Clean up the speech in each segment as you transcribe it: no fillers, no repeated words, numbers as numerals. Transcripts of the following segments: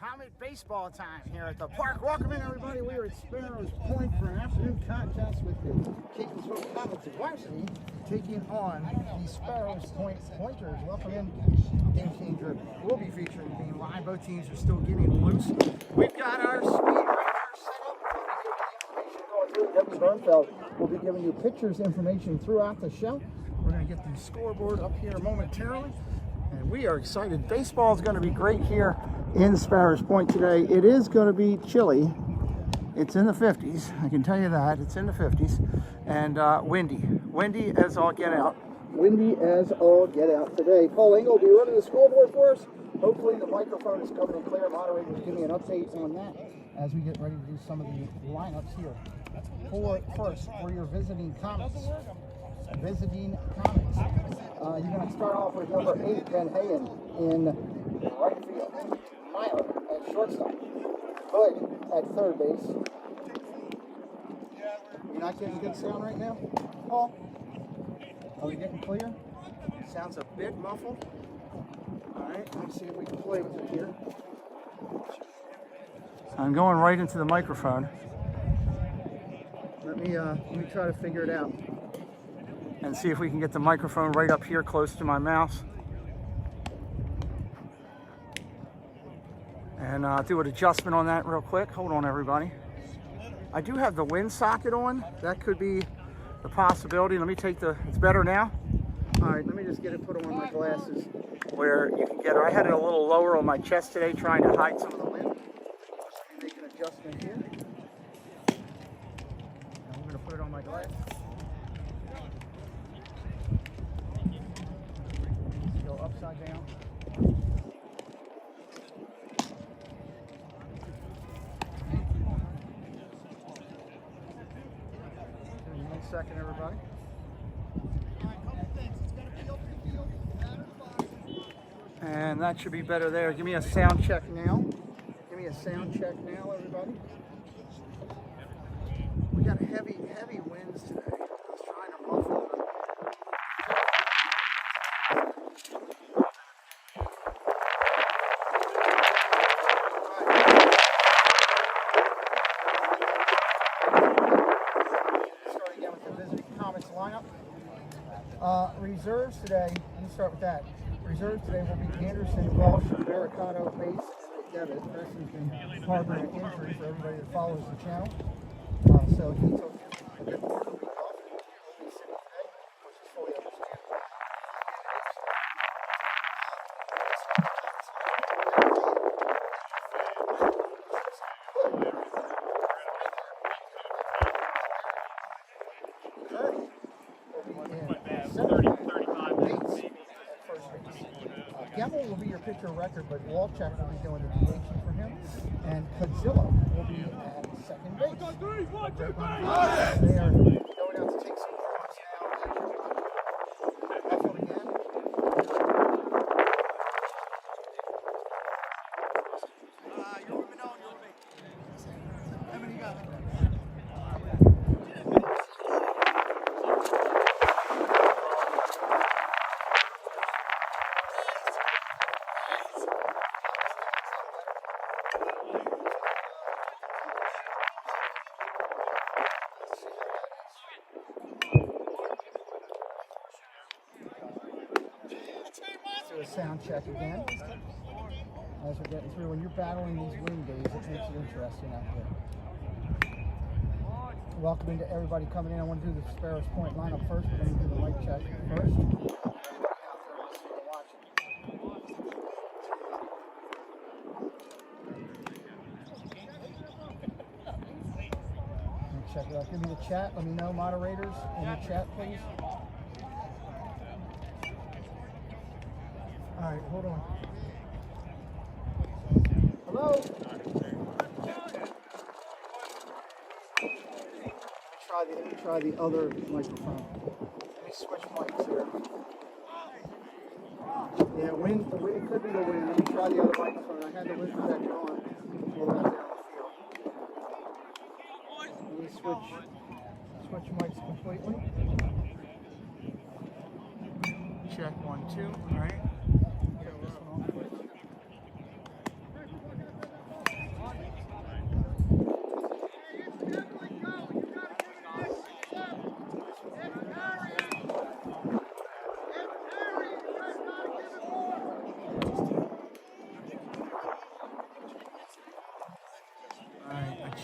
Comet baseball time here at the park. Welcome in, everybody. We are at Sparrows Point for an afternoon contest with the Catonsville Comets of Varsity taking on the Sparrows Point Pointers. Welcome in. Game changer will be featured in being live. Both teams are still getting loose. We've got our speed ranger set up. Debbie Bernfeld will be giving you pictures information throughout the show. We're going to get the scoreboard up here momentarily. And we are excited. Baseball is going to be great here in Sparrows Point today. It is going to be chilly. It's in the 50s. I can tell you that. It's in the 50s. And windy. Windy as all get out. Windy as all get out today. Paul Engel will be running the scoreboard for us. Hopefully the microphone is coming in clear. Moderators give me an update on that as we get ready to do some of the lineups here. First, for your visiting Comets. You're going to start off with number 8, Ben Hayen in right field. Meyer at shortstop. Hood at third base. You're not getting good sound right now, Paul? Are we getting clear? Sounds a bit muffled. All right, let's see if we can play with it here. I'm going right into the microphone. Let me try to figure it out and see if we can get the microphone right up here close to my mouth. And do an adjustment on that real quick. Hold on, everybody. I do have the wind socket on. That could be the possibility. Let me take it's better now? All right, let me just get it put on my glasses where you can get it. I had it a little lower on my chest today trying to hide some of the wind. Let me make an adjustment here. I'm going to put it on my glasses. Go upside down. Give me 1 second, everybody. And that should be better there. Give me a sound check now. Give me a sound check now, everybody. We got heavy winds today. I was trying to muffle it. Start again with the visiting Comets lineup. Reserves today, let me start with that. Reserves today will be Anderson, Walsh, Barricado, Bates, and Devitt. Anderson's been harboring an injury for everybody that follows the channel. So he took a bit more of a week off. He will be sitting today, which is fully understandable. Gemmell will be your pitcher record, but Walchek will be doing the DH for him, and Godzilla will be at second base. They are going out to take some calls now. Muffled again. You're moving on, how many you got? Do a sound check again as we're getting through. When you're battling these wind days, it makes it interesting out there. Welcome to everybody coming in. I want to do the Sparrows Point lineup first, but let me do the mic check first. Check it out. Give me the chat. Let me know, moderators, in the chat, please. All right, hold on. Hello? Let me try the other microphone. Let me switch mics here. Yeah, wind, it could be the wind. Let me try the other microphone. I had the wind protector on. We'll out there on the field. Let me switch mics completely. Check 1, 2. All right.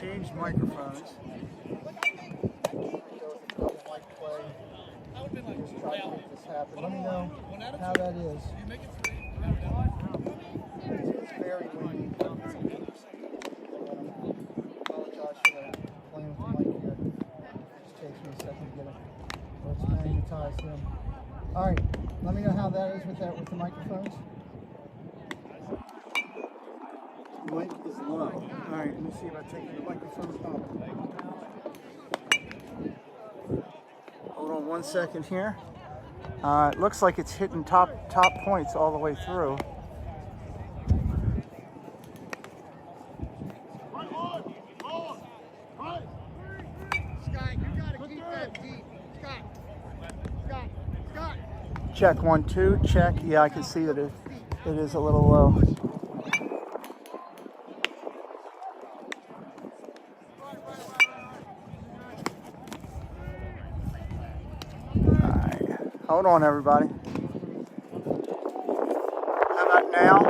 changed microphones. Just try to make this happen. Let me know how that is. It's very windy. I apologize for playing with the mic here. It just takes me a second to get it. Let's magnetize them. All right, let me know how that is with the microphones. Mic is low. All right, let me see if I take the microphone up. Hold on 1 second here. It looks like it's hitting top points all the way through. Check 1 2. Check. Yeah, I can see that it is a little low. Hold on, everybody. How about now?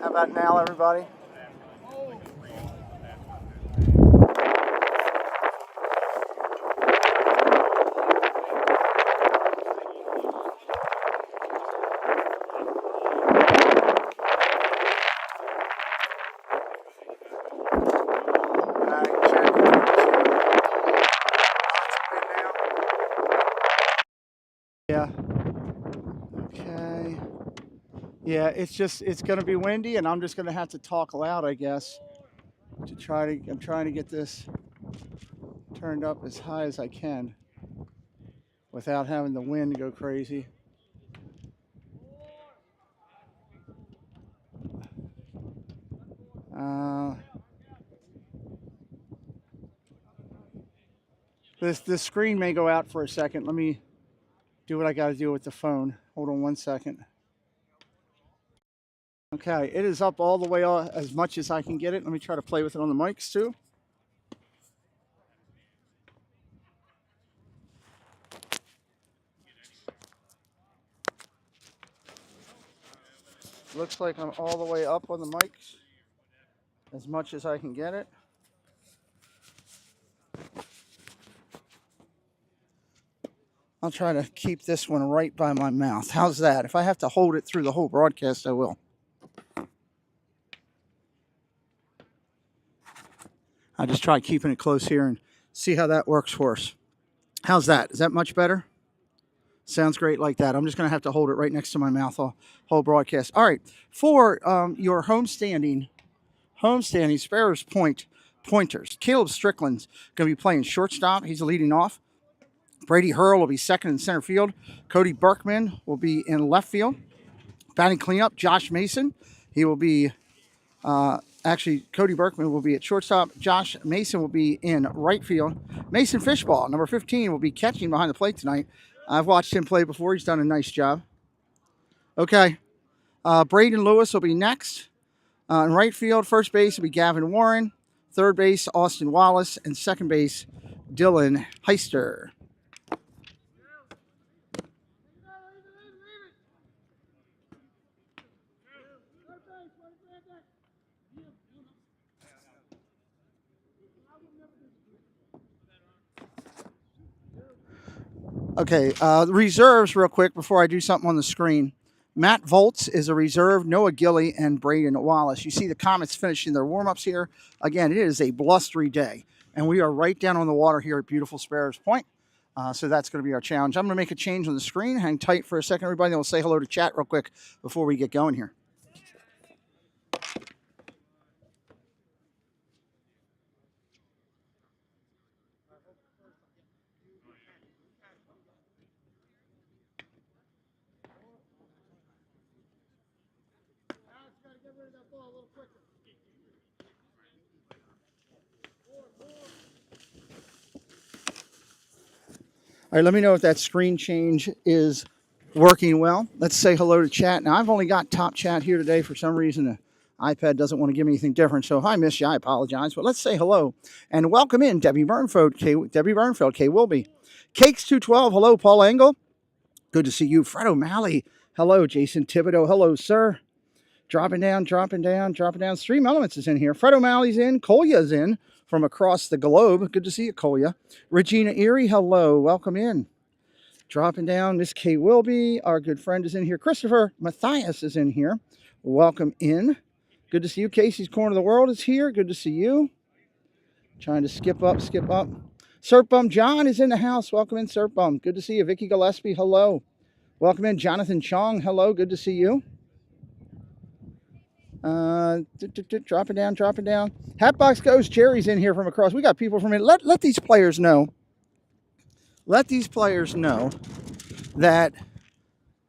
How about now, everybody? Yeah. Okay. Yeah, it's going to be windy, and I'm just going to have to talk loud, I guess, I'm trying to get this turned up as high as I can without having the wind go crazy. This screen may go out for a second. Let me do what I got to do with the phone. Hold on 1 second. Okay, it is up all the way as much as I can get it. Let me try to play with it on the mics too. Looks like I'm all the way up on the mics as much as I can get it. I'll try to keep this one right by my mouth. How's that? If I have to hold it through the whole broadcast, I will. I'll just try keeping it close here and see how that works for us. How's that? Is that much better? Sounds great like that. I'm just going to have to hold it right next to my mouth all whole broadcast. All right. For your homestanding Sparrows Point Pointers, Caleb Strickland's going to be playing shortstop. He's leading off. Brady Hurl will be second in center field. Cody Berkman will be in left field. Batting cleanup, Josh Mason. He will be, Cody Berkman will be at shortstop. Josh Mason will be in right field. Mason Fishball, number 15, will be catching behind the plate tonight. I've watched him play before. He's done a nice job. Okay. Braden Lewis will be next. In right field, first base will be Gavin Warren. Third base, Austin Wallace. And second base, Dylan Heister. Okay, the reserves real quick before I do something on the screen. Matt Volts is a reserve, Noah Gilly, and Braden Wallace. You see the Comets finishing their warm-ups here. Again, it is a blustery day, and we are right down on the water here at beautiful Sparrows Point. So that's going to be our challenge. I'm going to make a change on the screen. Hang tight for a second, everybody. Then we'll say hello to chat real quick before we get going here. All right, let me know if that screen change is working well. Let's say hello to chat. Now, I've only got top chat here today. For some reason, the iPad doesn't want to give me anything different. So if I miss you, I apologize. But let's say hello and welcome in Debbie Burnfeld, K. Wilby. Cakes 212, hello, Paul Engel. Good to see you. Fred O'Malley, hello. Jason Thibodeau, hello, sir. Dropping down. Stream Elements is in here. Fred O'Malley's in. Kolya's in from across the globe. Good to see you, Kolya. Regina Erie, hello. Welcome in. Dropping down, Miss Kay Wilby, our good friend, is in here. Christopher Matthias is in here. Welcome in. Good to see you. Casey's Corner of the World is here. Good to see you. Trying to skip up. Surf Bum John is in the house. Welcome in, Surf Bum. Good to see you. Vicky Gillespie, hello. Welcome in. Jonathan Chong, hello. Good to see you. Dropping down. Hatbox Goes Jerry's in here from across. We got people from it. Let these players know. Let these players know that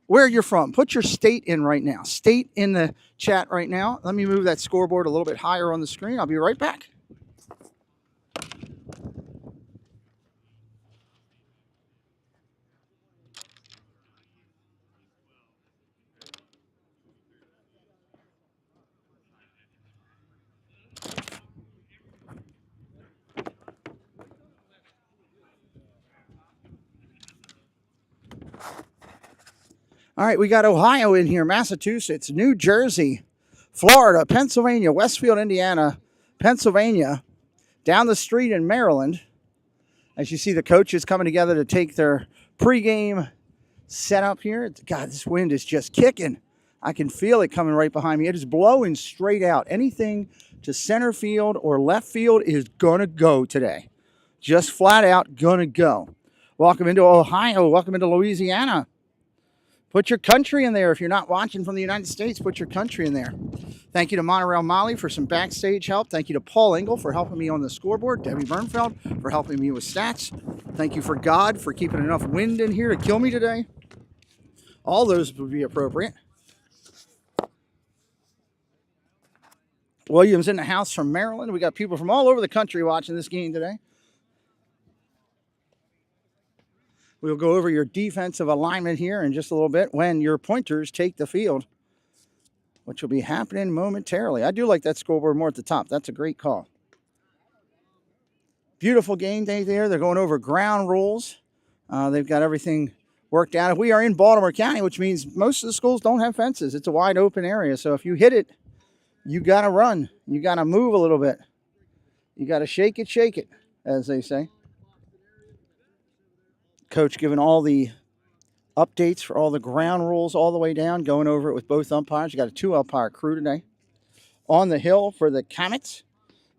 where you're from. Put your state in right now. State in the chat right now. Let me move that scoreboard a little bit higher on the screen. I'll be right back. All right, we got Ohio in here, Massachusetts, New Jersey, Florida, Pennsylvania, Westfield, Indiana, Pennsylvania, down the street in Maryland. As you see the coaches coming together to take their pregame setup here. God, this wind is just kicking. I can feel it coming right behind me. It is blowing straight out. Anything to center field or left field is going to go today. Just flat out going to go. Welcome into Ohio. Welcome into Louisiana. Put your country in there. If you're not watching from the United States, put your country in there. Thank you to Monorail Molly for some backstage help. Thank you to Paul Engel for helping me on the scoreboard. Debbie Bernfeld for helping me with stats. Thank you for God for keeping enough wind in here to kill me today. All those would be appropriate. Williams in the house from Maryland. We got people from all over the country watching this game today. We'll go over your defensive alignment here in just a little bit when your pointers take the field, which will be happening momentarily. I do like that scoreboard more at the top. That's a great call. Beautiful game day there. They're going over ground rules. They've got everything worked out. We are in Baltimore County, which means most of the schools don't have fences. It's a wide open area. So if you hit it, you got to run. You got to move a little bit. You got to shake it, as they say. Coach giving all the updates for all the ground rules all the way down, going over it with both umpires. You got a 2-umpire crew today. On the hill for the Comets.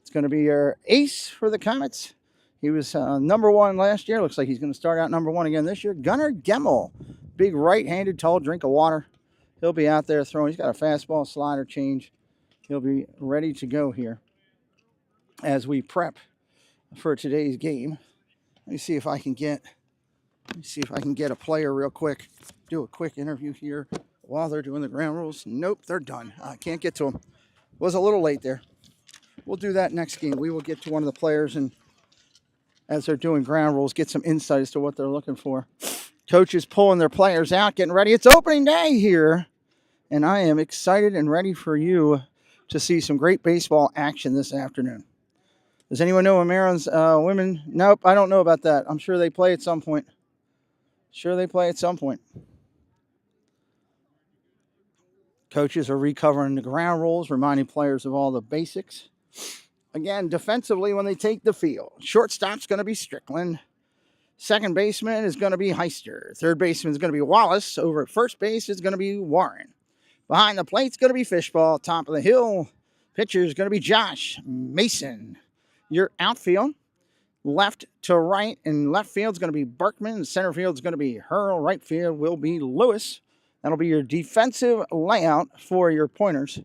It's going to be your ace for the Comets. He was number 1 last year. Looks like he's going to start out number 1 again this year. Gunnar Gemmel, big right-handed, tall drink of water. He'll be out there throwing. He's got a fastball, slider change. He'll be ready to go here as we prep for today's game. Let me see if I can get a player real quick. Do a quick interview here while they're doing the ground rules. Nope, they're done. I can't get to them. Was a little late there. We'll do that next game. We will get to one of the players and as they're doing ground rules, get some insight as to what they're looking for. Coaches pulling their players out, getting ready. It's opening day here, and I am excited and ready for you to see some great baseball action this afternoon. Does anyone know Maryland's women? Nope, I don't know about that. I'm sure they play at some point. Coaches are recovering the ground rules, reminding players of all the basics. Again, defensively when they take the field. Shortstop's going to be Strickland. Second baseman is going to be Heister. Third baseman is going to be Wallace. Over at first base is going to be Warren. Behind the plate's going to be Fishball. Top of the hill, pitcher is going to be Josh Mason. Your outfield, left to right, and left field is going to be Berkman. Center field is going to be Hurl. Right field will be Lewis. That'll be your defensive layout for your Pointers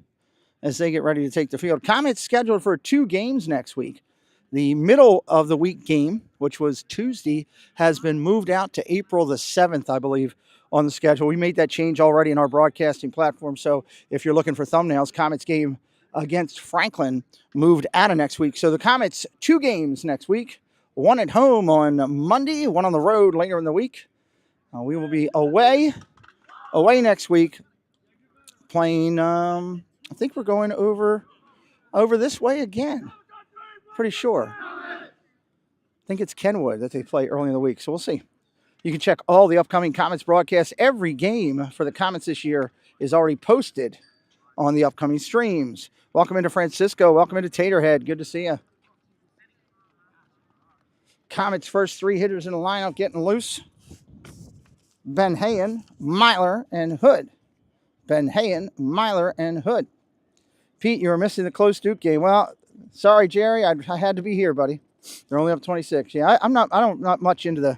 as they get ready to take the field. Comets scheduled for 2 games next week. The middle of the week game, which was Tuesday, has been moved out to April the 7th, I believe, on the schedule. We made that change already in our broadcasting platform. So if you're looking for thumbnails, Comets game against Franklin moved out of next week. So the Comets, 2 games next week. 1 at home on Monday, 1 on the road later in the week. We will be away next week playing, I think we're going over this way again. Pretty sure. I think it's Kenwood that they play early in the week, so we'll see. You can check all the upcoming Comets broadcasts. Every game for the Comets this year is already posted on the upcoming streams. Welcome into Francisco. Welcome into Taterhead. Good to see you. Comets' first 3 hitters in the lineup getting loose. Ben Hayen, Myler, and Hood. Ben Hayen, Myler, and Hood. Pete, you were missing the close Duke game. Well, sorry, Jerry. I had to be here, buddy. They're only up 26. Yeah, I'm not much into the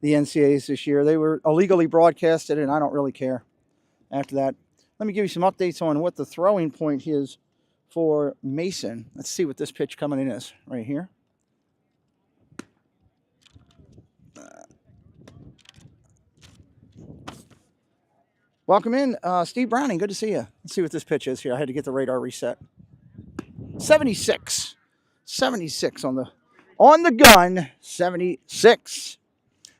NCAAs this year. They were illegally broadcasted, and I don't really care after that. Let me give you some updates on what the throwing point is for Mason. Let's see what this pitch coming in is right here. Welcome in, Steve Browning. Good to see you. Let's see what this pitch is here. I had to get the radar reset. 76. 76 on the gun. 76.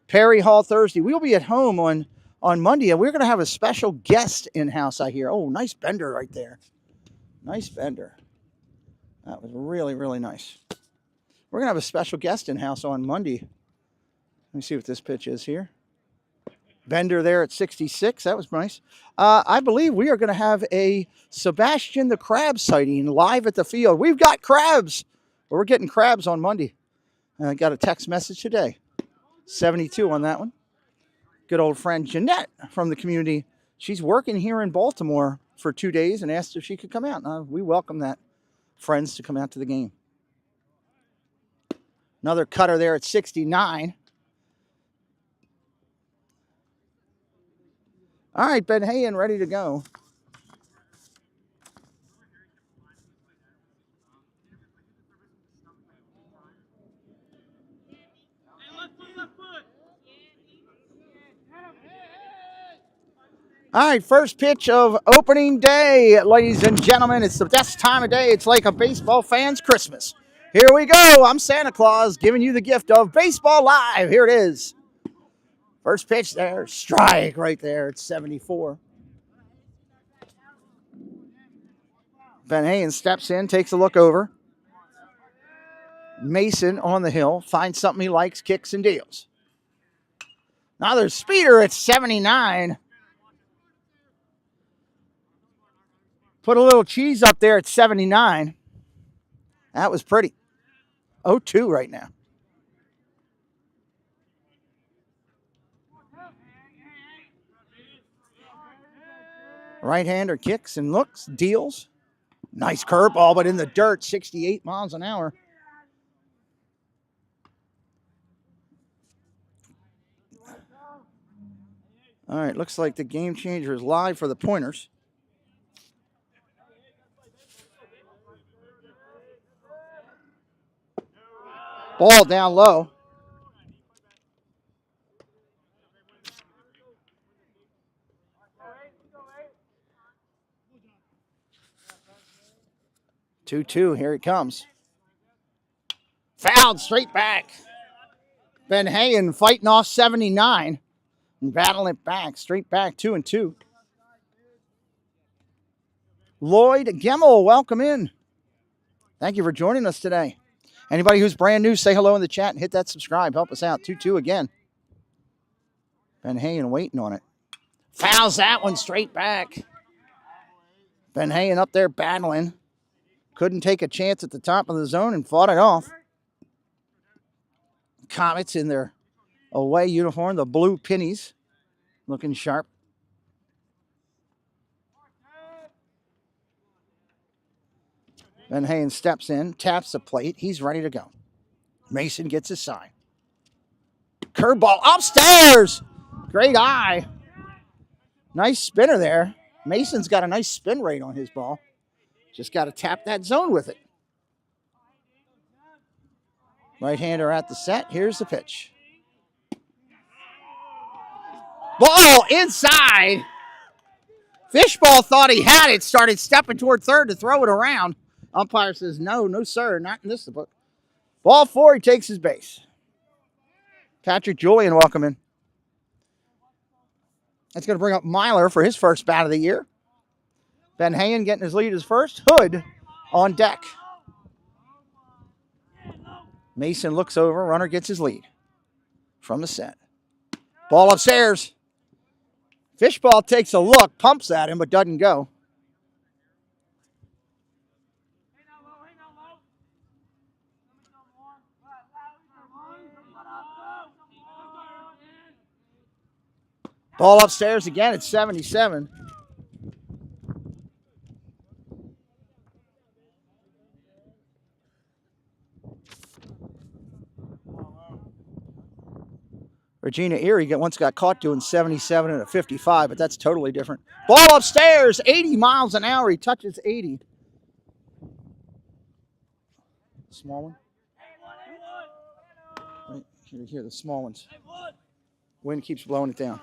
Perry Hall Thursday. We'll be at home on Monday, and we're going to have a special guest in-house, I hear. Oh, nice bender right there. Nice bender. That was really, really nice. We're going to have a special guest in-house on Monday. Let me see what this pitch is here. Bender there at 66. That was nice. I believe we are going to have a Sebastian the Crab sighting live at the field. We've got crabs. We're getting crabs on Monday. I got a text message today. 72 on that one. Good old friend Jeanette from the community. She's working here in Baltimore for 2 days and asked if she could come out. We welcome that. Friends to come out to the game. Another cutter there at 69. All right, Ben Hayen ready to go. All right, first pitch of opening day, ladies and gentlemen. It's the best time of day. It's like a baseball fan's Christmas. Here we go. I'm Santa Claus giving you the gift of baseball live. Here it is. First pitch there, strike right there at 74. Ben Hayen steps in, takes a look over. Mason on the hill, finds something he likes, kicks and deals. Now there's Speeder at 79. Put a little cheese up there at 79. That was pretty. 0-2 right now. Right-hander kicks and looks, deals. Nice curveball, but in the dirt, 68 miles an hour. All right, looks like the game changer is live for the Pointers. Ball down low. Two, here it comes. Fouled straight back. Ben Hayen fighting off 79 and battling it back, straight back, 2-2. Lloyd Gemmel, welcome in. Thank you for joining us today. Anybody who's brand new, say hello in the chat and hit that subscribe. Help us out. 2-2 again. Ben Hayen waiting on it. Fouls that one straight back. Ben Hayen up there battling. Couldn't take a chance at the top of the zone and fought it off. Comets in their away uniform, the blue pennies, looking sharp. Ben Hayen steps in, taps the plate. He's ready to go. Mason gets his sign. Curveball upstairs. Great eye. Nice spinner there. Mason's got a nice spin rate on his ball. Just got to tap that zone with it. Right-hander at the set. Here's the pitch. Ball inside. Fishball thought he had it. Started stepping toward third to throw it around. Umpire says, no, sir. Not in this book. Ball 4, he takes his base. Patrick Julian, welcome in. That's going to bring up Myler for his first bat of the year. Ben Hayen getting his lead as first. Hood on deck. Mason looks over. Runner gets his lead from the set. Ball upstairs. Fishball takes a look, pumps at him, but doesn't go. Ball upstairs again at 77. Regina Erie once got caught doing 77 and a 55, but that's totally different. Ball upstairs, 80 miles an hour. He touches 80. Small one. Right here, the small ones. Wind keeps blowing it down.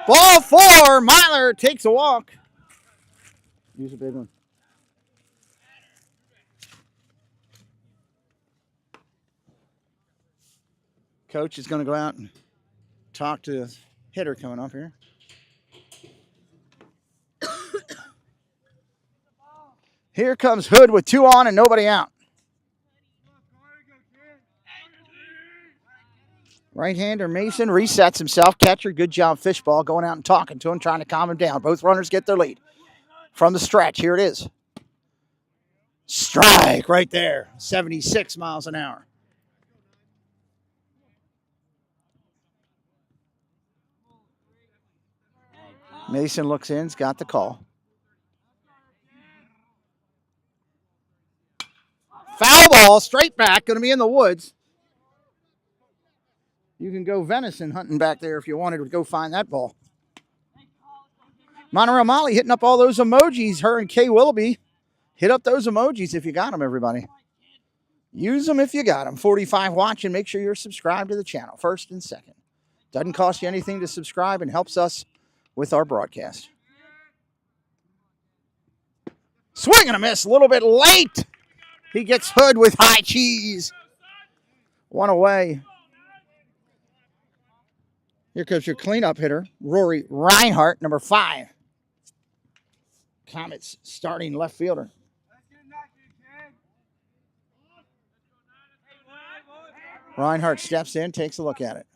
Ball 4. Myler takes a walk. Use a big one. Coach is going to go out and talk to the hitter coming up here. Here comes Hood with 2 on and nobody out. Right-hander Mason resets himself. Catcher, good job, Fishball, going out and talking to him, trying to calm him down. Both runners get their lead. From the stretch, here it is. Strike right there, 76 miles an hour. Mason looks in, he's got the call. Foul ball, straight back, going to be in the woods. You can go venison hunting back there if you wanted to go find that ball. Monterey Molly hitting up all those emojis. Her and Kay Willoughby. Hit up those emojis if you got them, everybody. Use them if you got them. 45 watching. Make sure you're subscribed to the channel, first and second. Doesn't cost you anything to subscribe and helps us with our broadcast. Swing and a miss, a little bit late. He gets Hood with high cheese. 1 away. Here comes your cleanup hitter, Rory Reinhardt, number 5. Comets starting left fielder. Reinhardt steps in, takes a look at it.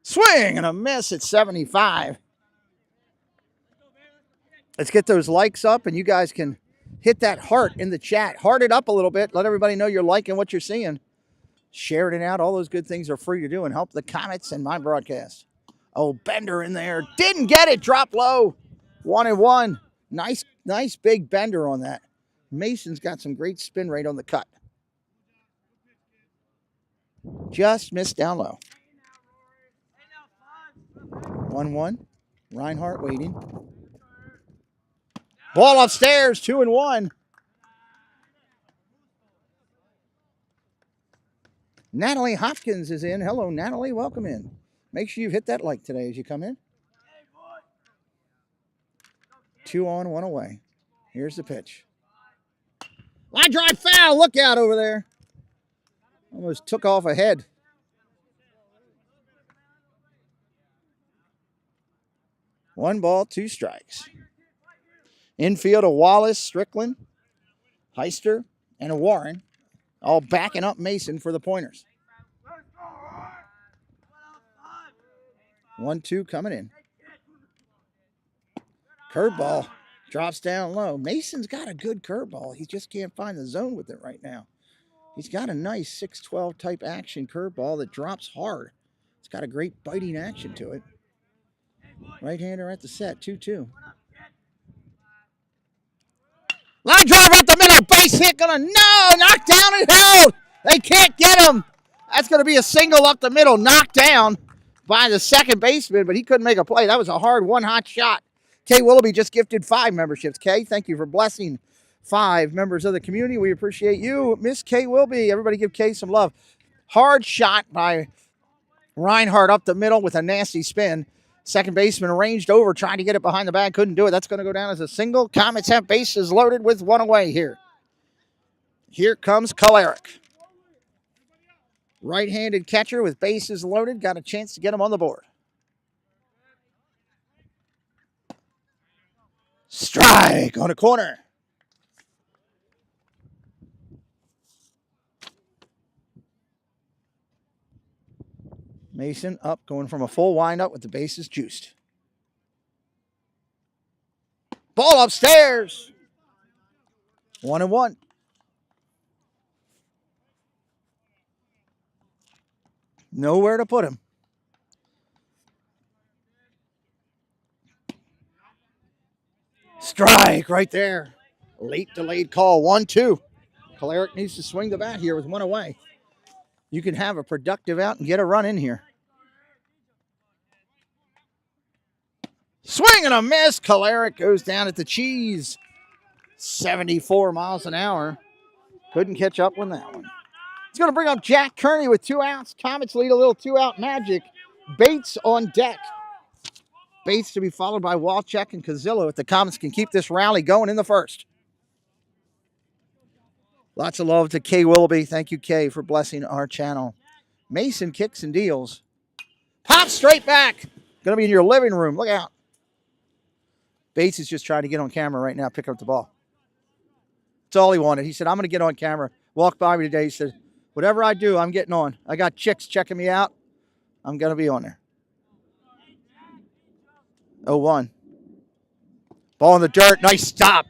Swing and a miss at 75. Let's get those likes up, and you guys can hit that heart in the chat. Heart it up a little bit. Let everybody know you're liking what you're seeing. Sharing it out. All those good things are free to do and help the Comets and my broadcast. Oh, Bender in there. Didn't get it. Drop low. 1-1. Nice big bender on that. Mason's got some great spin rate on the cut. Just missed down low. 1-1. Reinhardt waiting. Ball upstairs, 2-1. Natalie Hopkins is in. Hello, Natalie. Welcome in. Make sure you hit that like today as you come in. 2 on, 1 away. Here's the pitch. Line drive foul. Look out over there. Almost took off a head. One ball, 2 strikes. Infield, a Wallace, Strickland, Heister, and a Warren, all backing up Mason for the Pointers. 1-2 coming in. Curveball drops down low. Mason's got a good curveball. He just can't find the zone with it right now. He's got a nice 6-12 type action curveball that drops hard. It's got a great biting action to it. Right-hander at the set, 2-2. Line drive up the middle, base hit, knocked down and held. They can't get him. That's going to be a single up the middle, knocked down by the second baseman, but he couldn't make a play. That was a hard one-hot shot. Kay Willoughby just gifted 5 memberships. Kay, thank you for blessing 5 members of the community. We appreciate you, Miss Kay Willoughby. Everybody give Kay some love. Hard shot by Reinhardt up the middle with a nasty spin. Second baseman arranged over, trying to get it behind the bag. Couldn't do it. That's going to go down as a single. Comets have bases loaded with 1 away here. Here comes Kalarick. Right-handed catcher with bases loaded. Got a chance to get him on the board. Strike on a corner. Mason up, going from a full windup with the bases juiced. Ball upstairs. 1-1. Nowhere to put him. Strike right there. Late delayed call. 1-2. Caleric needs to swing the bat here with one away. You can have a productive out and get a run in here. Swing and a miss. Caleric goes down at the cheese. 74 miles an hour. Couldn't catch up with that one. It's going to bring up Jack Kearney with 2 outs. Comets lead a little 2-out magic. Bates on deck. Bates to be followed by Walchek and Cazillo if the Comets can keep this rally going in the first. Lots of love to Kay Willoughby. Thank you, Kay, for blessing our channel. Mason kicks and deals. Pop straight back. Going to be in your living room. Look out. Bates is just trying to get on camera right now, pick up the ball. That's all he wanted. He said, I'm going to get on camera. Walked by me today. He said, whatever I do, I'm getting on. I got chicks checking me out. I'm going to be on there. 0-1. Ball in the dirt. Nice stop.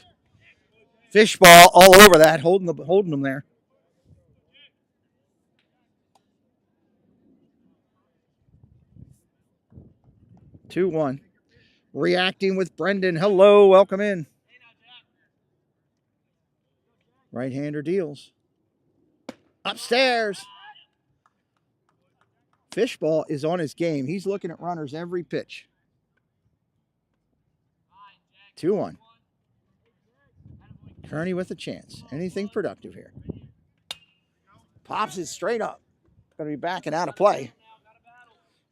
Fish ball all over that, holding them there. Two one. Reacting with Brendan. Hello, welcome in. Right-hander deals. Upstairs. Fishball is on his game. He's looking at runners every pitch. 2-1. Kearney with a chance. Anything productive here. Pops it straight up. Going to be backing out of play.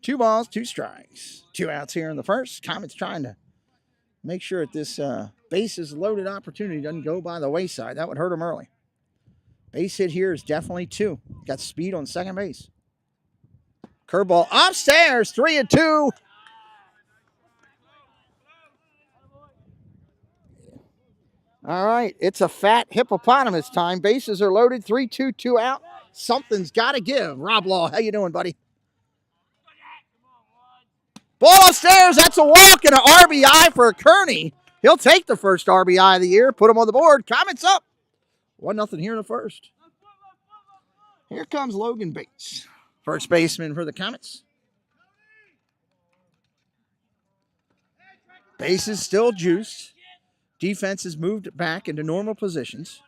2 balls, 2 strikes. 2 outs here in the first. Comets trying to make sure that this bases loaded opportunity doesn't go by the wayside. That would hurt him early. Base hit here is definitely 2. Got speed on second base. Curveball upstairs. 3-2. All right, it's a fat hippopotamus time. Bases are loaded. 3-2, 2 out. Something's got to give. Rob Law, how you doing, buddy? Ball upstairs. That's a walk and an RBI for Kearney. He'll take the first RBI of the year. Put him on the board. Comets up. 1-0 here in the first. Here comes Logan Bates, first baseman for the Comets. Bases still juiced. Defense has moved back into normal positions.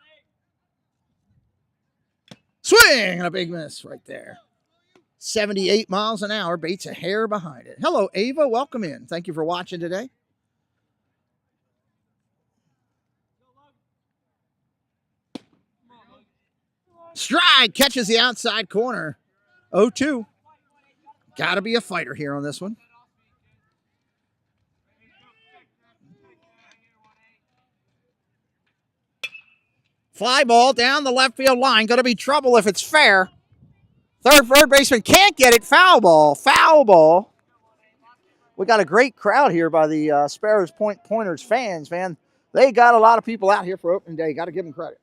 Swing and a big miss right there. 78 miles an hour. Bates a hair behind it. Hello, Ava. Welcome in. Thank you for watching today. Stride catches the outside corner. 0-2. Got to be a fighter here on this one. Fly ball down the left field line. Going to be trouble if it's fair. Third baseman can't get it. Foul ball. Foul ball. We got a great crowd here by the Sparrows Point Pointers fans, man. They got a lot of people out here for opening day. Got to give them credit.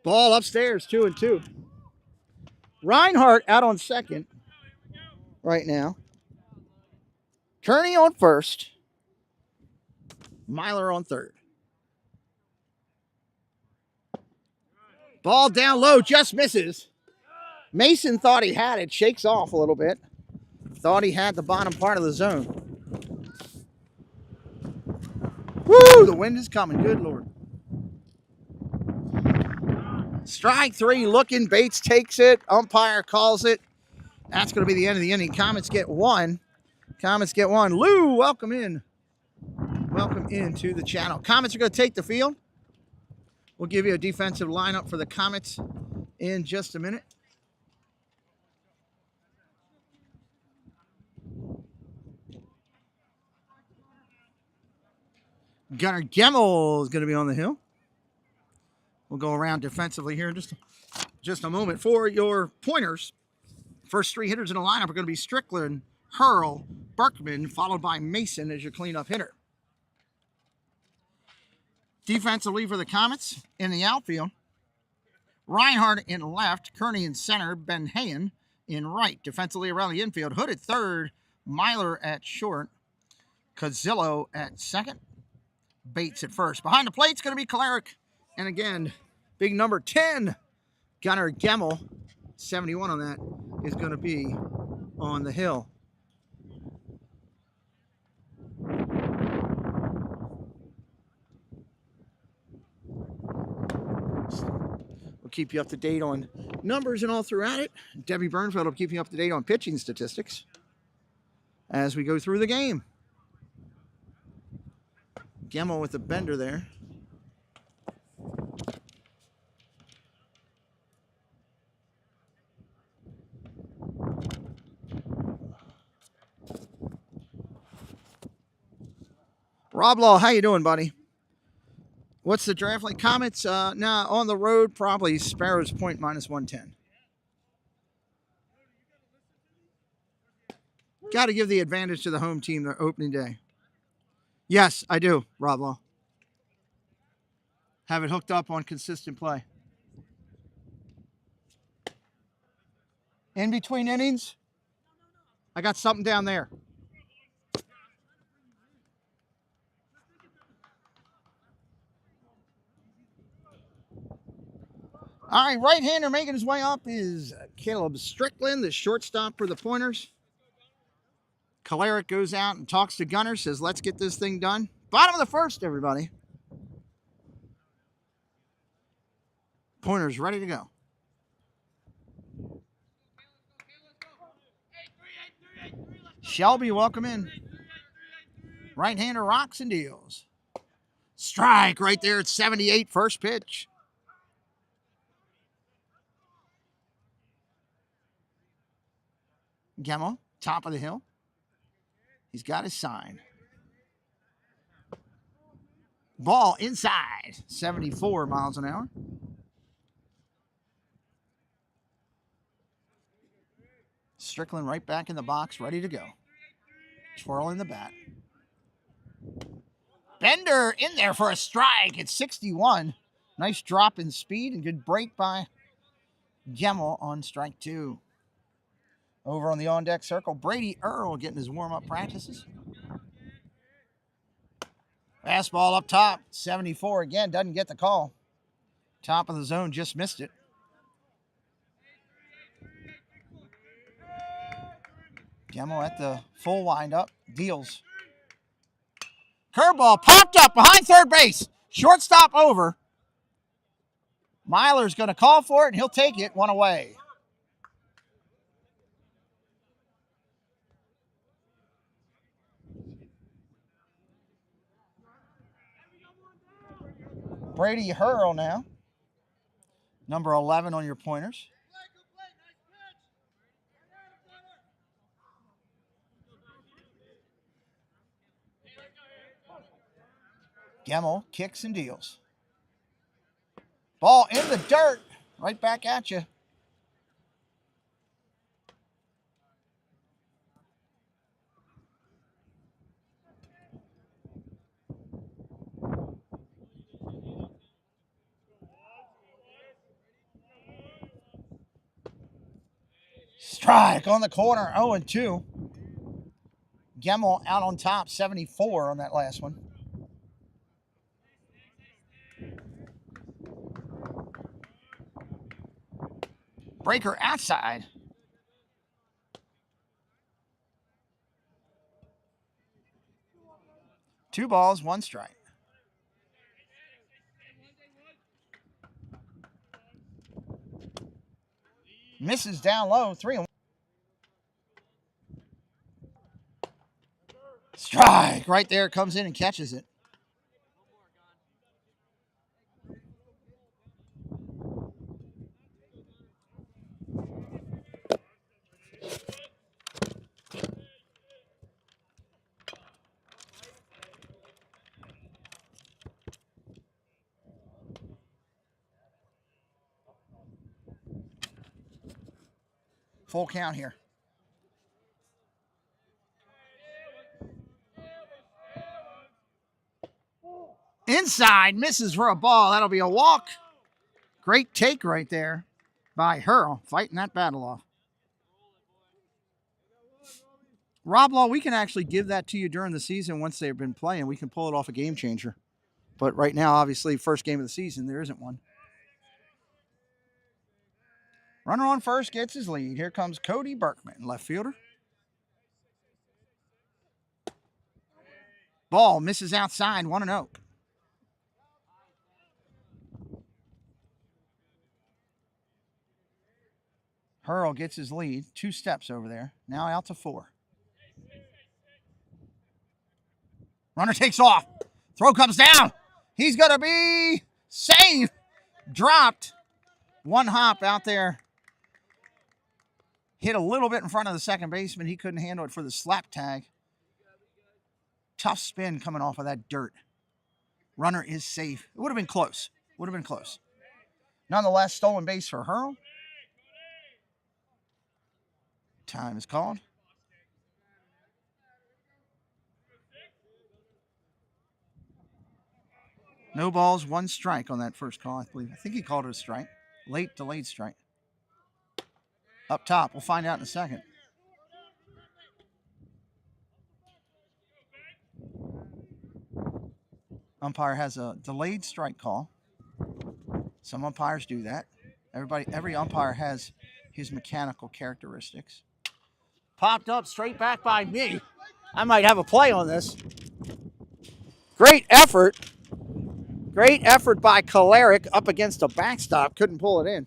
Ball upstairs, 2-2. Reinhardt out on second right now. Kearney on first. Myler on third. Ball down low, just misses. Mason thought he had it, shakes off a little bit. Thought he had the bottom part of the zone. Woo, the wind is coming, good Lord. Strike 3, looking. Bates takes it. Umpire calls it. That's going to be the end of the inning. Comets get 1. Comets get 1. Lou, welcome in. Welcome into the channel. Comets are going to take the field. We'll give you a defensive lineup for the Comets in just a minute. Gunnar Gemmel is going to be on the hill. We'll go around defensively here in just a moment. For your pointers, first 3 hitters in the lineup are going to be Strickland, Hurl, Berkman, followed by Mason as your cleanup hitter. Defensively for the Comets in the outfield, Reinhardt in left, Kearney in center, Ben Hayen in right. Defensively around the infield, Hood at third, Myler at short, Cazillo at second, Bates at first. Behind the plate's going to be Kalarick. And again, big number 10, Gunnar Gemmel, 71 on that, is going to be on the hill. We'll keep you up to date on numbers and all throughout it. Debbie Burnfeld will keep you up to date on pitching statistics as we go through the game. Gemmel with the bender there. Rob Law, how you doing, buddy? What's the draft like? Comets, now on the road, probably Sparrows Point -110. Got to give the advantage to the home team their opening day. Yes, I do, Rob Law. Have it hooked up on consistent play. In between innings, I got something down there. All right, right-hander making his way up is Caleb Strickland, the shortstop for the Pointers. Kalarick goes out and talks to Gunner, says, let's get this thing done. Bottom of the first, everybody. Pointers ready to go. Shelby, welcome in. Right-hander rocks and deals. Strike right there at 78, first pitch. Gemmel, top of the hill. He's got his sign. Ball inside, 74 miles an hour. Strickland right back in the box, ready to go. Twirling the bat. Bender in there for a strike at 61. Nice drop in speed and good break by Gemmel on strike 2. Over on the on-deck circle, Brady Earl getting his warm-up practices. Fastball up top, 74 again, doesn't get the call. Top of the zone, just missed it. Gemmel at the full windup, deals. Curveball popped up behind third base. Shortstop over. Myler's going to call for it, and he'll take it, one away. Brady Hurl now. Number 11 on your Pointers. Gemmel kicks and deals. Ball in the dirt. Right back at you. Strike on the corner, 0-2. Gemmel out on top, 74 on that last one. Breaker outside. Two balls, one strike. Misses down low, 3-1. Strike right there, comes in and catches it. Full count here. Inside, misses for a ball. That'll be a walk. Great take right there by Hurl, fighting that battle off. Rob Law, we can actually give that to you during the season once they've been playing. We can pull it off a game changer. But right now, obviously, first game of the season, there isn't one. Runner on first gets his lead. Here comes Cody Berkman, left fielder. Ball misses outside, 1-0. Hurl gets his lead, 2 steps over there. Now out to 4. Runner takes off. Throw comes down. He's going to be saved. Dropped. 1 hop out there. Hit a little bit in front of the second baseman. He couldn't handle it for the slap tag. Tough spin coming off of that dirt. Runner is safe. It would have been close. Would have been close. Nonetheless, stolen base for Hurl. Time is called. No balls, 1 strike on that first call, I believe. I think he called it a strike. Late, delayed strike. Up top, we'll find out in a second. Umpire has a delayed strike call. Some umpires do that. Every umpire has his mechanical characteristics. Popped up straight back by me. I might have a play on this. Great effort. Great effort by Kalarick up against a backstop. Couldn't pull it in.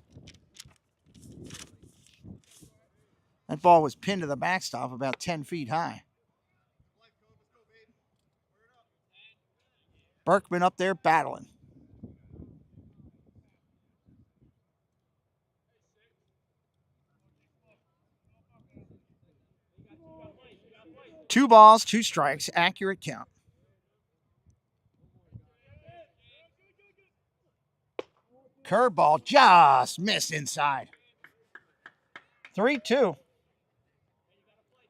That ball was pinned to the backstop about 10 feet high. Berkman up there battling. Two balls, 2 strikes, accurate count. Curveball just missed inside. 3-2.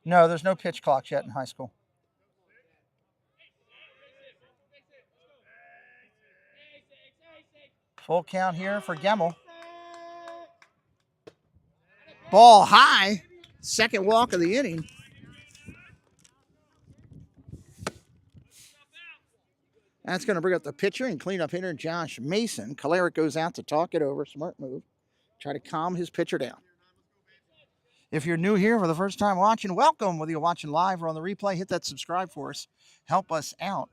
No, there's no pitch clocks yet in high school. Full count here for Gemmel. Ball high. Second walk of the inning. That's going to bring up the pitcher and cleanup hitter Josh Mason. Kalarick goes out to talk it over. Smart move. Try to calm his pitcher down. If you're new here for the first time watching, welcome. Whether you're watching live or on the replay, hit that subscribe for us. Help us out.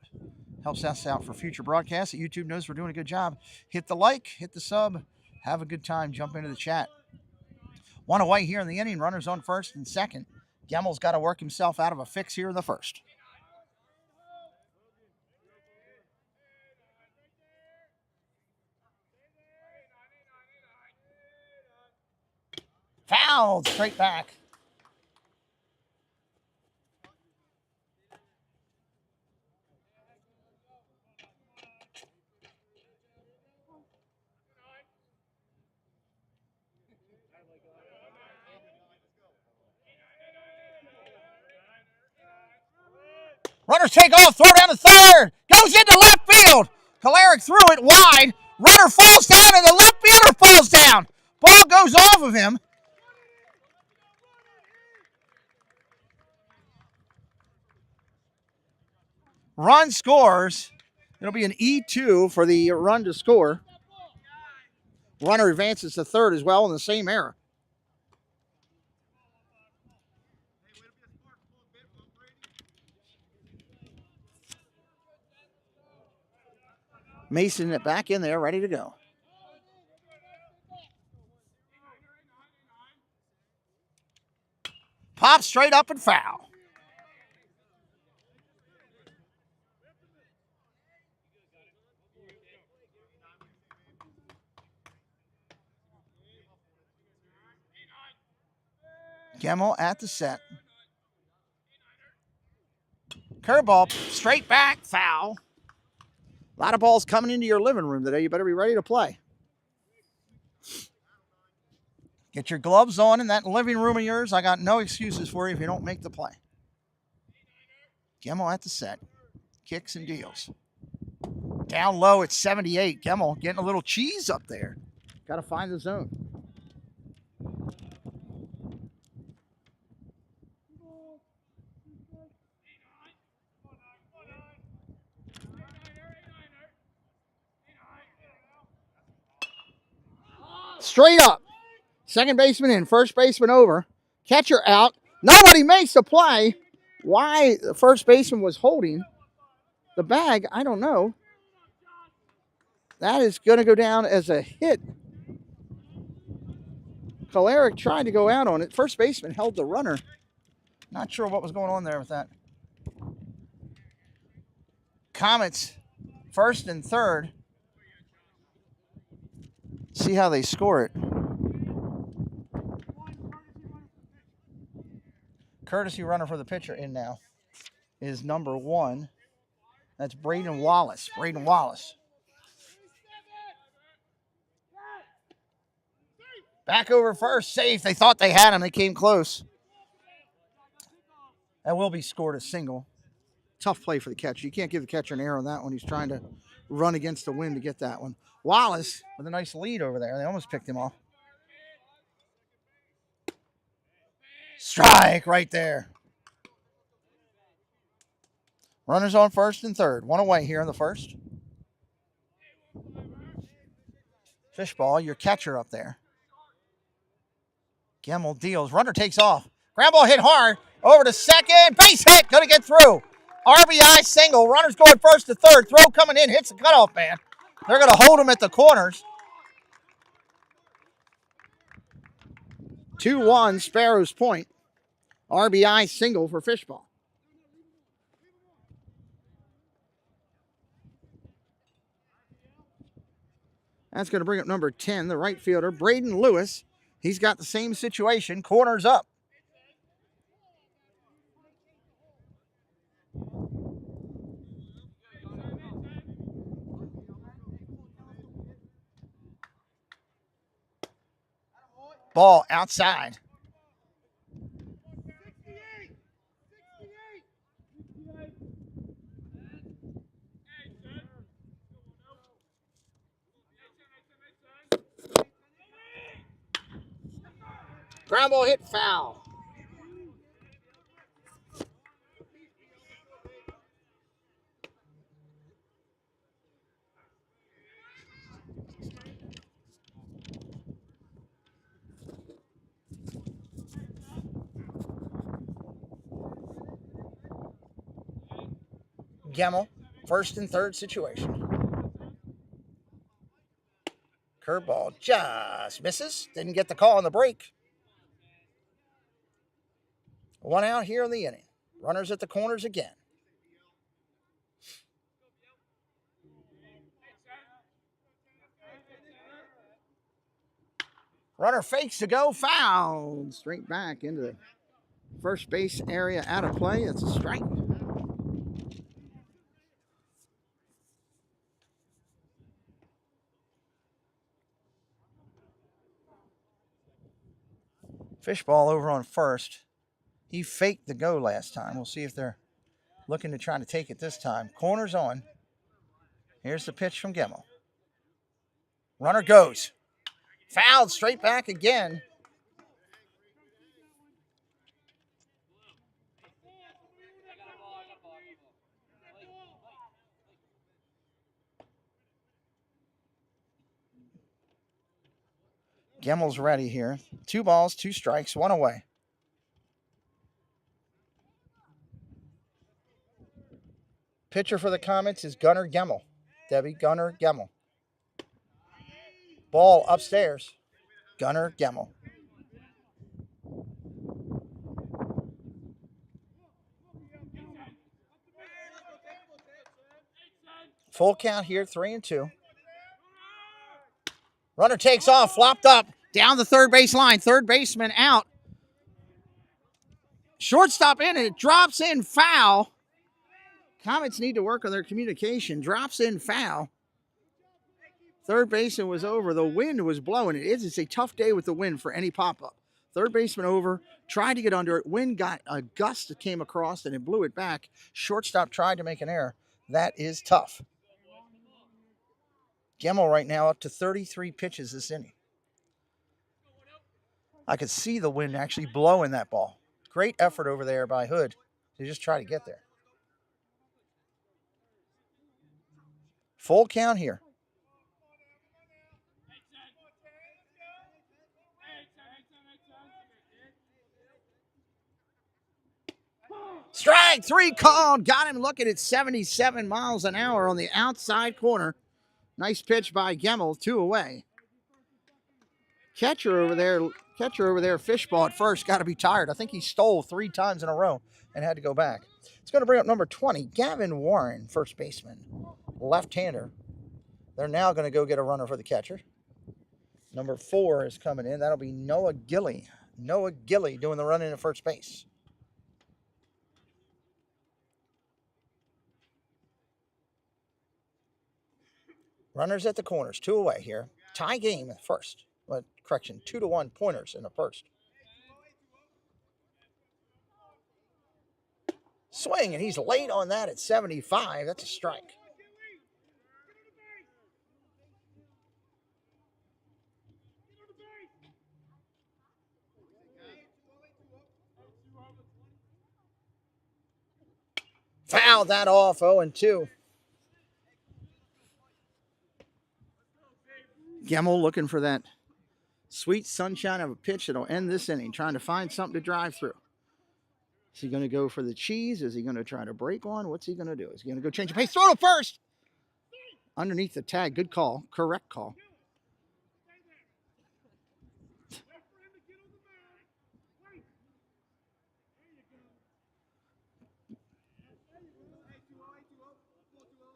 Helps us out for future broadcasts. YouTube knows we're doing a good job. Hit the like, hit the sub. Have a good time. Jump into the chat. 1 away here in the inning. Runners on first and second. Gemmel's got to work himself out of a fix here in the first. Fouled straight back. Runners take off, throw down to third. Goes into left field. Kalarick threw it wide. Runner falls down and the left fielder falls down. Ball goes off of him. Run scores. It'll be an E2 for the run to score. Runner advances to third as well in the same error. Mason back in there, ready to go. Pop straight up and foul. Gemmel at the set. Curveball, straight back, foul. A lot of balls coming into your living room today. You better be ready to play. Get your gloves on in that living room of yours. I got no excuses for you if you don't make the play. Gemmel at the set. Kicks and deals. Down low at 78. Gemmel getting a little cheese up there. Got to find the zone. Straight up. Second baseman in, first baseman over. Catcher out. Nobody makes the play. Why the first baseman was holding the bag, I don't know. That is going to go down as a hit. Kalarick tried to go out on it. First baseman held the runner. Not sure what was going on there with that. Comets, first and third. See how they score it. Courtesy runner for the pitcher in now is number 1. That's Braden Wallace. Braden Wallace. Back over first, safe. They thought they had him. They came close. That will be scored a single. Tough play for the catcher. You can't give the catcher an error on that one. He's trying to run against the wind to get that one. Wallace with a nice lead over there. They almost picked him off. Strike right there. Runners on first and third. One away here in the first. Fishball, your catcher up there. Gemmel deals. Runner takes off. Ground ball hit hard. Over to second. Base hit. Going to get through. RBI single. Runners going first to third. Throw coming in. Hits the cutoff man. They're going to hold him at the corners. 2-1 Sparrows Point. RBI single for Fishball. That's going to bring up number 10, the right fielder, Braden Lewis. He's got the same situation. Corners up. Ball outside. Ground ball hit foul. Gemmel, first and third situation. Curveball just misses. Didn't get the call on the break. One out here in the inning. Runners at the corners again. Runner fakes to go, foul. Straight back into the first base area, out of play. It's a strike. Fishball over on first. He faked the go last time. We'll see if they're looking to try to take it this time. Corners on. Here's the pitch from Gemmel. Runner goes. Fouled straight back again. Gemmel's ready here. 2 balls, 2 strikes, 1 away. Pitcher for the Comets is Gunnar Gemmel. Debbie, Gunnar Gemmel. Ball upstairs. Gunnar Gemmel. Full count here, 3-2. Runner takes off, flopped up, down the third base line. Third baseman out. Shortstop in, and it drops in foul. Comets need to work on their communication. Drops in foul. Third baseman was over. The wind was blowing. It's a tough day with the wind for any pop-up. Third baseman over, tried to get under it. Wind got a gust that came across, and it blew it back. Shortstop tried to make an error. That is tough. Gemmel right now up to 33 pitches this inning. I could see the wind actually blowing that ball. Great effort over there by Hood to just try to get there. Full count here. Strike 3 called. Got him looking at 77 miles an hour on the outside corner. Nice pitch by Gemmel, 2 away. Catcher over there, fishball at first, got to be tired. I think he stole 3 times in a row and had to go back. It's going to bring up number 20, Gavin Warren, first baseman, left-hander. They're now going to go get a runner for the catcher. Number 4 is coming in. That'll be Noah Gilly. Noah Gilly doing the run in at first base. Runners at the corners, 2 away here. Tie game at first. Well, correction, 2-1 Pointers in the first. Swing, and he's late on that at 75. That's a strike. Fouled that off, 0-2. Gemmel looking for that sweet sunshine of a pitch that'll end this inning, trying to find something to drive through. Is he going to go for the cheese? Is he going to try to break one? What's he going to do? Is he going to go change the pace? Throw to first! Underneath the tag. Good call. Correct call.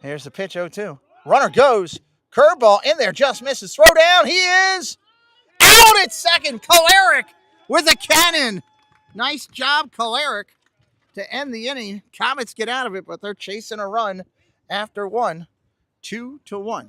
Here's the pitch, 0-2. Runner goes. Curveball in there, just misses. Throw down. He is out at second. Kolaric with a cannon. Nice job, Kolaric, to end the inning. Comets get out of it, but they're chasing a run after 1, 2-1.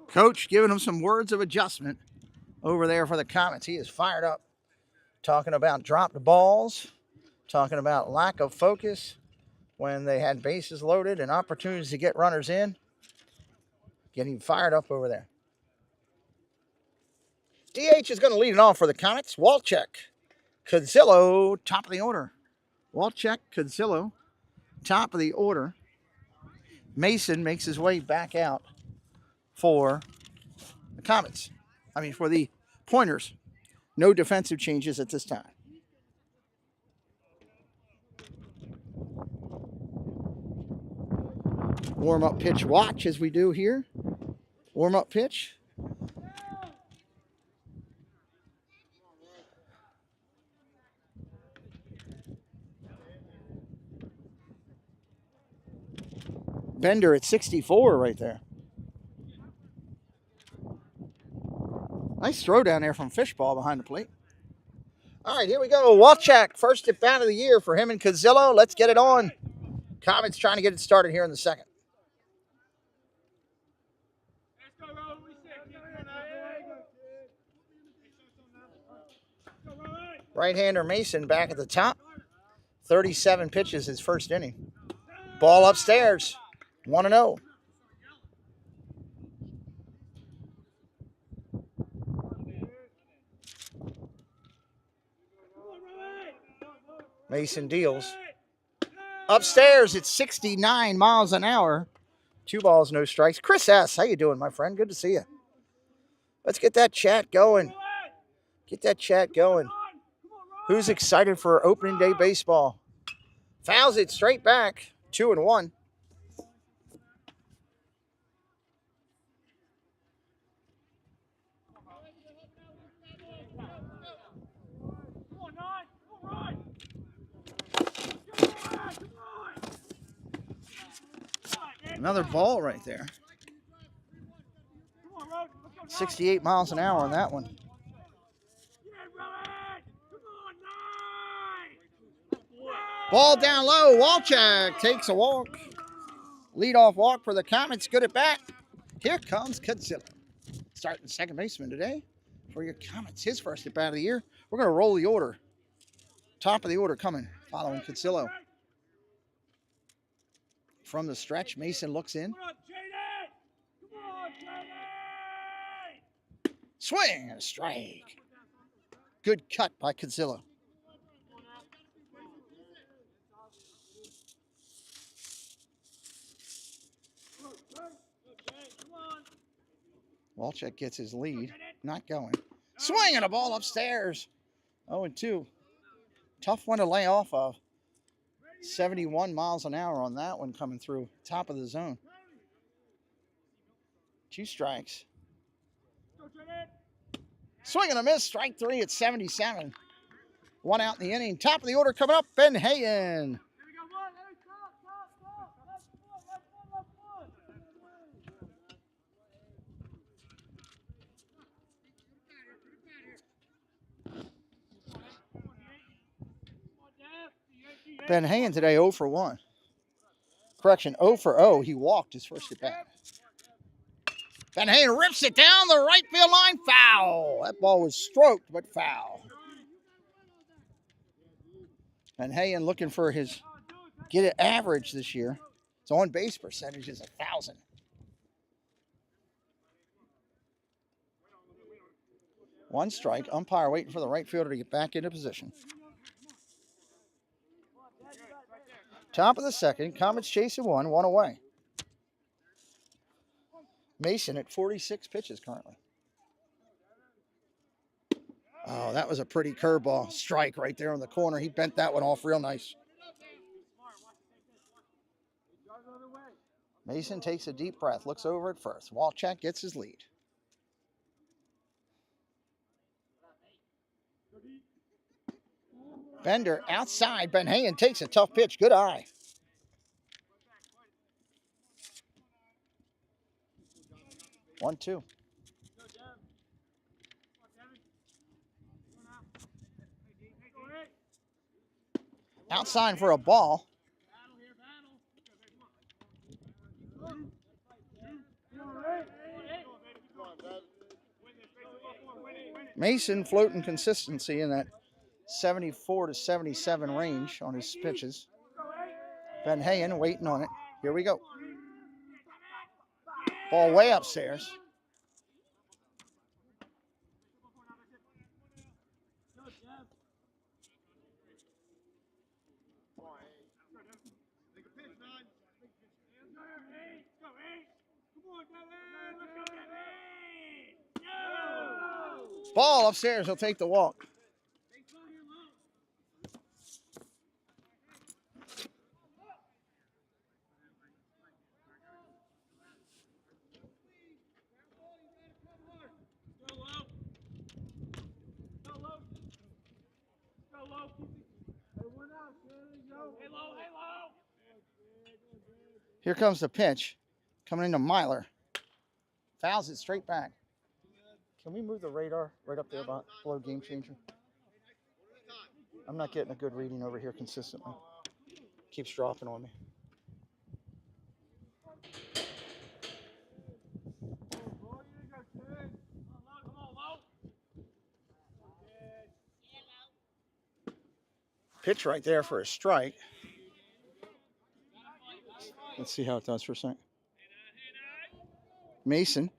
Coach giving him some words of adjustment over there for the Comets. He is fired up, talking about dropped balls, talking about lack of focus when they had bases loaded and opportunities to get runners in. Getting fired up over there. DH is going to lead it off for the Comets. Walchek, Cudzillo, top of the order. Walchek, Cudzillo, top of the order. Mason makes his way back out for the Comets. For the Pointers. No defensive changes at this time. Warm-up pitch watch as we do here. Warm-up pitch. Bender at 64 right there. Nice throw down there from Fishball behind the plate. All right, here we go. Walchek, first at bat of the year for him and Cudzillo. Let's get it on. Comets trying to get it started here in the second. Right-hander Mason back at the top. 37 pitches his first inning. Ball upstairs. 1-0. Mason deals. Upstairs, it's 69 miles an hour. 2 balls, no strikes. Chris S., how you doing, my friend? Good to see you. Let's get that chat going. Get that chat going. Who's excited for opening day baseball? Fouls it straight back. 2-1. Another ball right there. 68 miles an hour on that one. Ball down low. Walchuk takes a walk. Leadoff walk for the Comets. Good at bat. Here comes Catonsville, starting second baseman today for your Comets. His first at bat of the year. We're going to roll the order. Top of the order coming, following Catonsville. From the stretch, Mason looks in. Swing and a strike. Good cut by Catonsville. Walchuk gets his lead. Not going. Swing and a ball upstairs. 0-2. Tough one to lay off of. 71 miles an hour on that one coming through. Top of the zone. 2 strikes. Swing and a miss. Strike 3 at 77. 1 out in the inning. Top of the order coming up. Ben Hayen. Ben Hayen today 0 for 1. Correction, 0 for 0. He walked his first at bat. Ben Hayen rips it down the right field line. Foul. That ball was stroked, but foul. Ben Hayen looking for his get it average this year. His on base percentage is 1,000. One strike. Umpire waiting for the right fielder to get back into position. Top of the second. Comets chasing 1 away. Mason at 46 pitches currently. Oh, that was a pretty curveball. Strike right there on the corner. He bent that one off real nice. Mason takes a deep breath, looks over at first. Walchuk gets his lead. Bender outside. Ben Hayen takes a tough pitch. Good eye. One, two. Outside for a ball. Mason floating consistency in that 74 to 77 range on his pitches. Ben Hayen waiting on it. Here we go. Ball way upstairs. Ball upstairs. He'll take the walk. Here comes the pitch. Coming into Myler. Fouls it straight back. Can we move the radar right up there below game changer? I'm not getting a good reading over here consistently. Keeps dropping on me. Pitch right there for a strike. Let's see how it does for a second. Mason.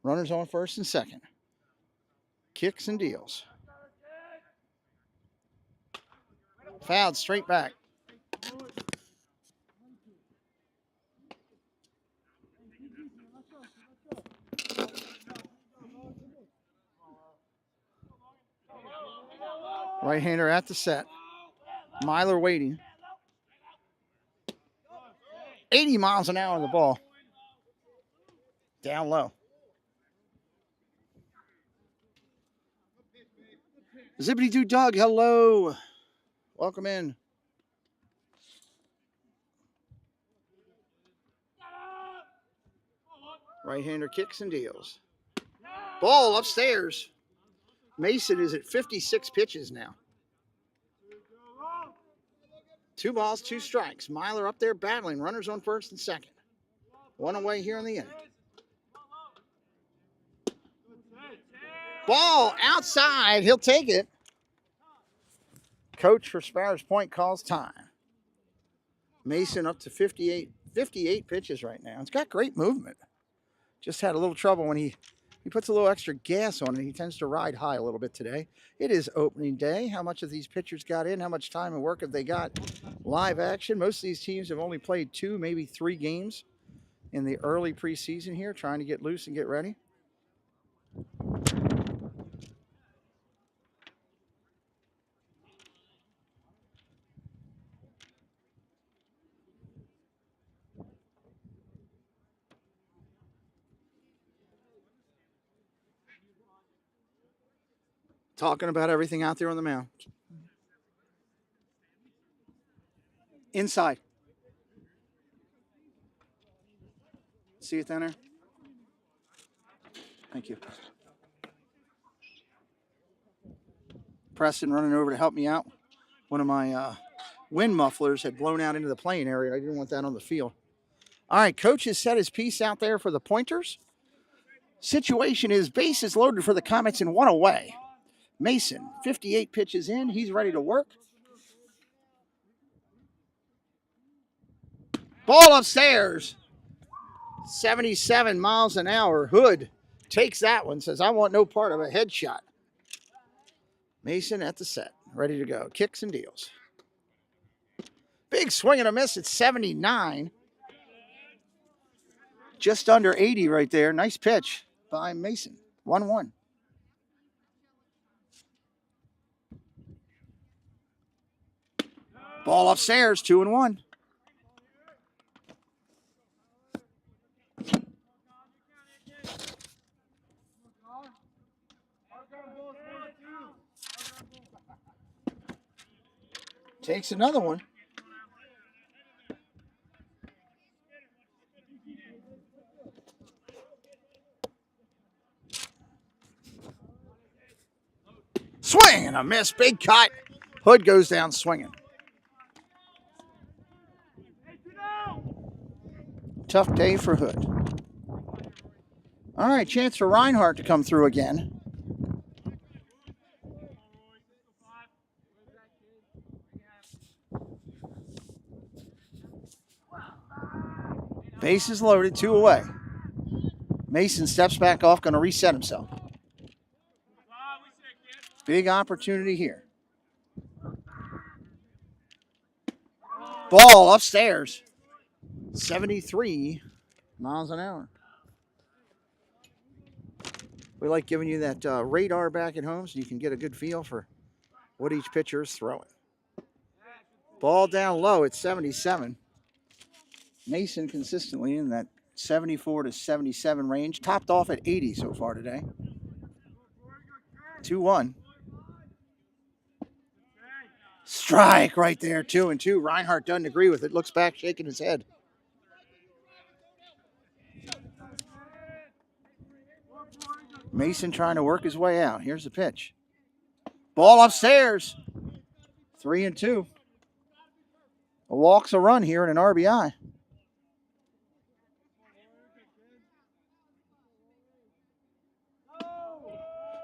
Runners on first and second. Kicks and deals. Fouled straight back. Right-hander at the set. Myler waiting. 80 miles an hour on the ball. Down low. Zippity Doo Doug, hello. Welcome in. Right-hander kicks and deals. Ball upstairs. Mason is at 56 pitches now. 2 balls, 2 strikes. Myler up there battling. Runners on first and second. 1 away here in the inning. Ball outside. He'll take it. Coach for Sparrows Point calls time. Mason up to 58 pitches right now. It's got great movement. Just had a little trouble when he puts a little extra gas on it. He tends to ride high a little bit today. It is opening day. How much of these pitchers got in? How much time and work have they got? Live action. Most of these teams have only played 2, maybe 3 games in the early preseason here, trying to get loose and get ready. Talking about everything out there on the mound. Inside. See it down there? Thank you. Preston running over to help me out. One of my wind mufflers had blown out into the playing area. I didn't want that on the field. All right, coach has set his piece out there for the Pointers. Situation is bases loaded for the Comets and 1 away. Mason, 58 pitches in. He's ready to work. Ball upstairs. 77 miles an hour. Hood takes that one. Says, I want no part of a headshot. Mason at the set. Ready to go. Kicks and deals. Big swing and a miss at 79. Just under 80 right there. Nice pitch by Mason. 1-1. Ball upstairs, 2-1. Takes another one. Swing and a miss. Big cut. Hood goes down swinging. Tough day for Hood. All right, chance for Reinhardt to come through again. Bases loaded, 2 away. Mason steps back off, going to reset himself. Big opportunity here. Ball upstairs. 73 miles an hour. We like giving you that radar back at home so you can get a good feel for what each pitcher is throwing. Ball down low at 77. Mason consistently in that 74 to 77 range. Topped off at 80 so far today. 2-1. Strike right there, 2-2. Reinhardt doesn't agree with it. Looks back, shaking his head. Mason trying to work his way out. Here's the pitch. Ball upstairs. 3-2. A walk's a run here and an RBI.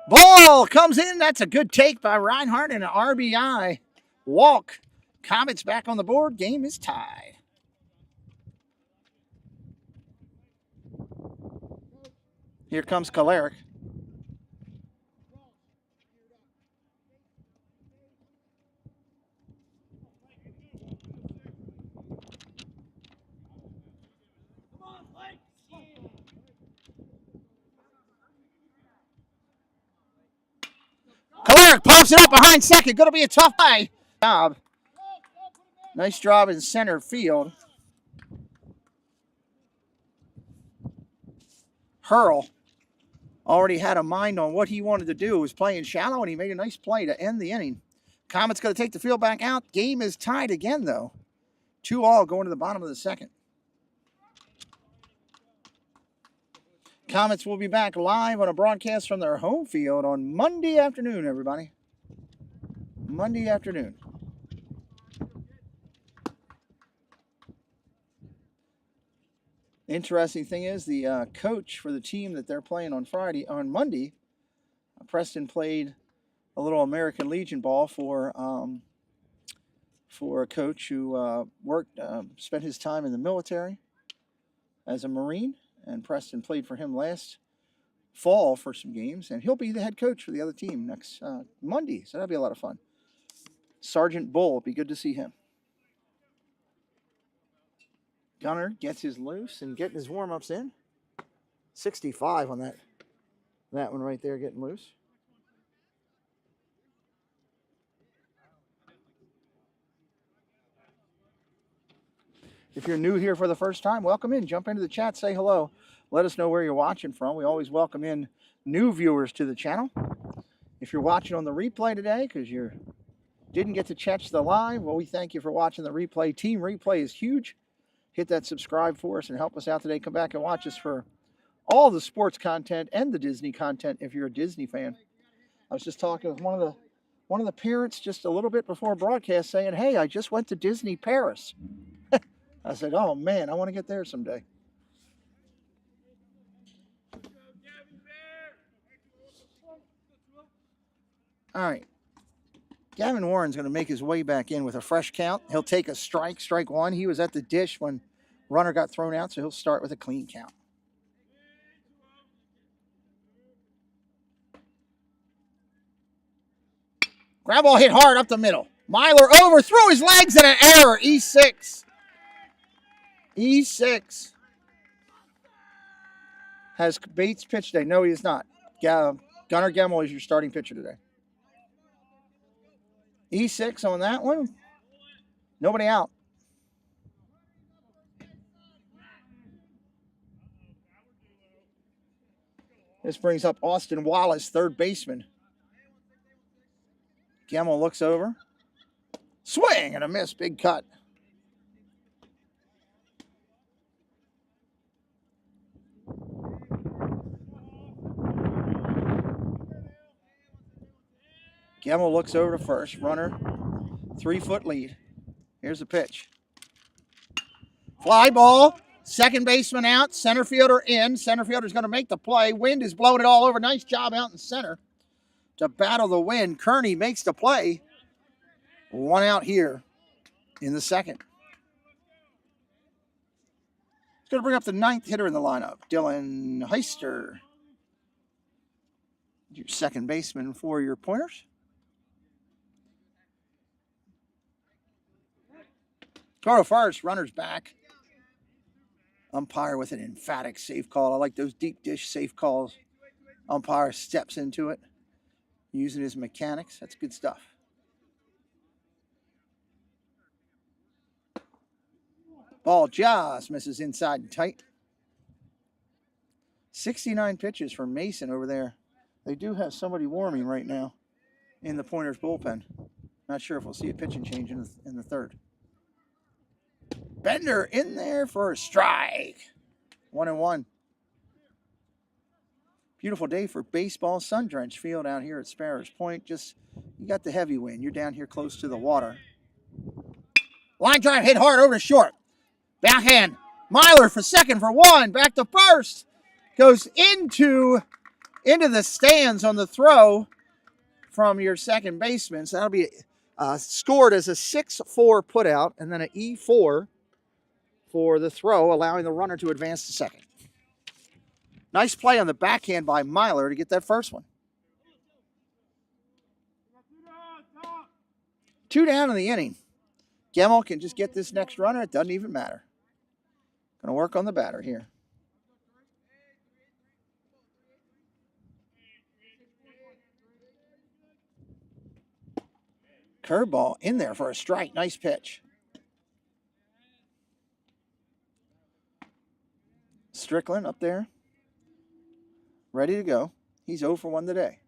Ball comes in. That's a good take by Reinhardt and an RBI. Walk. Comets back on the board. Game is tied. Here comes Kalarick. Kalarick pops it up behind second. Going to be a tough play. Nice job in center field. Hurl already had a mind on what he wanted to do. He was playing shallow, and he made a nice play to end the inning. Comets going to take the field back out. Game is tied again, though. 2-2 going to the bottom of the second. Comets will be back live on a broadcast from their home field on Monday afternoon, everybody. Monday afternoon. Interesting thing is the coach for the team that they're playing on Monday, Preston played a little American Legion ball for a coach who spent his time in the military as a Marine, and Preston played for him last fall for some games, and he'll be the head coach for the other team next Monday, so that'll be a lot of fun. Sergeant Bull, be good to see him. Gunner gets his loose and getting his warm-ups in. 65 on that one right there, getting loose. If you're new here for the first time, welcome in. Jump into the chat, say hello. Let us know where you're watching from. We always welcome in new viewers to the channel. If you're watching on the replay today because you didn't get to catch the live, well, we thank you for watching the replay. Team Replay is huge. Hit that subscribe for us and help us out today. Come back and watch us for all the sports content and the Disney content if you're a Disney fan. I was just talking with one of the parents just a little bit before broadcast saying, hey, I just went to Disney Paris. I said, oh, man, I want to get there someday. All right. Gavin Warren's going to make his way back in with a fresh count. He'll take a strike one. He was at the dish when runner got thrown out, so he'll start with a clean count. Grab ball hit hard up the middle. Myler overthrew his legs and an error. E6. E6. Has Bates pitched today? No, he is not. Gunnar Gemmel is your starting pitcher today. E6 on that one. Nobody out. This brings up Austin Wallace, third baseman. Gemmel looks over. Swing and a miss. Big cut. Gemmel looks over to first. Runner, 3-foot lead. Here's the pitch. Fly ball. Second baseman out. Center fielder in. Center fielder's going to make the play. Wind is blowing it all over. Nice job out in center to battle the wind. Kearney makes the play. One out here in the second. It's going to bring up the ninth hitter in the lineup, Dylan Heister. Your second baseman for your Pointers. Go to first, runner's back. Umpire with an emphatic safe call. I like those deep dish safe calls. Umpire steps into it, using his mechanics. That's good stuff. Ball just misses inside and tight. 69 pitches for Mason over there. They do have somebody warming right now in the Pointers bullpen. Not sure if we'll see a pitching change in the third. Bender in there for a strike. 1-1. Beautiful day for baseball. Sun-drenched field out here at Sparrows Point. Just, you got the heavy wind. You're down here close to the water. Line drive hit hard over to short. Backhand. Myler for second for one. Back to first. Goes into the stands on the throw from your second baseman. So that'll be scored as a 6-4 putout and then an E4 for the throw, allowing the runner to advance to second. Nice play on the backhand by Myler to get that first one. 2 down in the inning. Gemmel can just get this next runner. It doesn't even matter. Going to work on the batter here. Curveball in there for a strike. Nice pitch. Strickland up there. Ready to go. He's 0 for 1 today.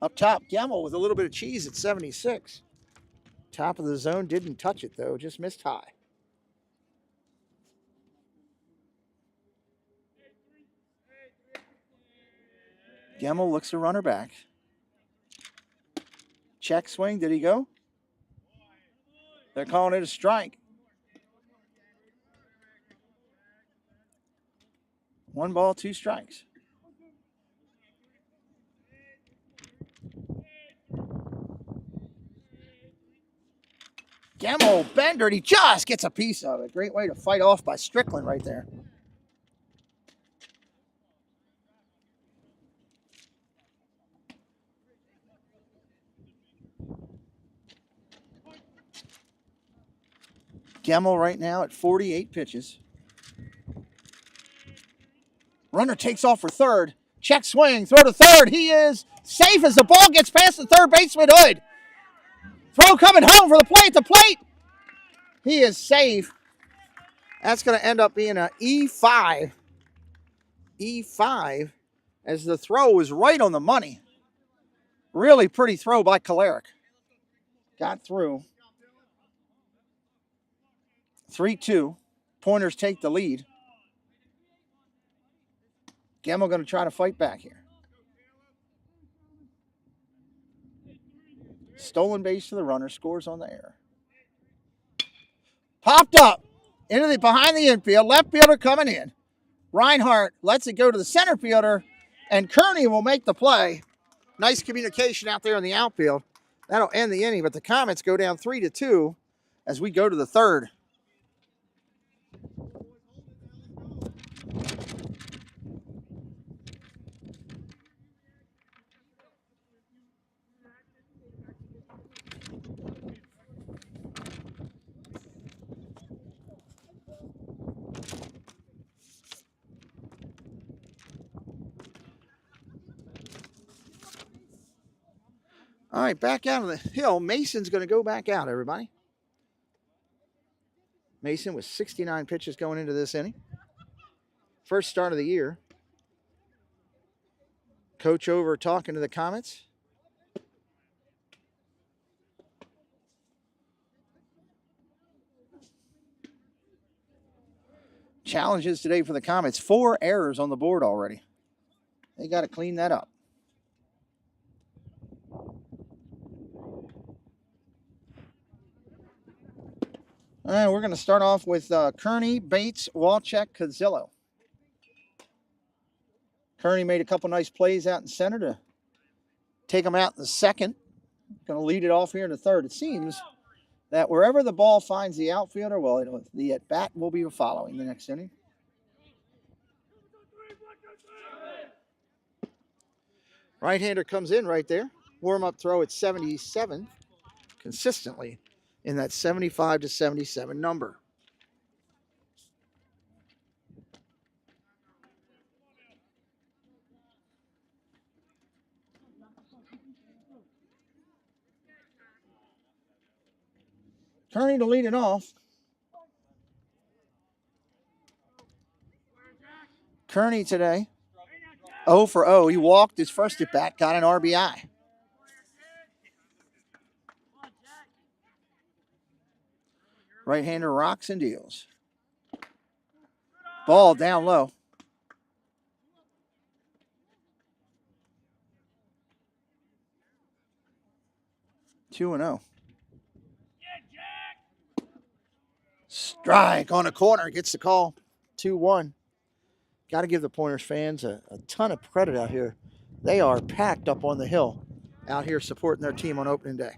Up top, Gemmel with a little bit of cheese at 76. Top of the zone, didn't touch it though, just missed high. Gemmel looks the runner back. Check swing, did he go? They're calling it a strike. 1 ball, 2 strikes. Gamble Bender, and he just gets a piece of it. Great way to fight off by Strickland right there. Gamble right now at 48 pitches. Runner takes off for third. Check swing, throw to third. He is safe as the ball gets past the third baseman Hood. Throw coming home for the plate. The plate. He is safe. That's going to end up being an E5. E5 as the throw was right on the money. Really pretty throw by Kalarick. Got through. 3-2. Pointers take the lead. Gamble going to try to fight back here. Stolen base to the runner. Scores on the error. Popped up. Into the behind the infield. Left fielder coming in. Reinhardt lets it go to the center fielder. And Kearney will make the play. Nice communication out there in the outfield. That'll end the inning. But the Comets go down 3-2 as we go to the third. All right, back out of the hill. Mason's going to go back out, everybody. Mason with 69 pitches going into this inning. First start of the year. Coach over talking to the Comets. Challenges today for the Comets. 4 errors on the board already. They got to clean that up. All right, we're going to start off with Kearney, Bates, Walchek, Cazillo. Kearney made a couple nice plays out in center to take them out in the second. Going to lead it off here in the third. It seems that wherever the ball finds the outfielder, well, the at-bat will be following the next inning. Right-hander comes in right there. Warm-up throw at 77, consistently in that 75 to 77 number. Kearney to lead it off. Kearney today, 0 for 0. He walked his first at bat, got an RBI. Right-hander rocks and deals. Ball down low. Two and 0. Strike on a corner. Gets the call. 2-1. Got to give the Pointers fans a ton of credit out here. They are packed up on the hill out here supporting their team on opening day.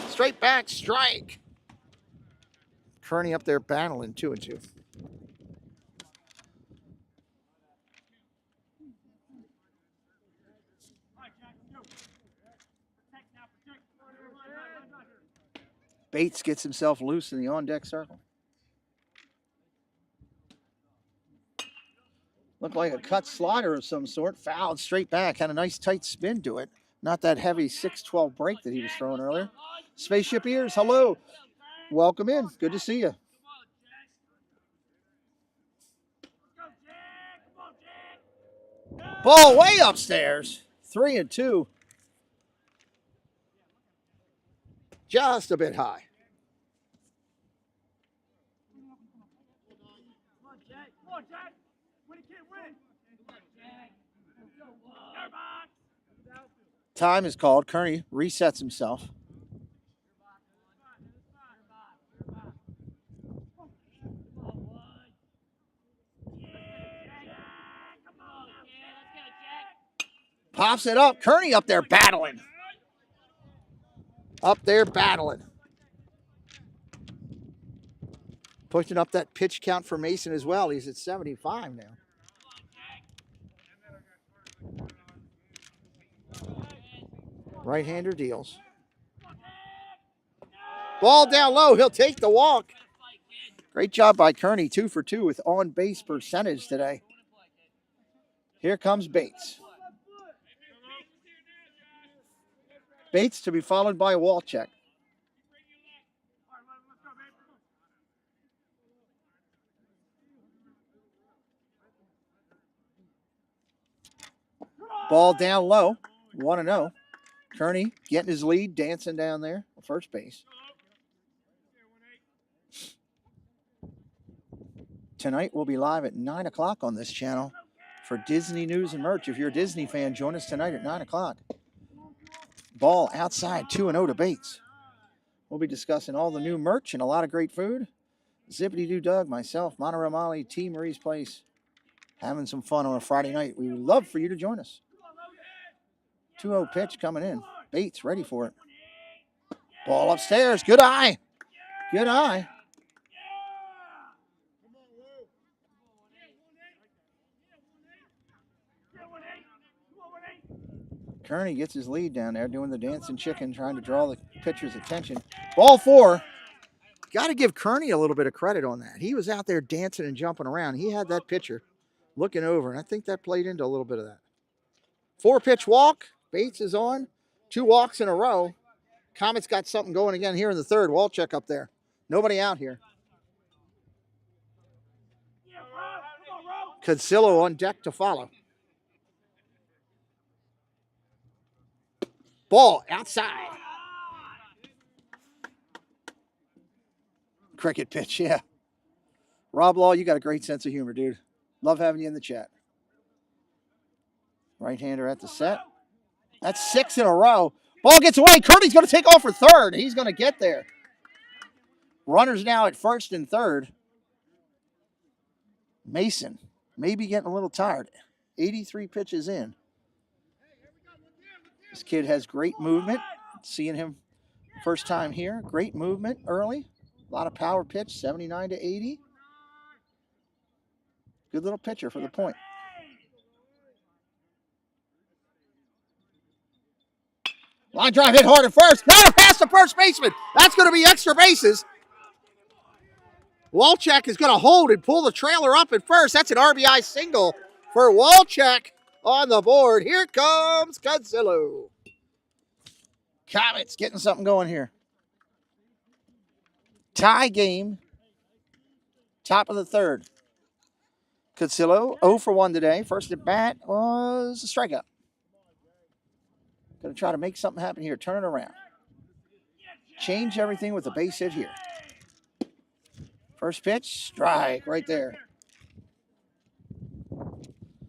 Straight back strike. Kearney up there battling 2-2. Bates gets himself loose in the on-deck circle. Looked like a cut slider of some sort. Fouled straight back. Had a nice tight spin to it. Not that heavy 6-12 break that he was throwing earlier. Spaceship Ears, hello. Welcome in. Good to see you. Ball way upstairs. 3-2. Just a bit high. Time is called. Kearney resets himself. Pops it up. Kearney up there battling. Up there battling. Pushing up that pitch count for Mason as well. He's at 75 now. Right-hander deals. Ball down low. He'll take the walk. Great job by Kearney. 2 for 2 with on-base percentage today. Here comes Bates. Bates to be followed by a wall check. Ball down low. 1-0. Kearney getting his lead, dancing down there at first base. Tonight we'll be live at 9 o'clock on this channel for Disney News and Merch. If you're a Disney fan, join us tonight at 9 o'clock. Ball outside, 2-0 to Bates. We'll be discussing all the new merch and a lot of great food. Zippity-Doo Doug, myself, Monterey Molly, T. Marie's Place. Having some fun on a Friday night. We would love for you to join us. 2-0 pitch coming in. Bates ready for it. Ball upstairs. Good eye. Good eye. Kearney gets his lead down there, doing the dancing chicken, trying to draw the pitcher's attention. Ball 4. Got to give Kearney a little bit of credit on that. He was out there dancing and jumping around. He had that pitcher looking over, and I think that played into a little bit of that. 4-pitch walk. Bates is on. 2 walks in a row. Comets got something going again here in the third. Wall check up there. Nobody out here. Catonsville on deck to follow. Ball outside. Cricket pitch, yeah. Rob Law, you got a great sense of humor, dude. Love having you in the chat. Right-hander at the set. That's 6 in a row. Ball gets away. Kearney's going to take off for third. He's going to get there. Runners now at first and third. Mason maybe getting a little tired. 83 pitches in. This kid has great movement. Seeing him first time here. Great movement early. A lot of power pitch, 79 to 80. Good little pitcher for the Point. Line drive hit hard at first. Got it past the first baseman. That's going to be extra bases. Walchek is going to hold and pull the trailer up at first. That's an RBI single for Walchek on the board. Here comes Godzilla. Comets getting something going here. Tie game. Top of the third. Godzilla 0 for 1 today. First at bat was a strikeout. Going to try to make something happen here. Turn it around. Change everything with a base hit here. First pitch, strike right there.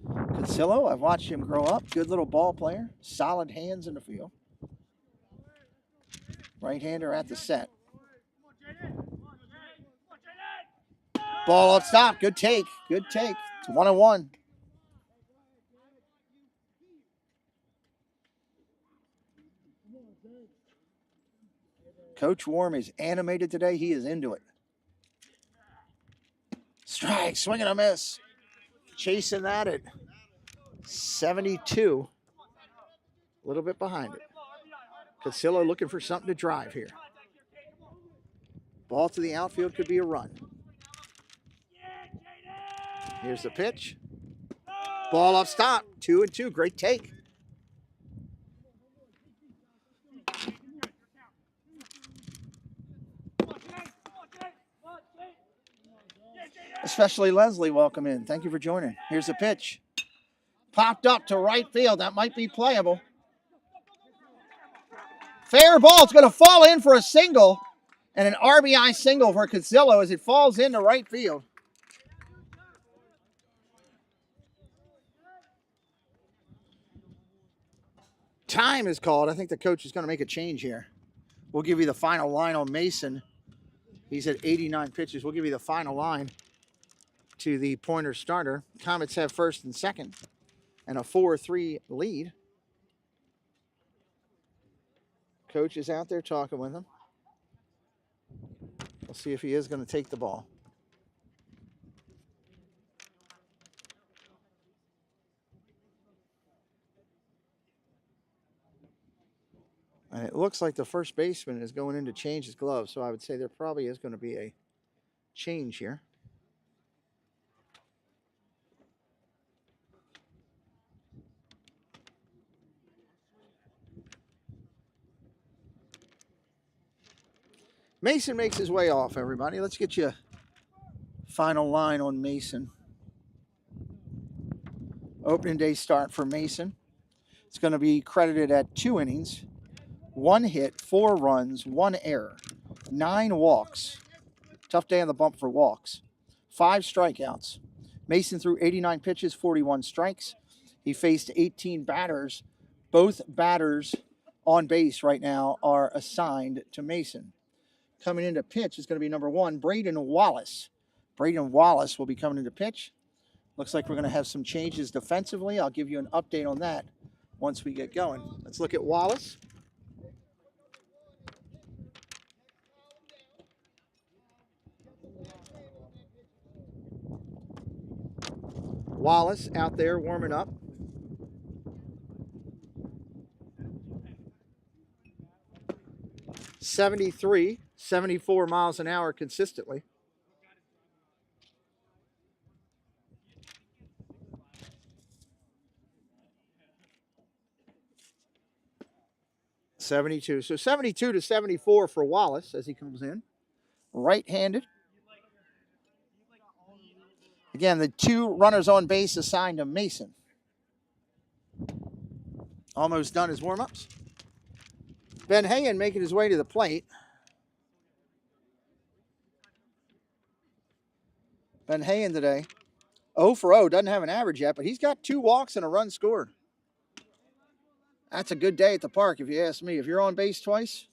Godzilla, I've watched him grow up. Good little ball player. Solid hands in the field. Right-hander at the set. Ball up stop. Good take. Good take. It's 1-1. Coach Warm is animated today. He is into it. Strike. Swing and a miss. Chasing that at 72. A little bit behind it. Casillo looking for something to drive here. Ball to the outfield could be a run. Here's the pitch. Ball off stop. 2-2. Great take. Especially Leslie, welcome in. Thank you for joining. Here's the pitch. Popped up to right field. That might be playable. Fair ball. It's going to fall in for a single. And an RBI single for Casillo as it falls into right field. Time is called. I think the coach is going to make a change here. We'll give you the final line on Mason. He's at 89 pitches. We'll give you the final line to the Pointer starter. Comets have first and second and a 4-3 lead. Coach is out there talking with him. We'll see if he is going to take the ball. And it looks like the first baseman is going in to change his gloves, so I would say there probably is going to be a change here. Mason makes his way off, everybody. Let's get you a final line on Mason. Opening day start for Mason. It's going to be credited at 2 innings, 1 hit, 4 runs, 1 error, 9 walks. Tough day on the bump for walks. 5 strikeouts. Mason threw 89 pitches, 41 strikes. He faced 18 batters. Both batters on base right now are assigned to Mason. Coming into pitch is going to be number 1, Braden Wallace. Braden Wallace will be coming into pitch. Looks like we're going to have some changes defensively. I'll give you an update on that once we get going. Let's look at Wallace. Wallace out there warming up. .73, 74 miles an hour consistently. .72. So 72 to 74 for Wallace as he comes in. Right-handed. Again, the 2 runners on base assigned to Mason. Almost done his warm-ups. Ben Hayen making his way to the plate. Ben Hayen today, 0 for 0. Doesn't have an average yet, but he's got 2 walks and a run scored. That's a good day at the park, if you ask me. If you're on base twice,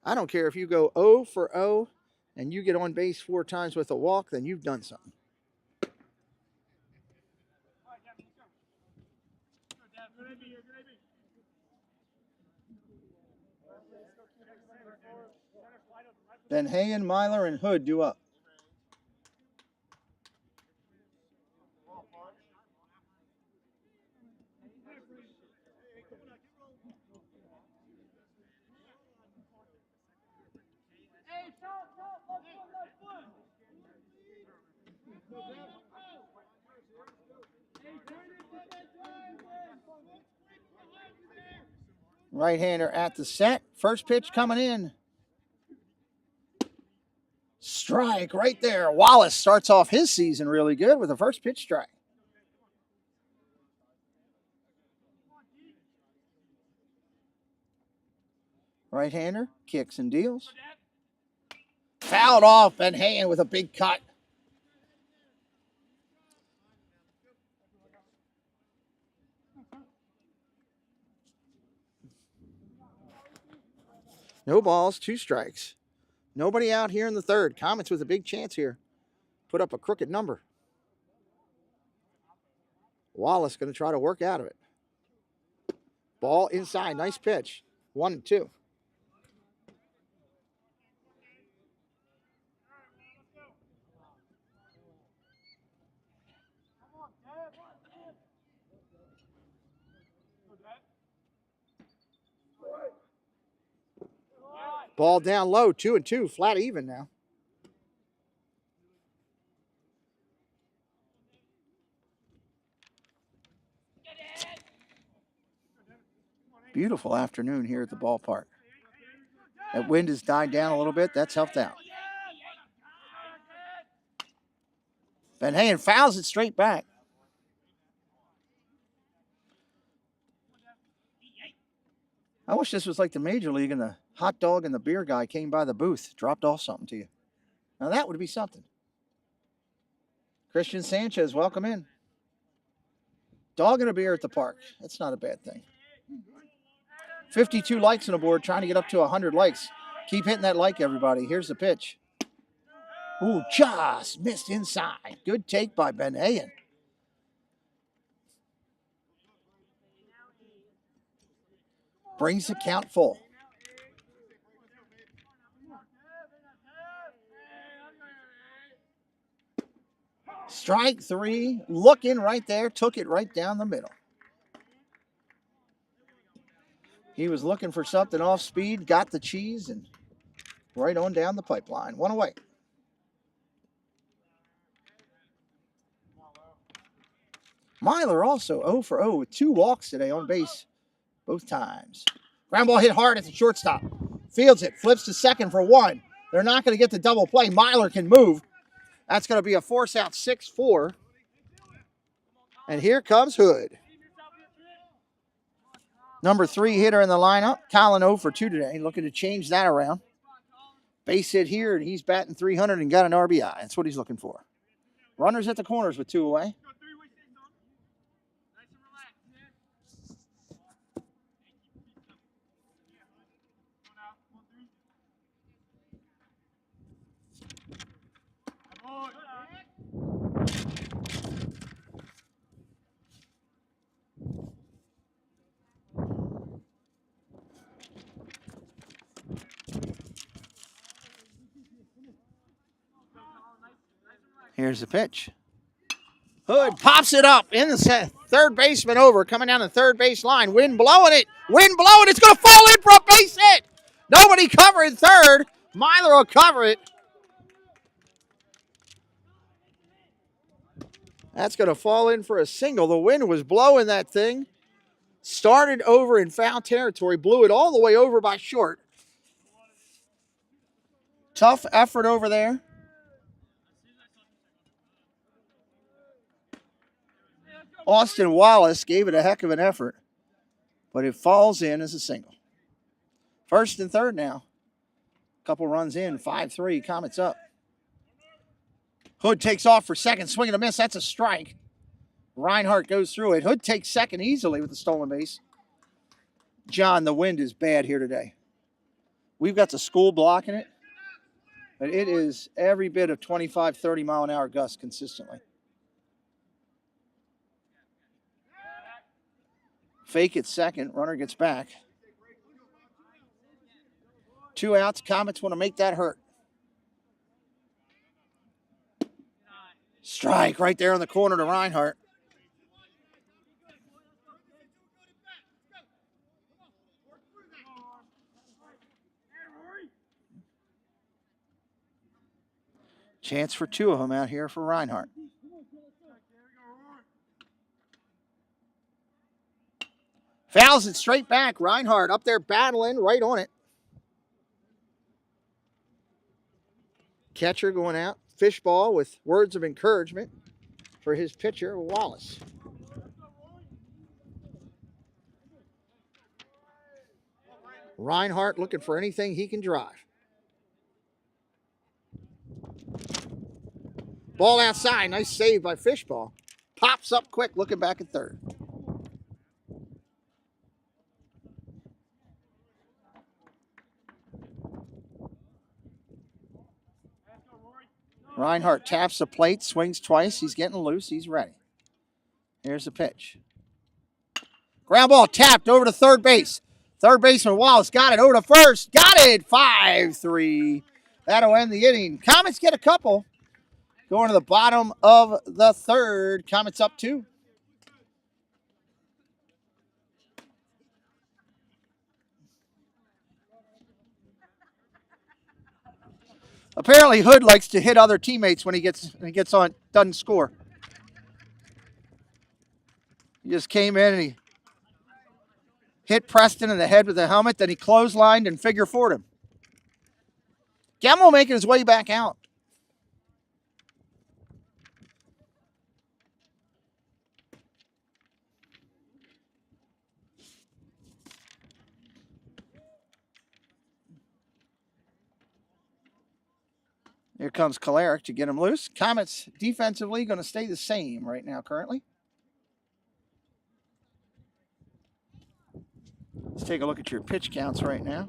I don't care if you go 0 for 0 and you get on base 4 times with a walk, then you've done something. Ben Hayen, Myler, and Hood due up. Right-hander at the set. First pitch coming in. Strike right there. Wallace starts off his season really good with a first pitch strike. Right-hander kicks and deals. Fouled off, Ben Hayen with a big cut. No balls, 2 strikes. Nobody out here in the third. Comets with a big chance here. Put up a crooked number. Wallace going to try to work out of it. Ball inside. Nice pitch. 1-2. Ball down low, 2-2, flat even now. Beautiful afternoon here at the ballpark. That wind has died down a little bit. That's helped out. Ben Hayen fouls it straight back. I wish this was like the Major League and the hot dog and the beer guy came by the booth, dropped off something to you. Now that would be something. Christian Sanchez, welcome in. Dog and a beer at the park. That's not a bad thing. 52 likes on the board, trying to get up to 100 likes. Keep hitting that like, everybody. Here's the pitch. Ooh, just missed inside. Good take by Ben Hayen. Brings the count full. Strike three, looking right there, took it right down the middle. He was looking for something off speed, got the cheese, and right on down the pipeline. One away. Myler also 0 for 0 with 2 walks today on base both times. Ground ball hit hard at the shortstop. Fields it, flips to second for 1. They're not going to get the double play. Myler can move. That's going to be a force out 6-4. And here comes Hood. Number 3 hitter in the lineup. Colin 0 for 2 today. Looking to change that around. Base hit here, and he's batting 300 and got an RBI. That's what he's looking for. Runners at the corners with 2 away. Here's the pitch. Hood pops it up in the third baseman over, coming down the third base line. Wind blowing it. Wind blowing. It's going to fall in for a base hit. Nobody covering third. Myler will cover it. That's going to fall in for a single. The wind was blowing that thing. Started over in foul territory. Blew it all the way over by short. Tough effort over there. Austin Wallace gave it a heck of an effort, but it falls in as a single. First and third now. Couple runs in, 5-3, Comets up. Hood takes off for second, swing and a miss. That's a strike. Reinhardt goes through it. Hood takes second easily with the stolen base. John, the wind is bad here today. We've got the school blocking it, but it is every bit of 25, 30 mile an hour gusts consistently. Fake it second. Runner gets back. 2 outs. Comets want to make that hurt. Strike right there in the corner to Reinhardt. Chance for 2 of them out here for Reinhardt. Fouls it straight back. Reinhardt up there battling right on it. Catcher going out. Fishball with words of encouragement for his pitcher, Wallace. Reinhardt looking for anything he can drive. Ball outside. Nice save by Fishball. Pops up quick, looking back at third. Reinhardt taps the plate, swings twice. He's getting loose. He's ready. Here's the pitch. Ground ball tapped over to third base. Third baseman Wallace got it over to first. Got it. 5-3. That'll end the inning. Comets get a couple. Going to the bottom of the third. Comets up 2. Apparently, Hood likes to hit other teammates when he gets on, doesn't score. He just came in and he hit Preston in the head with the helmet, then he clotheslined and figure four'd him. Gemmel making his way back out. Here comes Kalarick to get him loose. Comets defensively going to stay the same right now currently. Let's take a look at your pitch counts right now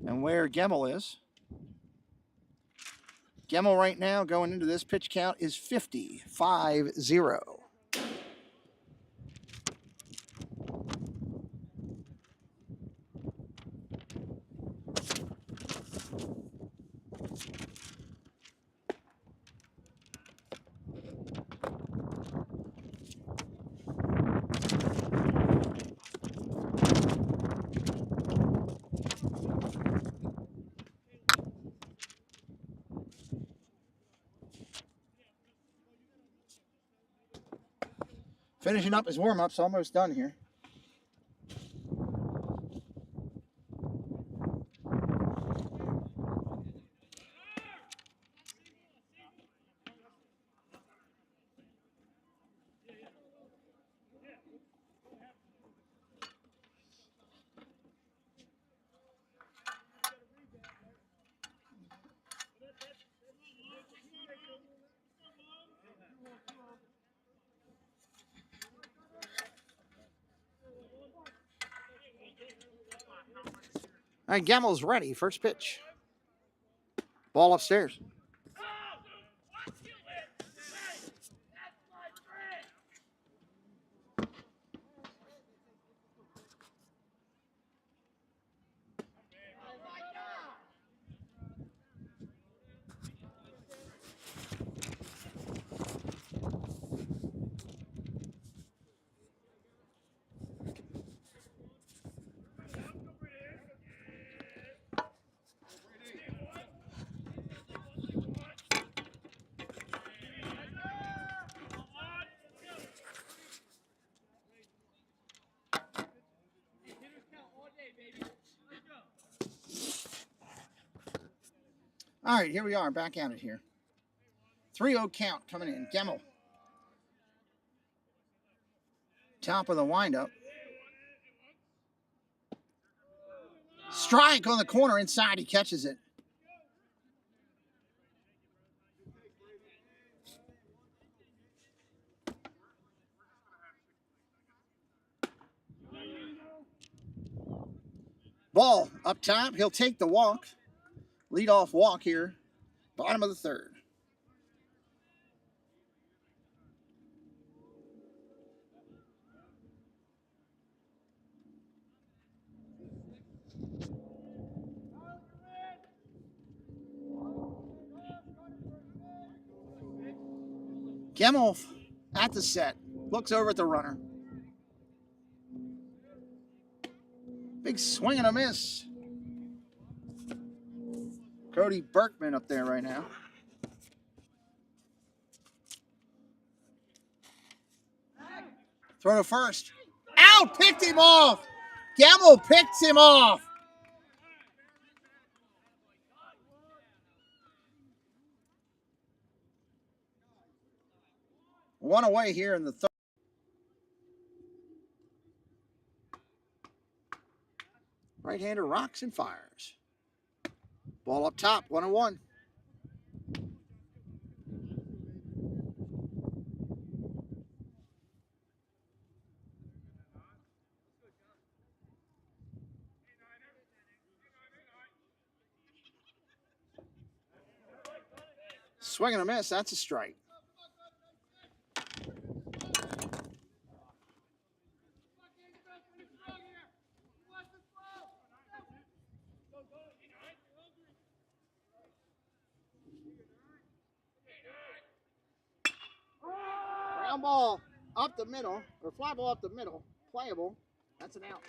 and where Gemmel is. Gemmel right now going into this pitch count is 50, 5-0. Finishing up his warm-ups, almost done here. All right, Gemmel's ready. First pitch. Ball upstairs. All right, here we are, back at it here. 3-0 count coming in. Gemmel. Top of the windup. Strike on the corner inside. He catches it. Ball up top. He'll take the walk. Lead-off walk here. Bottom of the third. Gemmel at the set. Looks over at the runner. Big swing and a miss. Cody Berkman up there right now. Throw to first. Out! Picked him off! Gemmel picked him off! One away here in the third. Right-hander rocks and fires. Ball up top, 1-1. Swing and a miss, that's a strike. Ground ball up the middle, or fly ball up the middle, playable. That's an out.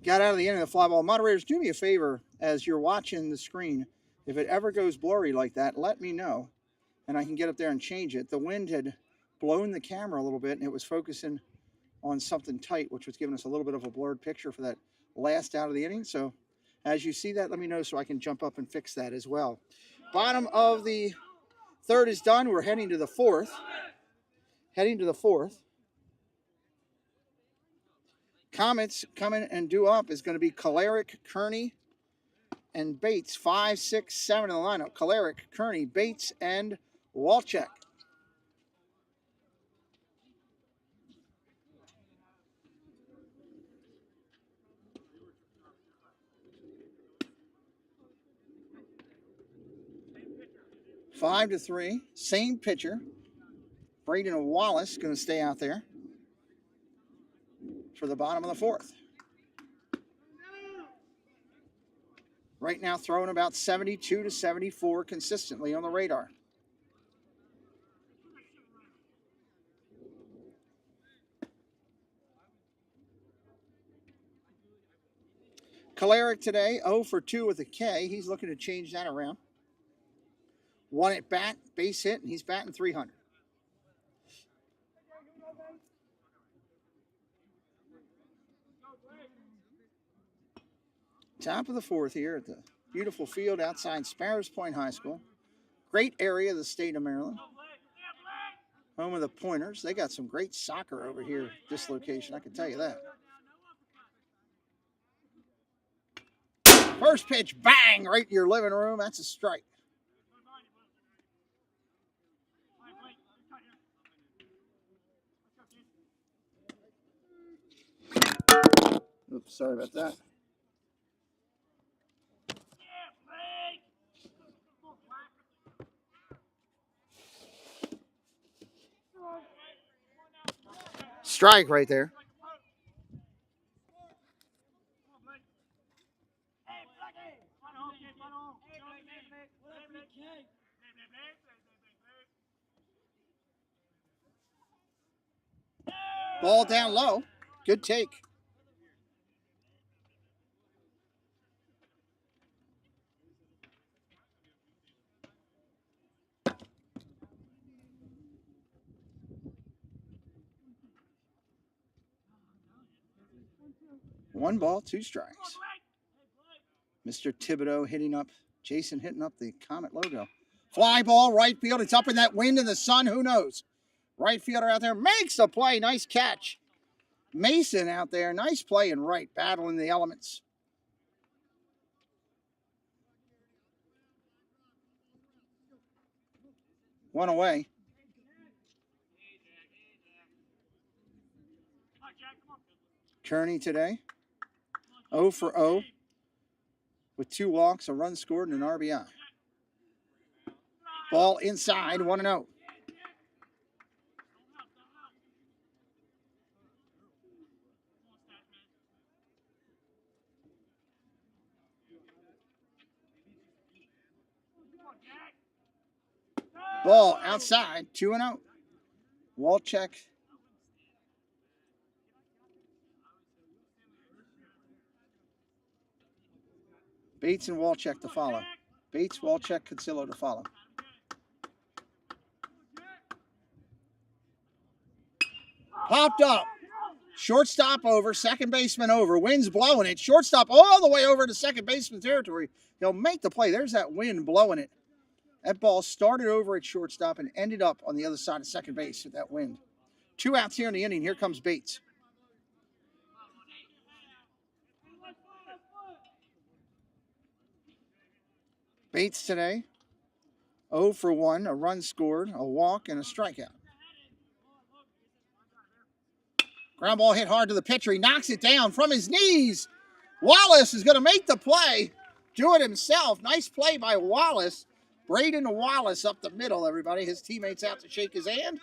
Got out of the end of the fly ball. Moderators, do me a favor as you're watching the screen. If it ever goes blurry like that, let me know, and I can get up there and change it. The wind had blown the camera a little bit, and it was focusing on something tight, which was giving us a little bit of a blurred picture for that last out of the inning. So as you see that, let me know so I can jump up and fix that as well. Bottom of the third is done. We're heading to the fourth. Comets coming and due up is going to be Kalarick, Kearney, and Bates. 5, 6, 7 in the lineup. Kalarick, Kearney, Bates, and Walchek. Five to 3, same pitcher. Braden Wallace going to stay out there for the bottom of the fourth. Right now throwing about 72 to 74 consistently on the radar. Kalarick today, 0 for 2 with a K. He's looking to change that around. 1 at bat, base hit, and he's batting .300. Top of the 4th here at the beautiful field outside Sparrows Point High School. Great area of the state of Maryland. Home of the Pointers. They got some great soccer over here at this location, I can tell you that. First pitch, bang, right in your living room. That's a strike. Oops, sorry about that. Strike right there. Ball down low. Good take. One ball, 2 strikes. Mr. Thibodeau hitting up, Jason hitting up the Comet logo. Fly ball, right field. It's up in that wind and the sun. Who knows? Right fielder out there makes a play. Nice catch. Mason out there. Nice play in right, battling the elements. One away. Kearney today, 0 for 0 with 2 walks, a run scored, and an RBI. Ball inside, 1-0. Ball outside, 2-0. Walchek. Bates and Walchek to follow. Bates, Walchek, Consillo to follow. Popped up. Shortstop over, second baseman over. Wind's blowing it. Shortstop all the way over to second baseman territory. He'll make the play. There's that wind blowing it. That ball started over at shortstop and ended up on the other side of second base with that wind. 2 outs here in the inning. Here comes Bates. Bates today, 0 for 1, a run scored, a walk, and a strikeout. Ground ball hit hard to the pitcher. He knocks it down from his knees. Wallace is going to make the play, do it himself. Nice play by Wallace. Braden Wallace up the middle, everybody. His teammates out to shake his hand.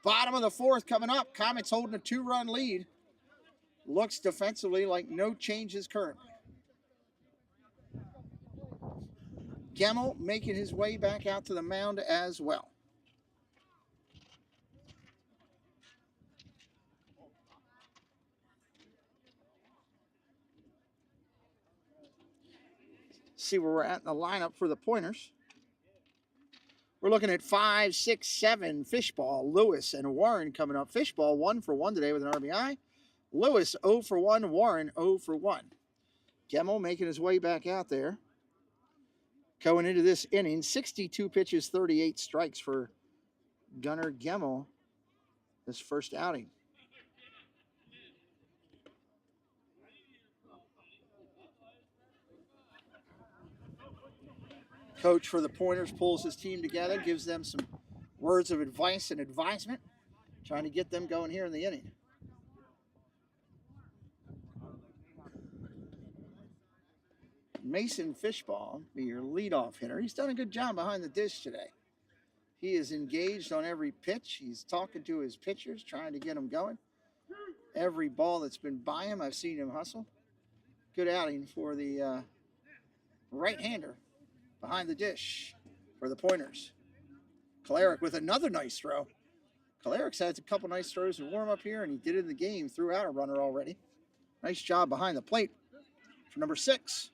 Bottom of the 4th coming up. Comets holding a 2-run lead. Looks defensively like no changes currently. Gemmel making his way back out to the mound as well. See where we're at in the lineup for the Pointers. We're looking at 5, 6, 7. Fishball, Lewis, and Warren coming up. Fishball 1 for 1 today with an RBI. Lewis 0 for 1. Warren 0 for 1. Gemmel making his way back out there. Going into this inning, 62 pitches, 38 strikes for Gunnar Gemmel this first outing. Coach for the Pointers pulls his team together, gives them some words of advice and advisement, trying to get them going here in the inning. Mason Fishball be your leadoff hitter. He's done a good job behind the dish today. He is engaged on every pitch. He's talking to his pitchers, trying to get them going. Every ball that's been by him, I've seen him hustle. Good outing for the right-hander behind the dish for the Pointers. Kalarick with another nice throw. Kalarick's had a couple nice throws in warm-up here, and he did it in the game. Threw out a runner already. Nice job behind the plate for number 6.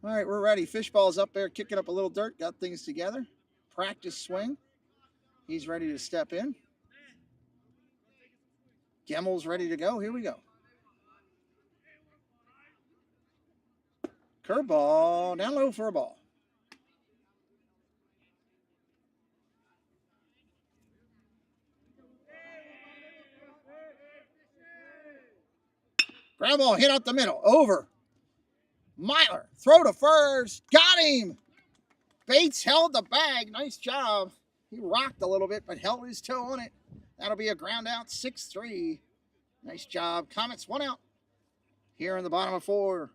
All right, we're ready. Fishball's up there kicking up a little dirt, got things together. Practice swing. He's ready to step in. Gemmel's ready to go. Here we go. Curveball, down low for a ball. Ground ball hit up the middle. Over. Myler, throw to first. Got him. Bates held the bag. Nice job. He rocked a little bit, but held his toe on it. That'll be a ground out, 6-3. Nice job. Comets 1 out. Here in the bottom of 4.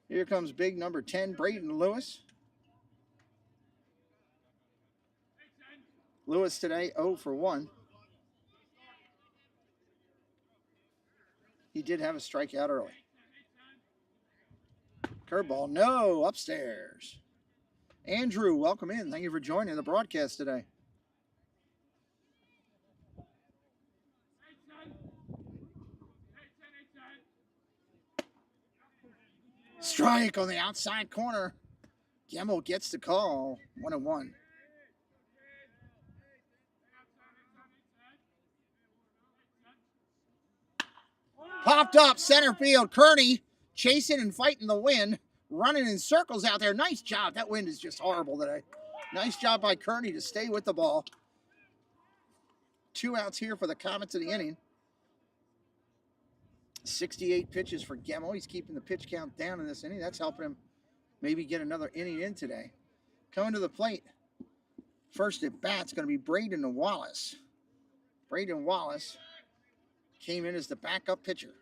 Here comes big number 10, Braden Lewis. Lewis today, 0 for 1. He did have a strikeout early. Curveball, no, upstairs. Andrew, welcome in. Thank you for joining the broadcast today. Strike on the outside corner. Gemmel gets the call. 1-1. Popped up center field. Kearney chasing and fighting the wind. Running in circles out there. Nice job. That wind is just horrible today. Nice job by Kearney to stay with the ball. 2 outs here for the Comets of the inning. 68 pitches for Gemmel. He's keeping the pitch count down in this inning. That's helping him maybe get another inning in today. Coming to the plate. First at bat's going to be Braden Wallace. Braden Wallace came in as the backup pitcher.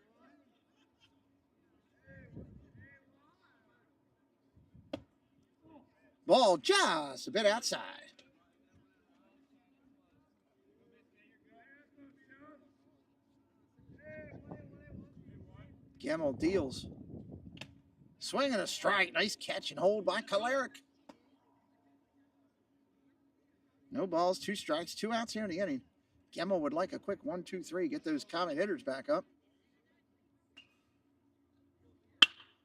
Ball just a bit outside. Gemmel deals. Swing and a strike. Nice catch and hold by Kalarick. No balls, 2 strikes, 2 outs here in the inning. Gemmel would like a quick 1-2-3, get those Comet hitters back up.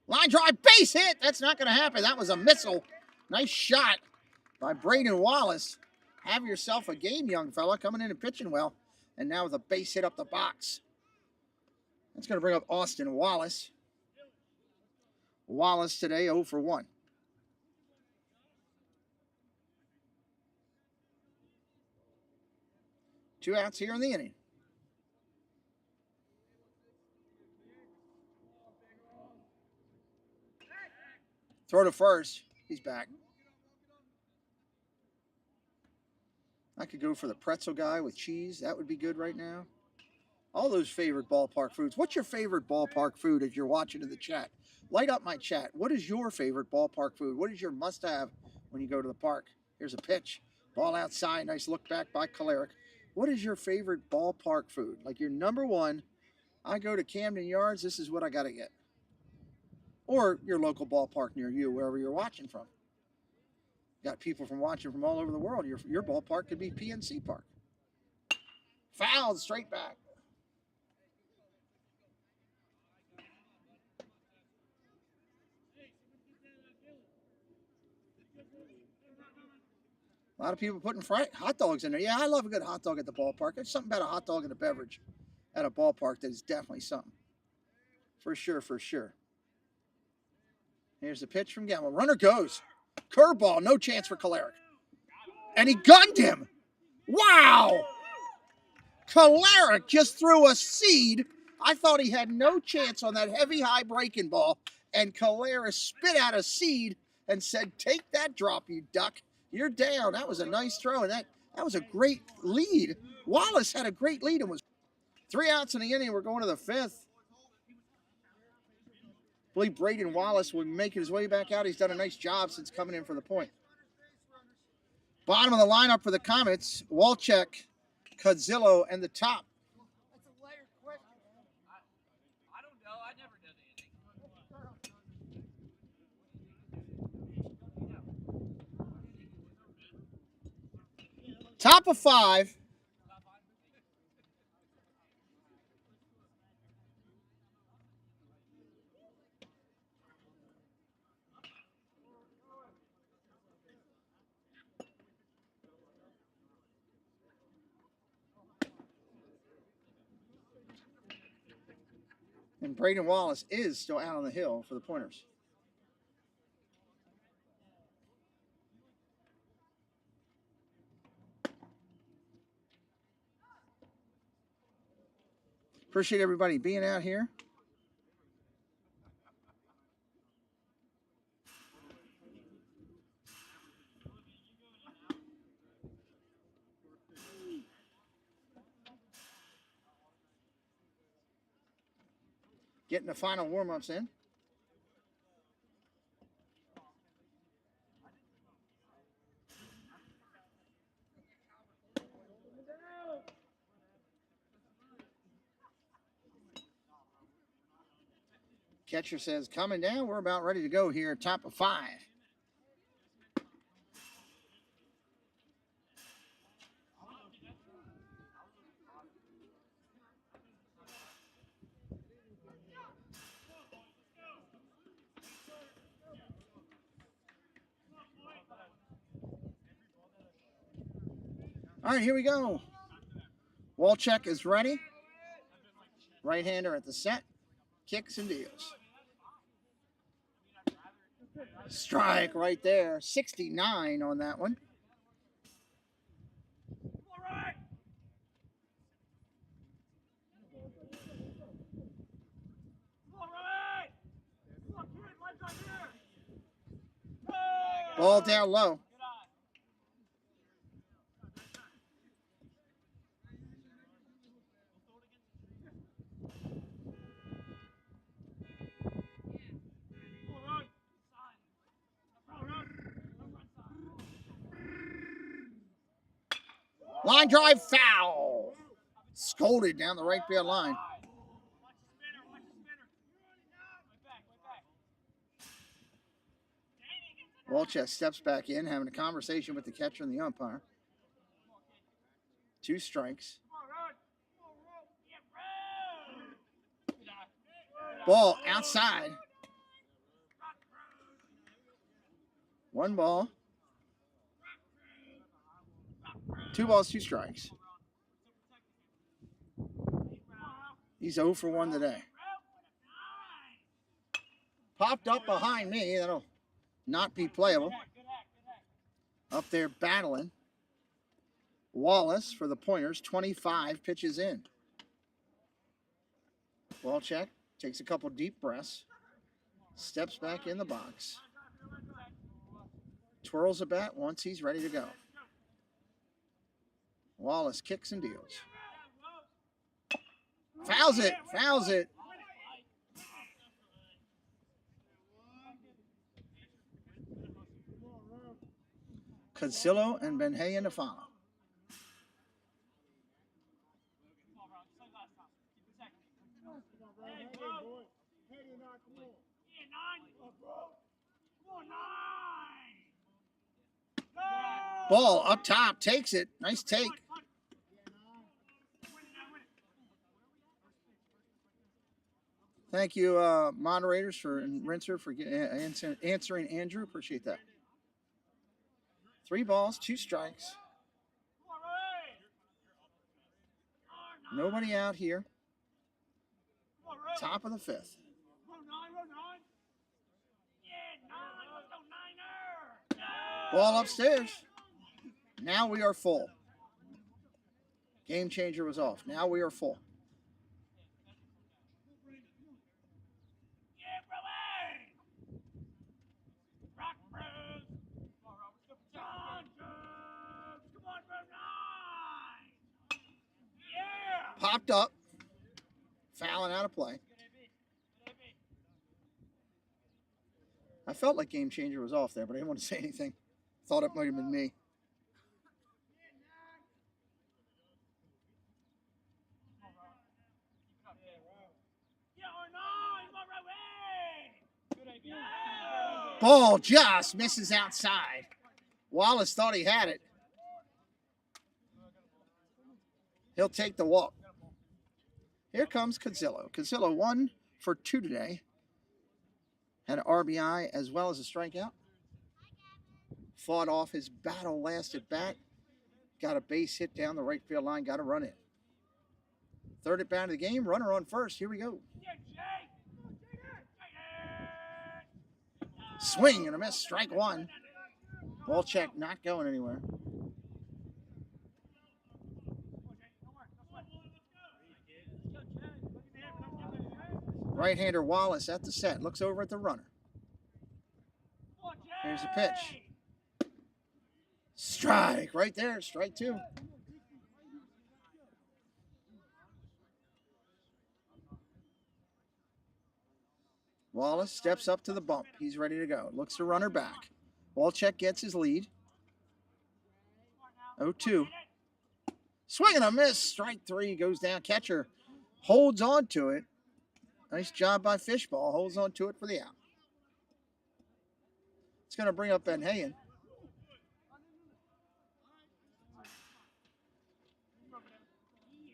Line drive, base hit. That's not going to happen. That was a missile. Nice shot by Braden Wallace. Have yourself a game, young fella, coming in and pitching well. And now with a base hit up the box. That's going to bring up Austin Wallace. Wallace today 0 for 1. Two outs here in the inning. Throw to first. He's back. I could go for the pretzel guy with cheese. That would be good right now. All those favorite ballpark foods. What's your favorite ballpark food if you're watching in the chat? Light up my chat. What is your favorite ballpark food? What is your must-have when you go to the park? Here's a pitch. Ball outside. Nice look back by Kalarick. What is your favorite ballpark food? Like your number one, I go to Camden Yards, this is what I got to get. Or your local ballpark near you, wherever you're watching from. Got people watching from all over the world. Your ballpark could be PNC Park. Fouled straight back. A lot of people putting hot dogs in there. Yeah, I love a good hot dog at the ballpark. There's something about a hot dog and a beverage at a ballpark that is definitely something. For sure, for sure. Here's the pitch from Gemmel. Runner goes. Curveball, no chance for Kalarick. And he gunned him. Wow! Kalarick just threw a seed. I thought he had no chance on that heavy, high breaking ball. And Kalarick spit out a seed and said, take that drop, you duck. You're down. That was a nice throw, and that was a great lead. Wallace had a great lead and was 3 outs in the inning. We're going to the 5th. I believe Braden Wallace will make his way back out. He's done a nice job since coming in for the point. Bottom of the lineup for the Comets, Walchek, Cudzillo, and the top. That's a layered question. I don't know. I never did anything. Top of 5. And Braden Wallace is still out on the hill for the Pointers. Appreciate everybody being out here. Getting the final warm-ups in. Catcher says, coming down. We're about ready to go here. Top of 5. All right, here we go. Walchek is ready. Right-hander at the set. Kicks and deals. Strike right there. 69 on that one. Ball down low. Line drive foul. Scolded down the right field line. Walchek steps back in, having a conversation with the catcher and the umpire. 2 strikes. Ball outside. 1 ball. 2 balls, 2 strikes. He's 0 for 1 today. Popped up behind me. That'll not be playable. Up there battling. Wallace for the Pointers, 25 pitches in. Walchek takes a couple deep breaths. Steps back in the box. Twirls a bat once he's ready to go. Wallace kicks and deals. Fouls it. Fouls it. Cancillo and Benhay in the follow. Ball up top, takes it. Nice take. Thank you, moderators and Rinser for answering Andrew. Appreciate that. 3 balls, 2 strikes. Nobody out here. Top of the 5th. Ball upstairs. Now we are full. Game changer was off. Now we are full. Popped up. Fouling out of play. I felt like game changer was off there, but I didn't want to say anything. Thought it might have been me. Ball just misses outside. Wallace thought he had it. He'll take the walk. Here comes Cancillo. Cancillo 1 for 2 today. Had an RBI as well as a strikeout. Fought off his battle last at bat. Got a base hit down the right field line. Got a run in. Third at bat of the game. Runner on first. Here we go. Swing and a miss. Strike one. Ball check. Not going anywhere. Right-hander Wallace at the set. Looks over at the runner. Here's a pitch. Strike. Right there. Strike two. Wallace steps up to the bump. He's ready to go. Looks the runner back. Walchek gets his lead. 0-2. Swing and a miss. Strike three. Goes down. Catcher holds on to it. Nice job by Fishball. Holds on to it for the out. It's going to bring up Ben Hayen.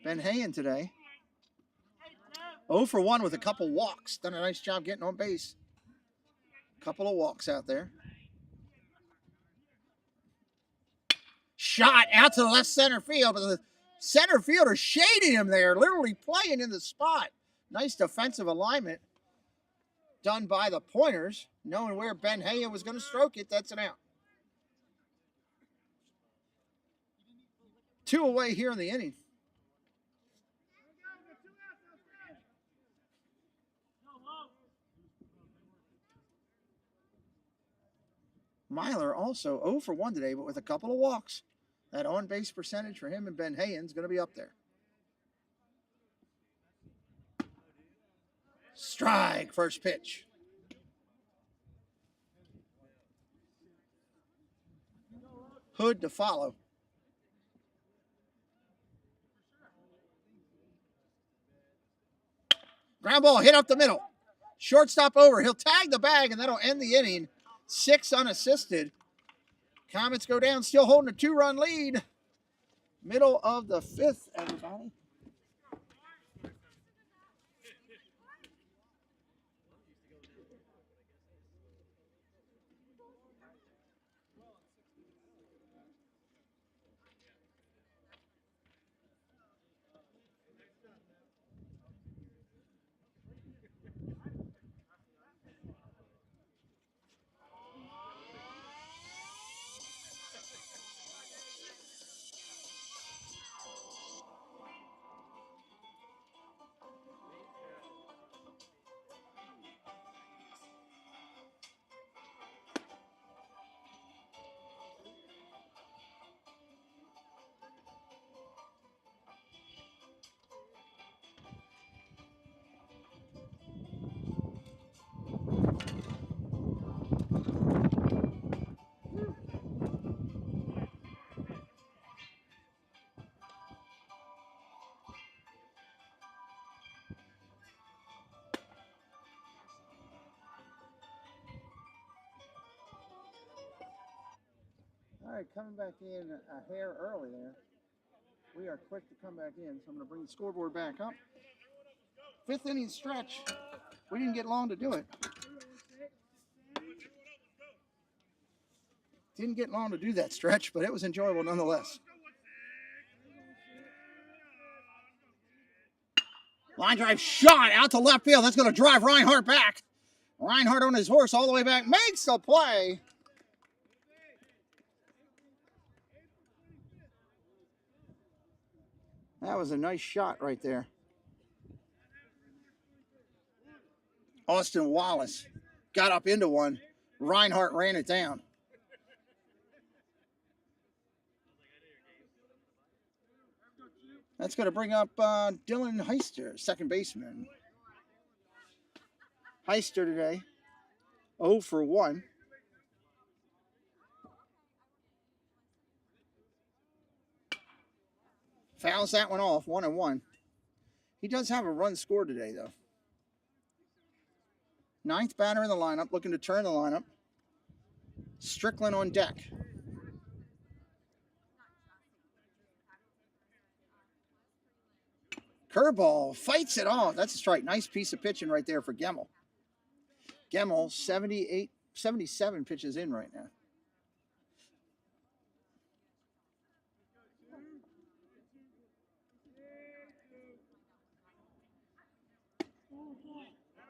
Ben Hayen today. 0 for 1 with a couple walks. Done a nice job getting on base. Couple of walks out there. Shot out to the left center field, but the center fielder shading him there, literally playing in the spot. Nice defensive alignment done by the Pointers, knowing where Ben Hayen was going to stroke it. That's an out. 2 away here in the inning. Myler also 0 for 1 today, but with a couple of walks. That on-base percentage for him and Ben Hayen is going to be up there. Strike, first pitch. Hood to follow. Ground ball hit up the middle. Shortstop over. He'll tag the bag, and that'll end the inning. 6 unassisted. Comets go down, still holding a 2-run lead. Middle of the 5th, everybody. All right, coming back in a hair early there. We are quick to come back in, so I'm going to bring the scoreboard back up. 5th inning stretch. We didn't get long to do it. Didn't get long to do that stretch, but it was enjoyable nonetheless. Line drive shot out to left field. That's going to drive Reinhardt back. Reinhardt on his horse all the way back. Makes the play. That was a nice shot right there. Austin Wallace got up into one. Reinhardt ran it down. That's going to bring up Dylan Heister, second baseman. Heister today, 0 for 1. Fouls that one off, 1-1. He does have a run scored today, though. 9th batter in the lineup, looking to turn the lineup. Strickland on deck. Curveball, fights it off. That's a strike. Nice piece of pitching right there for Gemmel. Gemmel, 77 pitches in right now.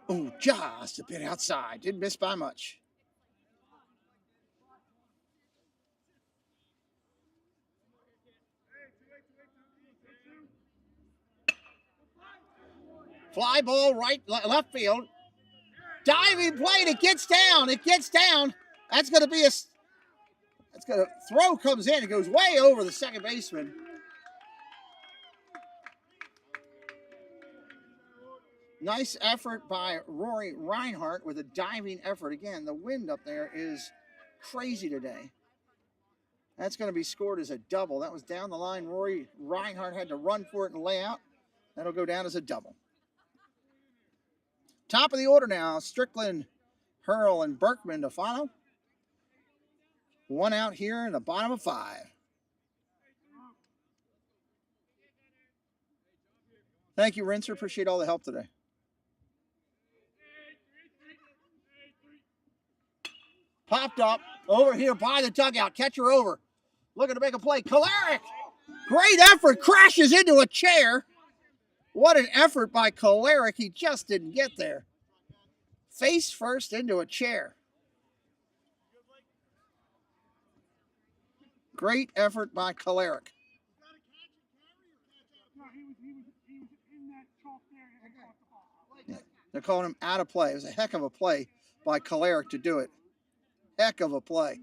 Oh, just a bit outside. Didn't miss by much. Fly ball left field. Diving play. It gets down. It gets down. That's going to be throw comes in. It goes way over the second baseman. Nice effort by Rory Reinhardt with a diving effort. Again, the wind up there is crazy today. That's going to be scored as a double. That was down the line. Rory Reinhardt had to run for it and lay out. That'll go down as a double. Top of the order now, Strickland, Hurl, and Berkman to follow. One out here in the bottom of 5. Thank you, Rinser. Appreciate all the help today. Popped up over here by the dugout. Catcher over. Looking to make a play. Kolarek. Great effort. Crashes into a chair. What an effort by Kolarek. He just didn't get there. Face first into a chair. Great effort by Kolarek. Yeah, they're calling him out of play. It was a heck of a play by Kolarek to do it. Heck of a play.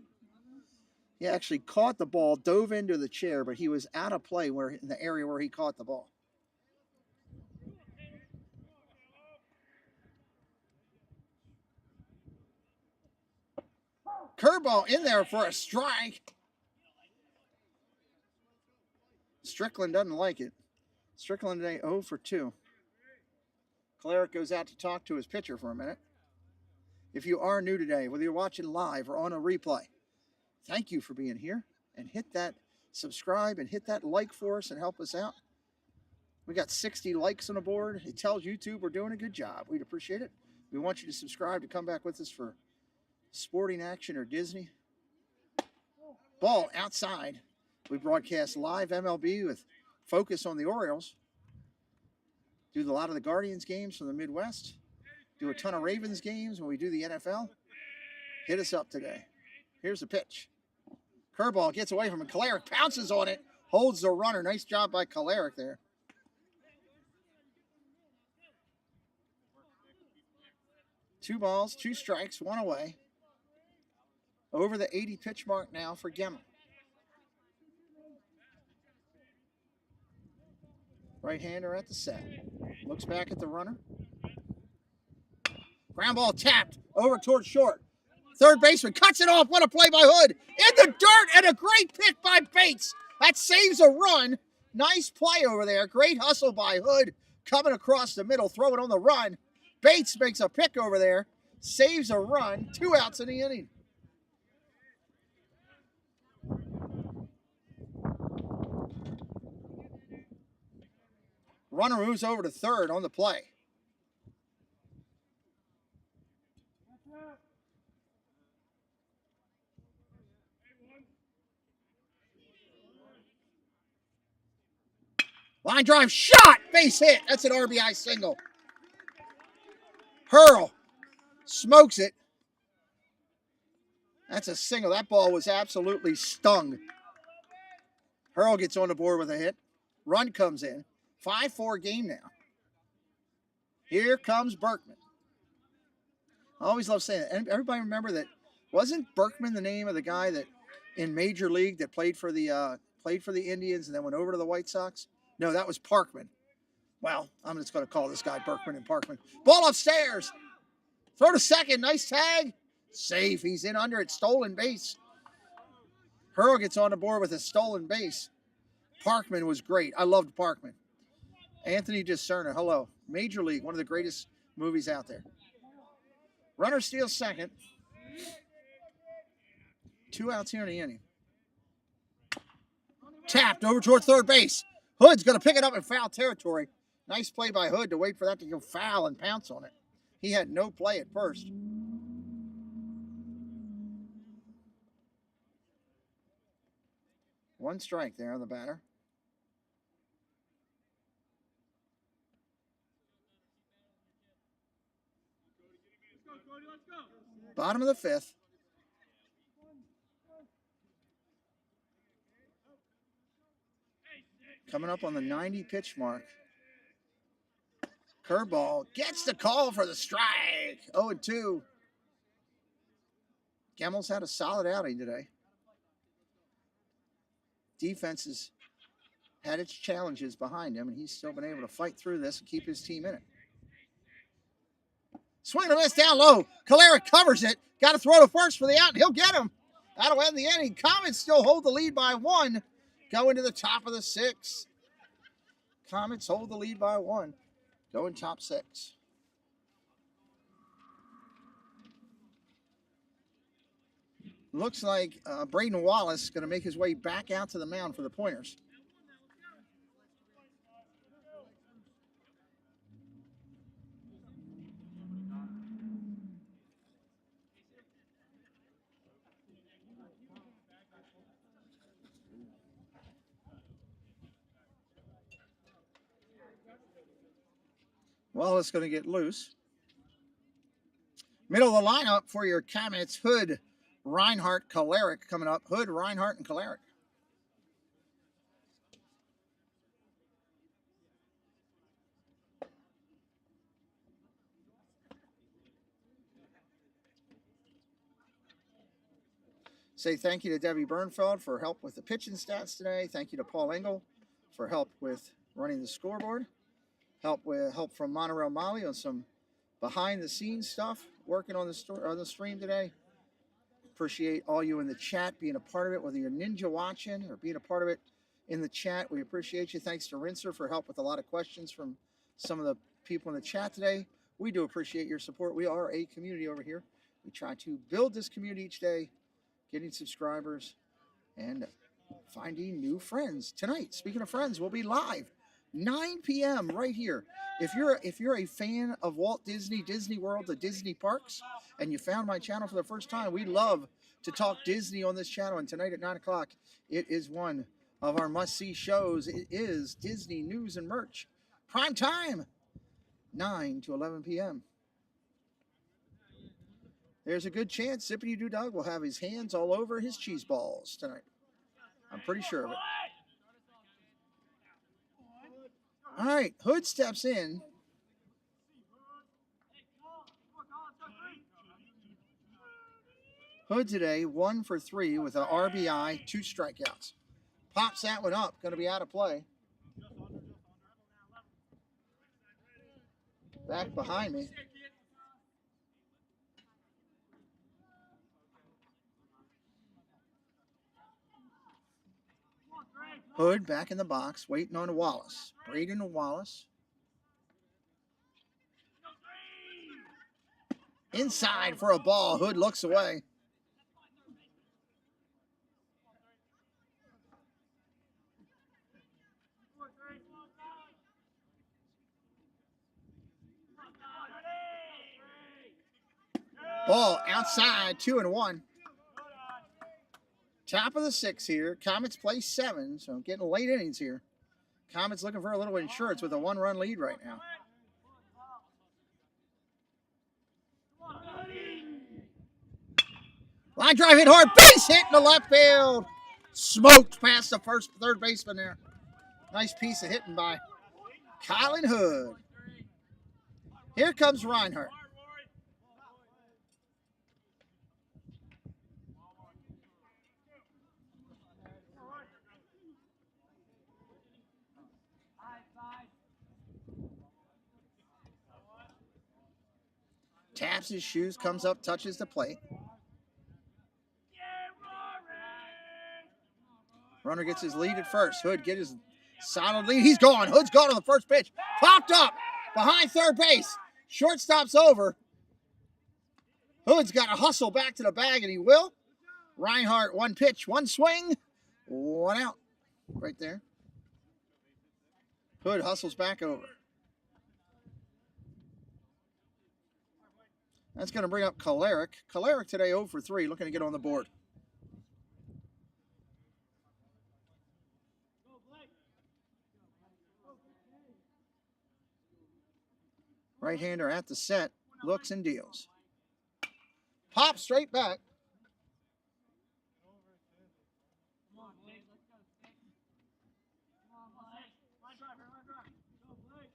He actually caught the ball, dove into the chair, but he was out of play in the area where he caught the ball. Curveball in there for a strike. Strickland doesn't like it. Strickland today 0 for 2. Kolarek goes out to talk to his pitcher for a minute. If you are new today, whether you're watching live or on a replay, thank you for being here. And hit that subscribe and hit that like for us and help us out. We got 60 likes on the board. It tells YouTube we're doing a good job. We'd appreciate it. We want you to subscribe to come back with us for sporting action or Disney. Ball outside. We broadcast live MLB with focus on the Orioles. Do a lot of the Guardians games from the Midwest. Do a ton of Ravens games when we do the NFL. Hit us up today. Here's the pitch. Curveball gets away from him. Kolarek pounces on it. Holds the runner. Nice job by Kolarek there. Two balls, 2 strikes, 1 away. Over the 80 pitch mark now for Gemmel. Right-hander at the set. Looks back at the runner. Ground ball tapped over towards short. Third baseman cuts it off. What a play by Hood. In the dirt, and a great pick by Bates. That saves a run. Nice play over there. Great hustle by Hood. Coming across the middle, throwing on the run. Bates makes a pick over there. Saves a run. 2 outs in the inning. Runner moves over to third on the play. Line drive shot. Base hit. That's an RBI single. Hurl smokes it. That's a single. That ball was absolutely stung. Hurl gets on the board with a hit. Run comes in. 5-4 game now. Here comes Berkman. I always love saying that. Everybody remember that? Wasn't Berkman the name of the guy that in Major League that played for the Indians and then went over to the White Sox? No, that was Parkman. Well, I'm just going to call this guy Berkman and Parkman. Ball upstairs. Throw to second. Nice tag. Safe. He's in under it. Stolen base. Hurl gets on the board with a stolen base. Parkman was great. I loved Parkman. Anthony Discerna, hello. Major League, one of the greatest movies out there. Runner steals second. 2 outs here in the inning. Tapped over toward third base. Hood's going to pick it up in foul territory. Nice play by Hood to wait for that to go foul and pounce on it. He had no play at first. One strike there on the batter. Bottom of the 5th. Coming up on the 90 pitch mark. Curveball gets the call for the strike. 0-2. Gemmel's had a solid outing today. Defense has had its challenges behind him, and he's still been able to fight through this and keep his team in it. Swing and a miss down low. Calera covers it. Got to throw to first for the out, and he'll get him. That'll end the inning. Comets still hold the lead by 1. Going to the top of the 6th. Comets hold the lead by 1. Going top 6. Looks like Braden Wallace is going to make his way back out to the mound for the Pointers. Wallace going to get loose. Middle of the lineup for your Comets, Hood, Reinhardt, Calera coming up. Hood, Reinhardt, and Calera. Say thank you to Debbie Bernfeld for help with the pitching stats today. Thank you to Paul Engel for help with running the scoreboard. Help from Monorail Molly on some behind-the-scenes stuff, working on the stream today. Appreciate all you in the chat being a part of it, whether you're ninja watching or being a part of it in the chat. We appreciate you. Thanks to Rinser for help with a lot of questions from some of the people in the chat today. We do appreciate your support. We are a community over here. We try to build this community each day, getting subscribers and finding new friends. Tonight, speaking of friends, we'll be live 9 p.m. right here. If you're a fan of Walt Disney, Disney World, the Disney parks, and you found my channel for the first time, we love to talk Disney on this channel. And tonight at 9 o'clock, it is one of our must-see shows. It is Disney News and Merch. Prime time, 9 to 11 p.m. There's a good chance Zippity Doo Dog will have his hands all over his cheese balls tonight. I'm pretty sure of it. All right, Hood steps in. Hood today, 1 for 3 with an RBI, 2 strikeouts. Pops that one up, going to be out of play. Back behind me. Hood back in the box, waiting on Wallace. Braden Wallace. Inside for a ball. Hood looks away. Ball outside, 2-1. Top of the 6th here. Comets play 7, so getting late innings here. Comets looking for a little insurance with a 1-run lead right now. Line drive hit hard. Base hit in the left field. Smoked past the third baseman there. Nice piece of hitting by Colin Hood. Here comes Reinhardt. Taps his shoes, comes up, touches the plate. Runner gets his lead at first. Hood get his solid lead. He's gone. Hood's gone on the first pitch. Popped up behind third base. Shortstop's over. Hood's got to hustle back to the bag, and he will. Reinhardt, 1 pitch, 1 swing, 1 out. Right there. Hood hustles back over. That's going to bring up Calera. Calera today 0 for 3, looking to get on the board. Right-hander at the set, looks and deals. Pop straight back. Come on, Blake. Let's go, Blake. Come on, Blake. Line driver, line driver. Go, Blake.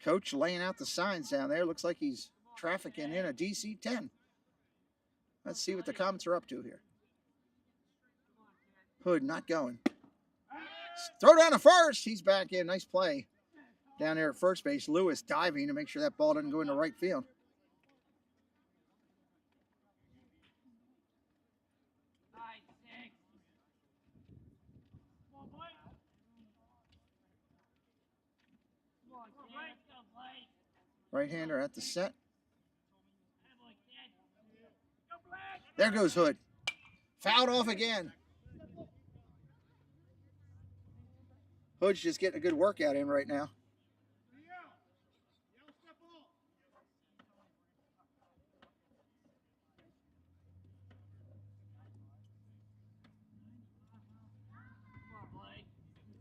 Coach laying out the signs down there. Looks like he's trafficking in a DC 10. Let's see what the Comets are up to here. Hood not going. Throw down to first. He's back in. Nice play down there at first base. Lewis diving to make sure that ball doesn't go into right field. Right-hander at the set. There goes Hood. Fouled off again. Hood's just getting a good workout in right now.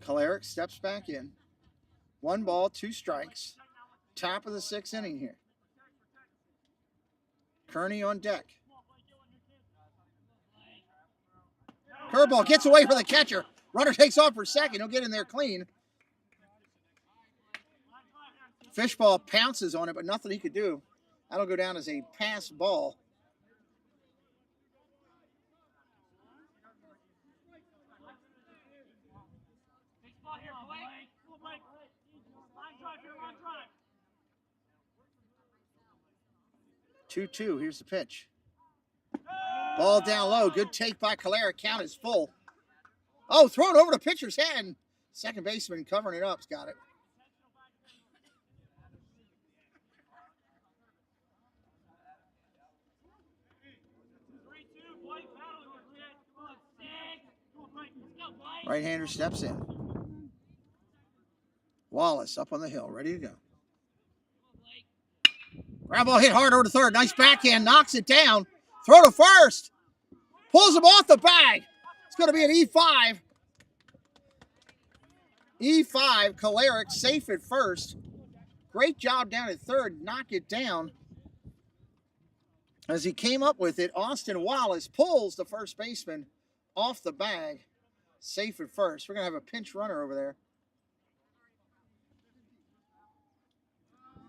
Kalarick steps back in. 1 ball, 2 strikes. Top of the 6th inning here. Kearney on deck. Curveball gets away from the catcher. Runner takes off for second. He'll get in there clean. Fishball pounces on it, but nothing he could do. That'll go down as a pass ball. Here, Blake. 2-2. Here's the pitch. Ball down low. Good take by Calera. Count is full. Oh, thrown over the pitcher's head. Second baseman covering it up's got it. Right-hander steps in. Wallace up on the hill, ready to go. Ground ball hit hard over to third. Nice backhand, knocks it down. Throw to first. Pulls him off the bag. It's going to be an E5. E5, Kalarick safe at first. Great job down at third. Knock it down. As he came up with it, Austin Wallace pulls the first baseman off the bag. Safe at first. We're going to have a pinch runner over there.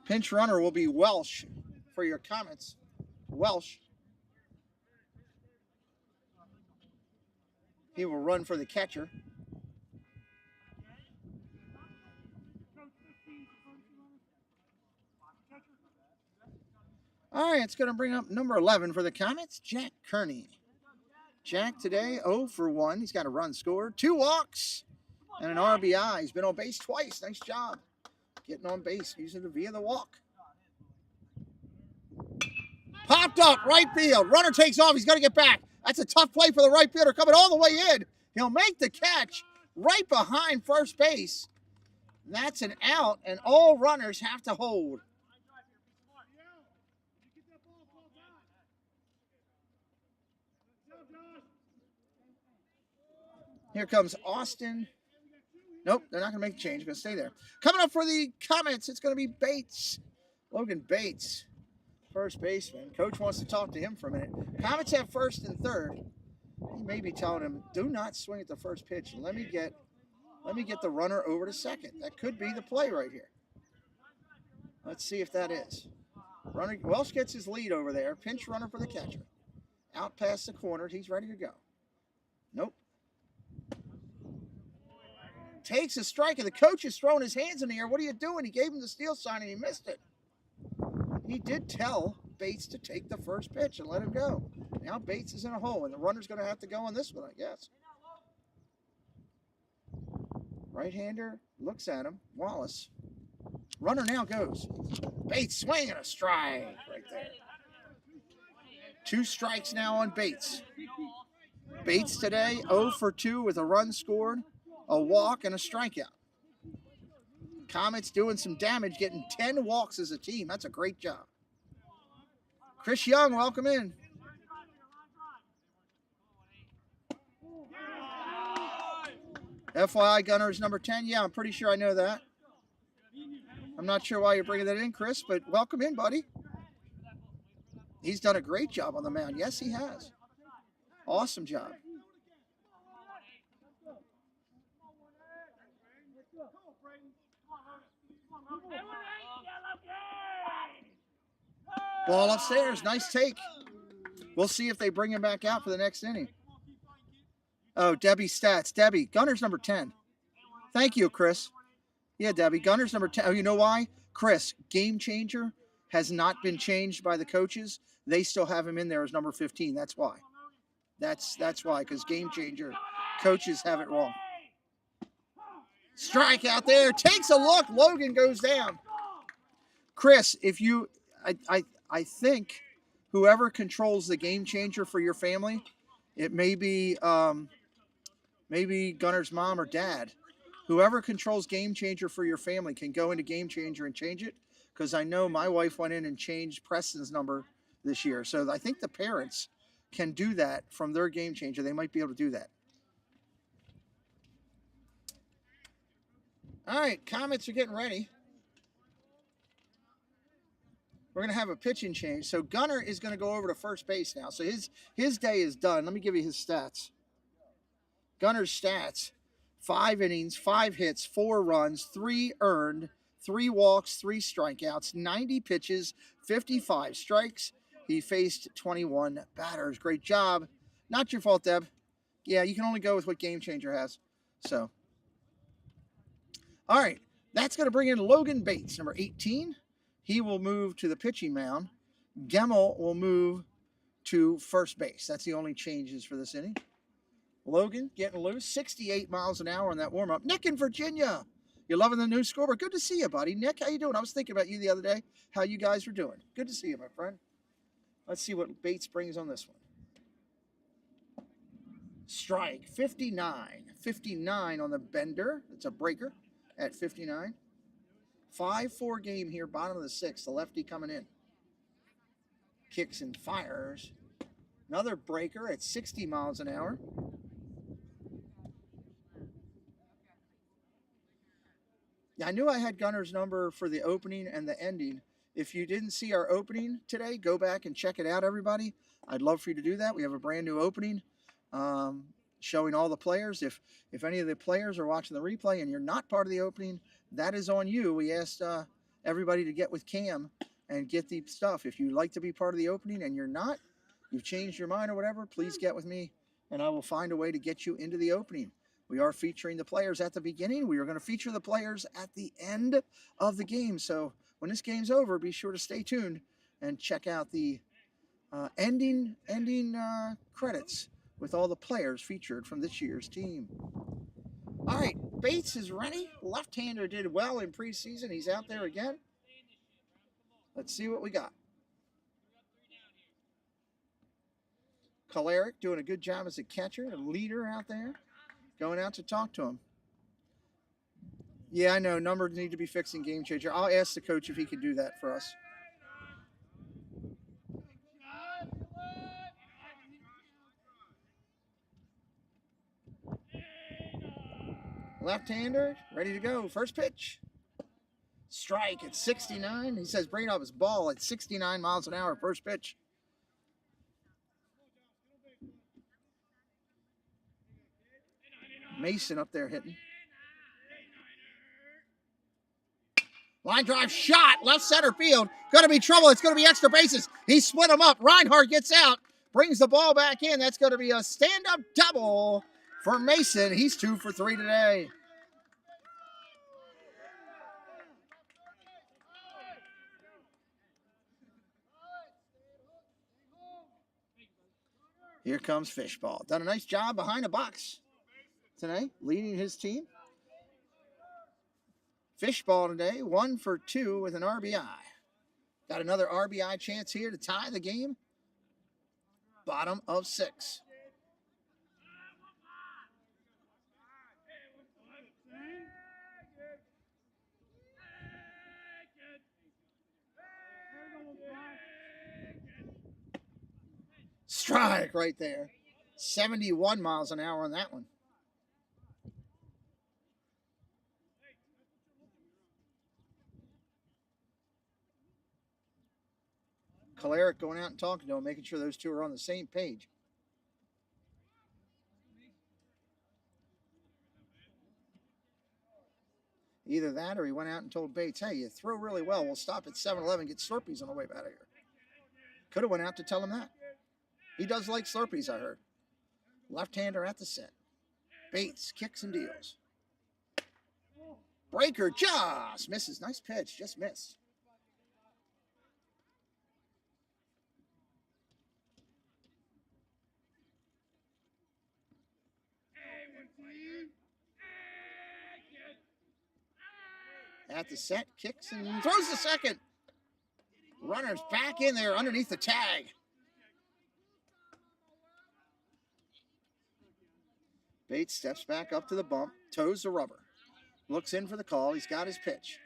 Pinch runner will be Welsh for your Comets. Welsh. He will run for the catcher. All right, it's going to bring up number 11 for the Comets, Jack Kearney. Jack today 0 for 1. He's got a run scored, 2 walks, and an RBI. He's been on base twice. Nice job getting on base using it via the walk. Popped up, right field. Runner takes off. He's got to get back. That's a tough play for the right fielder coming all the way in. He'll make the catch right behind first base. That's an out, and all runners have to hold. Here comes Austin. Nope, they're not going to make a change. Going to stay there. Coming up for the Comets, it's going to be Bates. Logan Bates, first baseman. Coach wants to talk to him for a minute. Comets have first and third. He may be telling him, do not swing at the first pitch. Let me get the runner over to second. That could be the play right here. Let's see if that is. Runner Welsh gets his lead over there. Pinch runner for the catcher. Out past the corner. He's ready to go. Nope. Takes a strike, and the coach is throwing his hands in the air. What are you doing? He gave him the steal sign, and he missed it. He did tell Bates to take the first pitch and let him go. Now Bates is in a hole, and the runner's going to have to go on this one, I guess. Right-hander looks at him. Wallace. Runner now goes. Bates swinging a strike right there. 2 strikes now on Bates. Bates today 0 for 2 with a run scored, a walk, and a strikeout. Comets doing some damage, getting 10 walks as a team. That's a great job. Chris Young, welcome in. FYI, Gunner's number 10. Yeah, I'm pretty sure I know that. I'm not sure why you're bringing that in, Chris, but welcome in, buddy. He's done a great job on the mound. Yes, he has. Awesome job. Ball upstairs. Nice take. We'll see if they bring him back out for the next inning. Oh, Debbie's stats. Debbie, Gunner's number 10. Thank you, Chris. Yeah, Debbie, Gunner's number 10. Oh, you know why? Chris, game changer has not been changed by the coaches. They still have him in there as number 15. That's why. That's why, because game changer coaches have it wrong. Strike out there. Takes a look. Logan goes down. Chris, if you, I think whoever controls the game changer for your family, it may be maybe Gunner's mom or dad. Whoever controls game changer for your family can go into game changer and change it, because I know my wife went in and changed Preston's number this year. So I think the parents can do that from their game changer. They might be able to do that. All right, Comets are getting ready. We're going to have a pitching change. So Gunner is going to go over to first base now. So his day is done. Let me give you his stats. Gunner's stats: 5 innings, 5 hits, 4 runs, 3 earned, 3 walks, 3 strikeouts, 90 pitches, 55 strikes. He faced 21 batters. Great job. Not your fault, Deb. Yeah, you can only go with what Game Changer has. So, all right. That's going to bring in Logan Bates, number 18. He will move to the pitching mound. Gemmel will move to first base. That's the only changes for this inning. Logan getting loose, 68 miles an hour on that warm-up. Nick in Virginia. You loving the new scoreboard? Good to see you, buddy. Nick, how you doing? I was thinking about you the other day, how you guys were doing. Good to see you, my friend. Let's see what Bates brings on this one. Strike, 59. 59 on the bender. It's a breaker at 59. 5-4 game here, bottom of the 6th. The lefty coming in. Kicks and fires. Another breaker at 60 miles an hour. Yeah, I knew I had Gunner's number for the opening and the ending. If you didn't see our opening today, go back and check it out, everybody. I'd love for you to do that. We have a brand new opening showing all the players. If any of the players are watching the replay and you're not part of the opening, that is on you. We asked everybody to get with Cam and get the stuff. If you'd like to be part of the opening and you're not, you've changed your mind or whatever, please get with me and I will find a way to get you into the opening. We are featuring the players at the beginning. We are going to feature the players at the end of the game. So when this game's over, be sure to stay tuned and check out the ending credits with all the players featured from this year's team. All right, Bates is ready. Left-hander did well in preseason. He's out there again. Let's see what we got. Kolaric doing a good job as a catcher, a leader out there, going out to talk to him. Yeah, I know. Numbers need to be fixed in Game Changer. I'll ask the coach if he can do that for us. Left-hander, ready to go. First pitch. Strike at 69. He says bring up his ball at 69 miles an hour. First pitch. Mason up there hitting. Line drive shot. Left center field. Going to be trouble. It's going to be extra bases. He split them up. Reinhardt gets out. Brings the ball back in. That's going to be a stand-up double for Mason. He's 2 for 3 today. Here comes Fishball. Done a nice job behind the box today, leading his team. Fishball today, 1 for 2 with an RBI. Got another RBI chance here to tie the game. Bottom of 6. Strike right there. 71 miles an hour on that one. Kalarick going out and talking to him, making sure those two are on the same page. Either that or he went out and told Bates, hey, you throw really well. We'll stop at 7-Eleven, get Slurpees on the way out of here. Could have went out to tell him that. He does like Slurpees, I heard. Left-hander at the set. Bates kicks and deals. Breaker just misses. Nice pitch, just missed. At the set, kicks and throws the second. Runner's back in there underneath the tag. Bates steps back up to the bump, toes the rubber. Looks in for the call. He's got his pitch.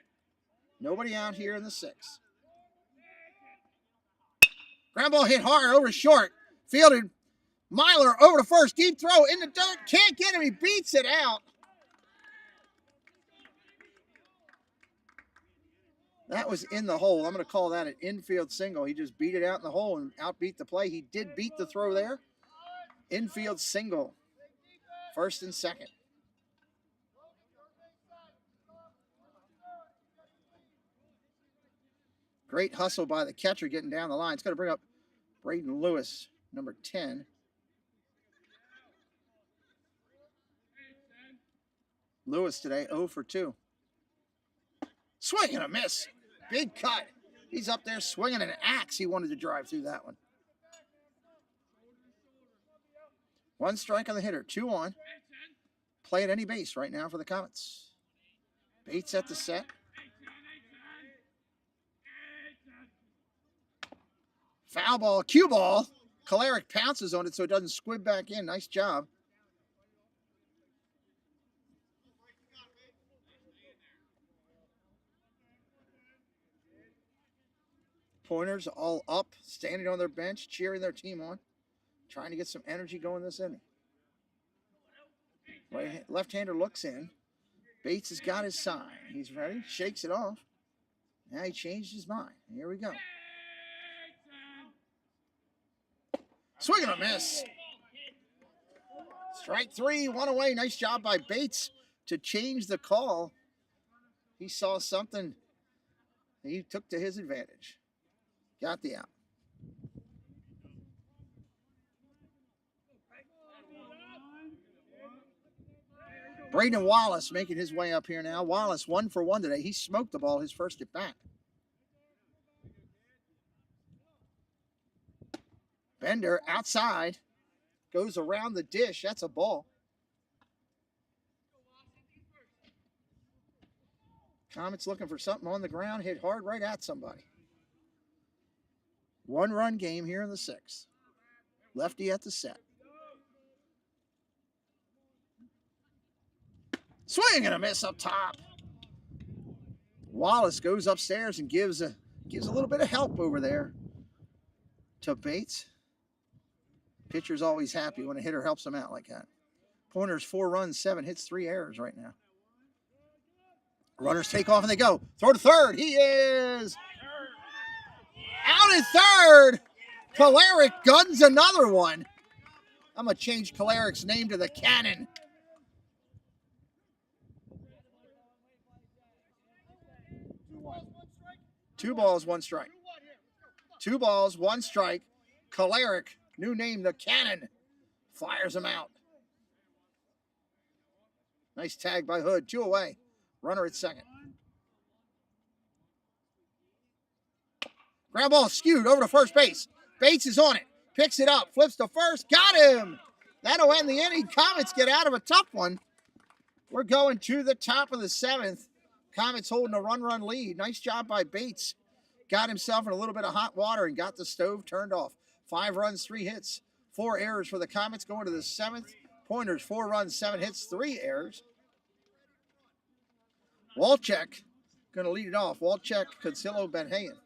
Nobody out here in the 6th. Ground ball hit hard over short. Fielded. Myler over to first. Deep throw in the dirt. Can't get him. He beats it out. That was in the hole. I'm going to call that an infield single. He just beat it out in the hole and outbeat the play. He did beat the throw there. Infield single. First and second. Great hustle by the catcher getting down the line. It's going to bring up Braden Lewis, number 10. Lewis today, 0 for 2. Swing and a miss. Big cut. He's up there swinging an axe. He wanted to drive through that one. 1 strike on the hitter. 2 on. Play at any base right now for the Comets. Bates at the set. Foul ball, cue ball. Kalarick pounces on it so it doesn't squib back in. Nice job. Pointers all up, standing on their bench, cheering their team on, trying to get some energy going this inning. Left-hander looks in. Bates has got his sign. He's ready, shakes it off. Now he changed his mind. Here we go. Swing and a miss. Strike 3, 1 away. Nice job by Bates to change the call. He saw something he took to his advantage. Got the out. Braden Wallace making his way up here now. Wallace 1 for 1 today. He smoked the ball his first at bat. Bender outside. Goes around the dish. That's a ball. Comets looking for something on the ground. Hit hard right at somebody. 1-run game here in the 6th. Lefty at the set. Swing and a miss up top. Wallace goes upstairs and gives a little bit of help over there to Bates. Pitcher's always happy when a hitter helps him out like that. Pointers 4 runs, 7 hits, 3 errors right now. Runners take off and they go. Throw to third. He is out at third. Kalarick guns another one. I'm going to change Kalarick's name to the Cannon. Two balls, 1 strike. 2 balls, 1 strike. Kalarick, new name, the Cannon, fires him out. Nice tag by Hood. 2 away. Runner at second. Ground ball skewed over to first base. Bates is on it. Picks it up. Flips to first. Got him. That'll end the inning. Comets get out of a tough one. We're going to the top of the 7th. Comets holding a run lead. Nice job by Bates. Got himself in a little bit of hot water and got the stove turned off. 5 runs, 3 hits, 4 errors for the Comets going to the 7th. Pointers, 4 runs, 7 hits, 3 errors. Walchek going to lead it off. Walchek, Consillo, Benhayan.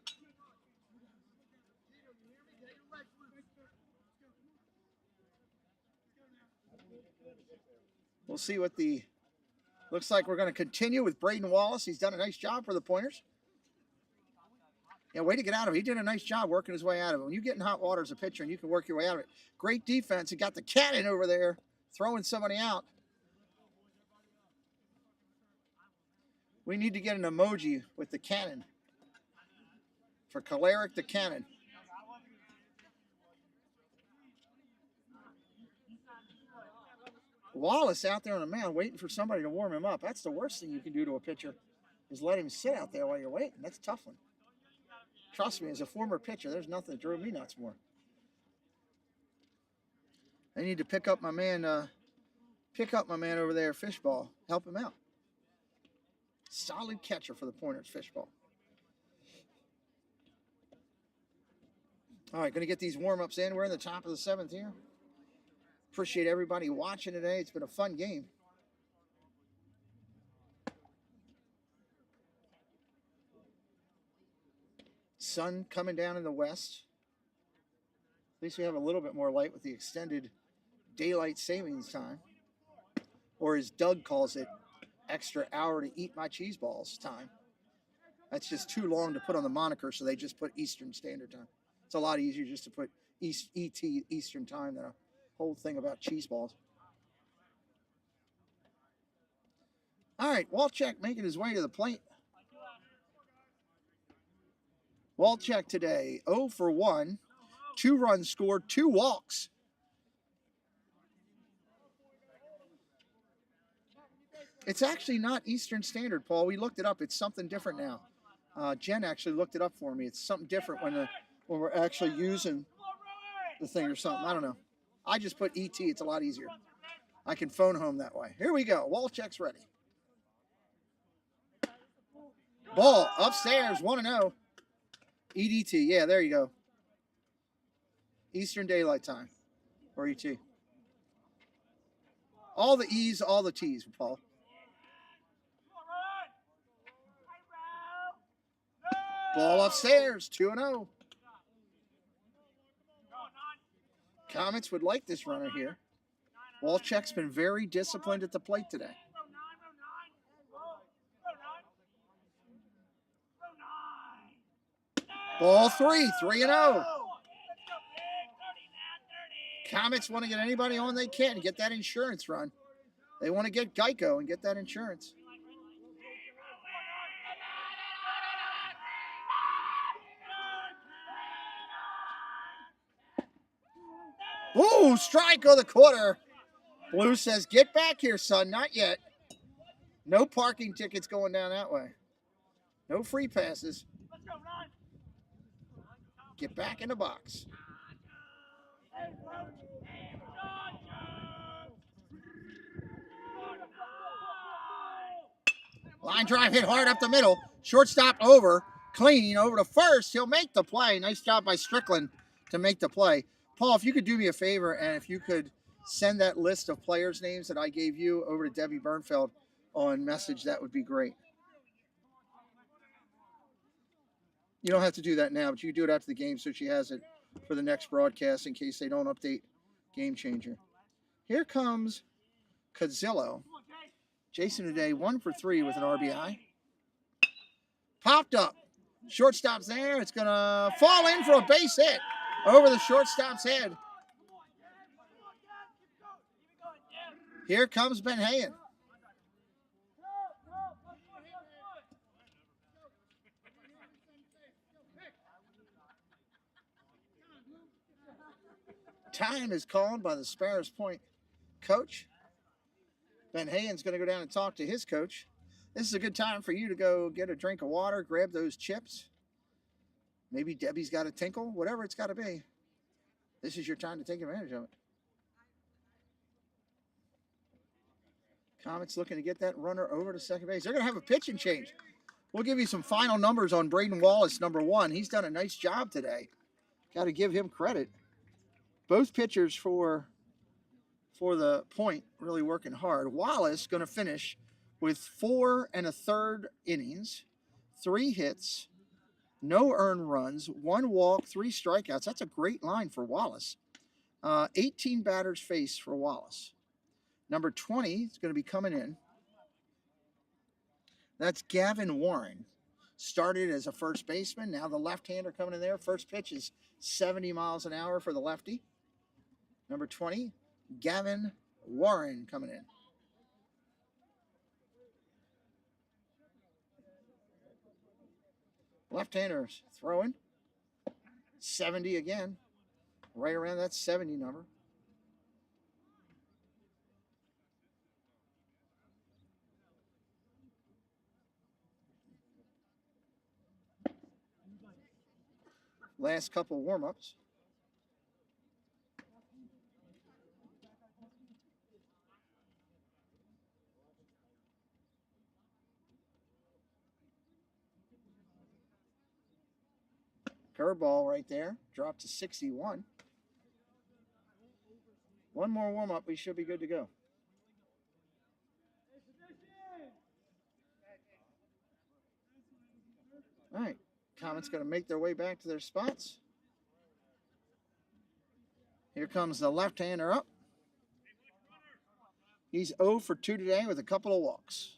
We'll see what the... Looks like we're going to continue with Braden Wallace. He's done a nice job for the Pointers. Yeah, way to get out of it. He did a nice job working his way out of it. When you get in hot water as a pitcher and you can work your way out of it, great defense. He got the cannon over there throwing somebody out. We need to get an emoji with the cannon for Caleric the Cannon. Wallace out there on the mound waiting for somebody to warm him up. That's the worst thing you can do to a pitcher is let him sit out there while you're waiting. That's a tough one. Trust me, as a former pitcher, there's nothing that drove me nuts more. I need to pick up my man over there, Fishball. Help him out. Solid catcher for the Pointers, Fishball. All right, going to get these warm-ups in. We're in the top of the 7th here. Appreciate everybody watching today. It's been a fun game. Sun coming down in the west. At least we have a little bit more light with the extended daylight savings time. Or as Doug calls it, extra hour to eat my cheese balls time. That's just too long to put on the moniker, so they just put Eastern Standard Time. It's a lot easier just to put ET, Eastern Time, than a whole thing about cheese balls. All right, Walchek making his way to the plate. Walchek today, 0 for 1, 2 runs scored, 2 walks. It's actually not Eastern Standard, Paul. We looked it up. It's something different now. Jen actually looked it up for me. It's something different when we're actually using the thing or something. I don't know. I just put ET. It's a lot easier. I can phone home that way. Here we go. Walchek's ready. Ball upstairs, 1-0. EDT. Yeah, there you go. Eastern Daylight Time. Or ET. All the E's, all the T's, Paul. Ball upstairs, 2-0. Comets would like this runner here. Walchek's been very disciplined at the plate today. Ball 3-0. Comets want to get anybody on they can and get that insurance run. They want to get Geico and get that insurance. Ooh, strike of the quarter. Blue says, get back here, son. Not yet. No parking tickets going down that way. No free passes. Get back in the box. Line drive hit hard up the middle. Shortstop over. Clean over to first. He'll make the play. Nice job by Strickland to make the play. Paul, if you could do me a favor and if you could send that list of players' names that I gave you over to Debbie Bernfeld on message, that would be great. You don't have to do that now, but you can do it after the game so she has it for the next broadcast in case they don't update Game Changer. Here comes Cadzillo. Jason today 1 for 3 with an RBI. Popped up. Shortstop's there. It's going to fall in for a base hit over the shortstop's head. Here comes Ben Hayen. Time is called by the Sparrows Point coach. Ben Hayen's going to go down and talk to his coach. This is a good time for you to go get a drink of water, grab those chips. Maybe Debbie's got a tinkle, whatever it's got to be. This is your time to take advantage of it. Comets looking to get that runner over to second base. They're going to have a pitching change. We'll give you some final numbers on Braden Wallace, number 1. He's done a nice job today. Got to give him credit. Both pitchers for the Point really working hard. Wallace going to finish with 4 1/3 innings, 3 hits, no earned runs, 1 walk, 3 strikeouts. That's a great line for Wallace. 18 batters faced for Wallace. Number 20 is going to be coming in. That's Gavin Warren. started as a first baseman. Now the left-hander coming in there. First pitch is 70 miles an hour for the lefty. Number 20, Gavin Warren coming in. Left-handers throwing. 70 again. Right around that 70 number. Last couple warm-ups. Curveball right there. Dropped to 61. One more warm-up. We should be good to go. All right. Comets going to make their way back to their spots. Here comes the left-hander up. He's 0 for 2 today with a couple of walks.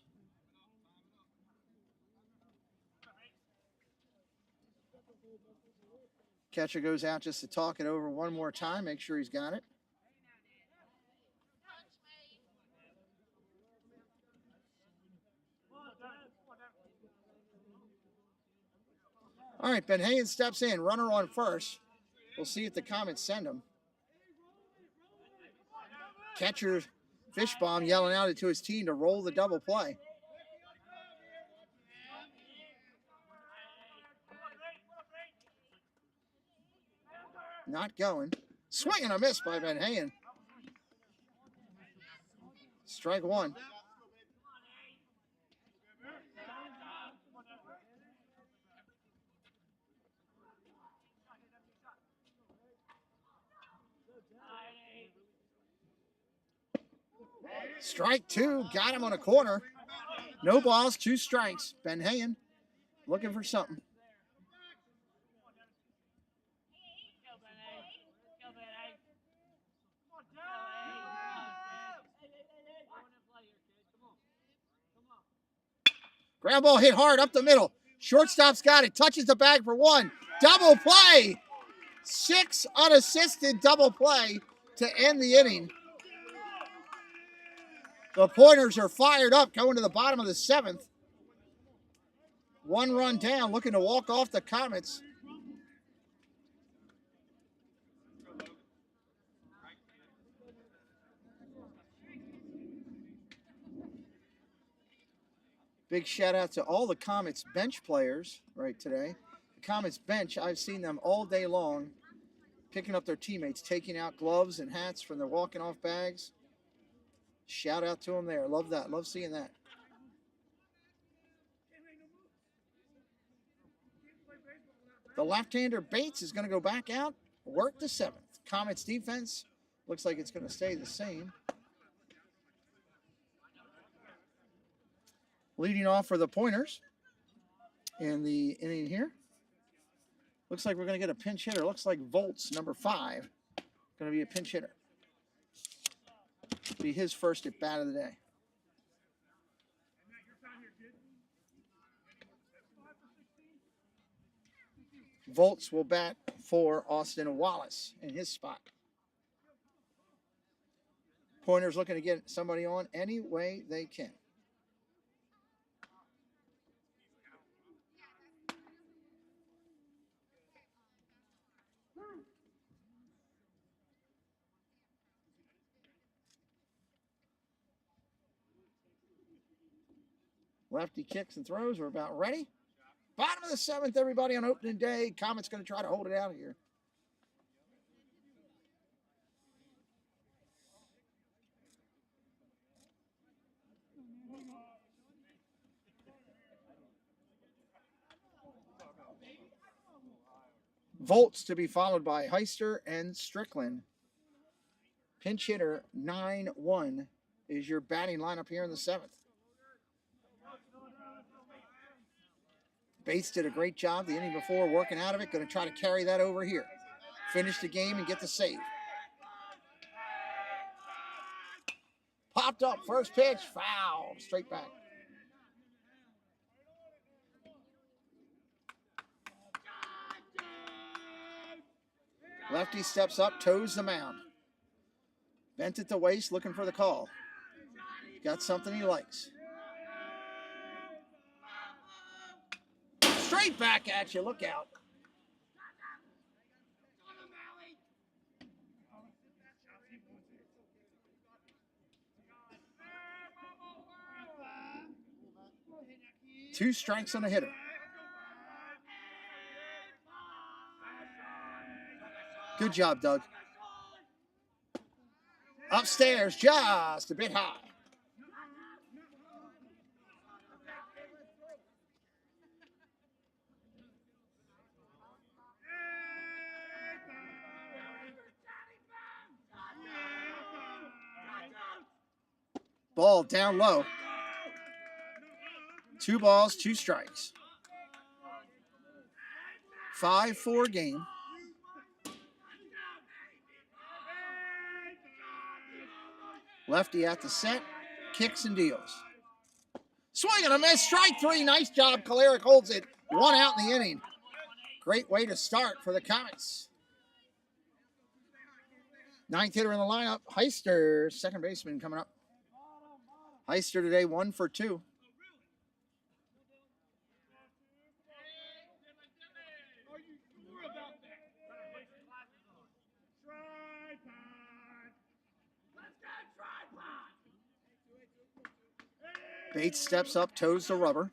Catcher goes out just to talk it over one more time, make sure he's got it. All right, Ben Hayden steps in, runner on first. We'll see if the Comets send him. Catcher Fishbaum yelling out to his team to roll the double play. Not going. Swing and a miss by Ben Hayden. Strike one. Strike two. Got him on a corner. No balls, 2 strikes. Ben Hayden looking for something. Ground ball hit hard up the middle. Shortstop's got it. Touches the bag for 1. Double play. 6 unassisted double play to end the inning. The Pointers are fired up going to the bottom of the 7th. 1 run down, looking to walk off the Comets. Big shout out to all the Comets bench players right today. The Comets bench, I've seen them all day long picking up their teammates, taking out gloves and hats from their walking off bags. Shout out to them there. Love that. Love seeing that. The left-hander Bates is going to go back out, work the 7th. Comets defense looks like it's going to stay the same. Leading off for the Pointers in the inning here. Looks like we're going to get a pinch hitter. Looks like Volts, number 5, going to be a pinch hitter. Be his first at bat of the day. Volts will bat for Austin Wallace in his spot. Pointers looking to get somebody on any way they can. Lefty kicks and throws. We're about ready. Bottom of the 7th, everybody, on opening day. Comets going to try to hold it out here. Volts to be followed by Heister and Strickland. Pinch hitter 9-1 is your batting lineup here in the 7th. Bates did a great job the inning before working out of it. Going to try to carry that over here. Finish the game and get the save. Popped up, first pitch, foul, straight back. Lefty steps up, toes the mound. Bent at the waist, looking for the call. Got something he likes. Straight back at you. Look out. Two strikes on the hitter. Good job, Doug. Upstairs, just a bit high. Ball down low. 2 balls, 2 strikes. 5-4 game. Lefty at the set, kicks and deals. Swing and a miss, strike 3. Nice job, Kalarick holds it. 1 out in the inning. Great way to start for the Comets. 9th hitter in the lineup, Heister, second baseman coming up. Heister today 1 for 2. Bates steps up, toes the rubber.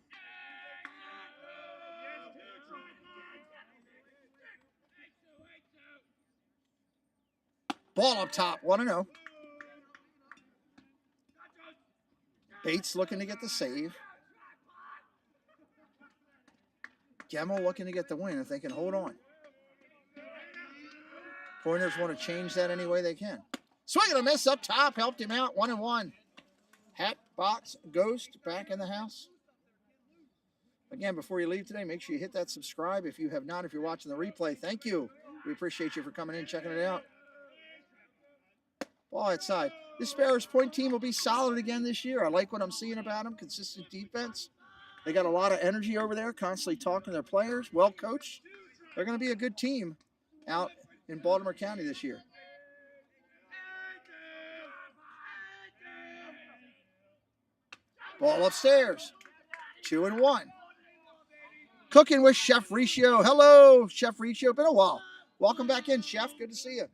Ball up top, 1-0. Bates looking to get the save. Gemmel looking to get the win if they can hold on. Pointers want to change that any way they can. Swing and a miss up top, helped him out, 1-1. Hat, box, ghost, back in the house. Again, before you leave today, make sure you hit that subscribe. If you have not, if you're watching the replay, thank you. We appreciate you for coming in, checking it out. Ball outside. This Sparrows Point team will be solid again this year. I like what I'm seeing about them. Consistent defense. They got a lot of energy over there, constantly talking to their players. Well coached. They're going to be a good team out in Baltimore County this year. Ball upstairs. 2-1. Cooking with Chef Riccio. Hello, Chef Riccio. Been a while. Welcome back in, Chef. Good to see you.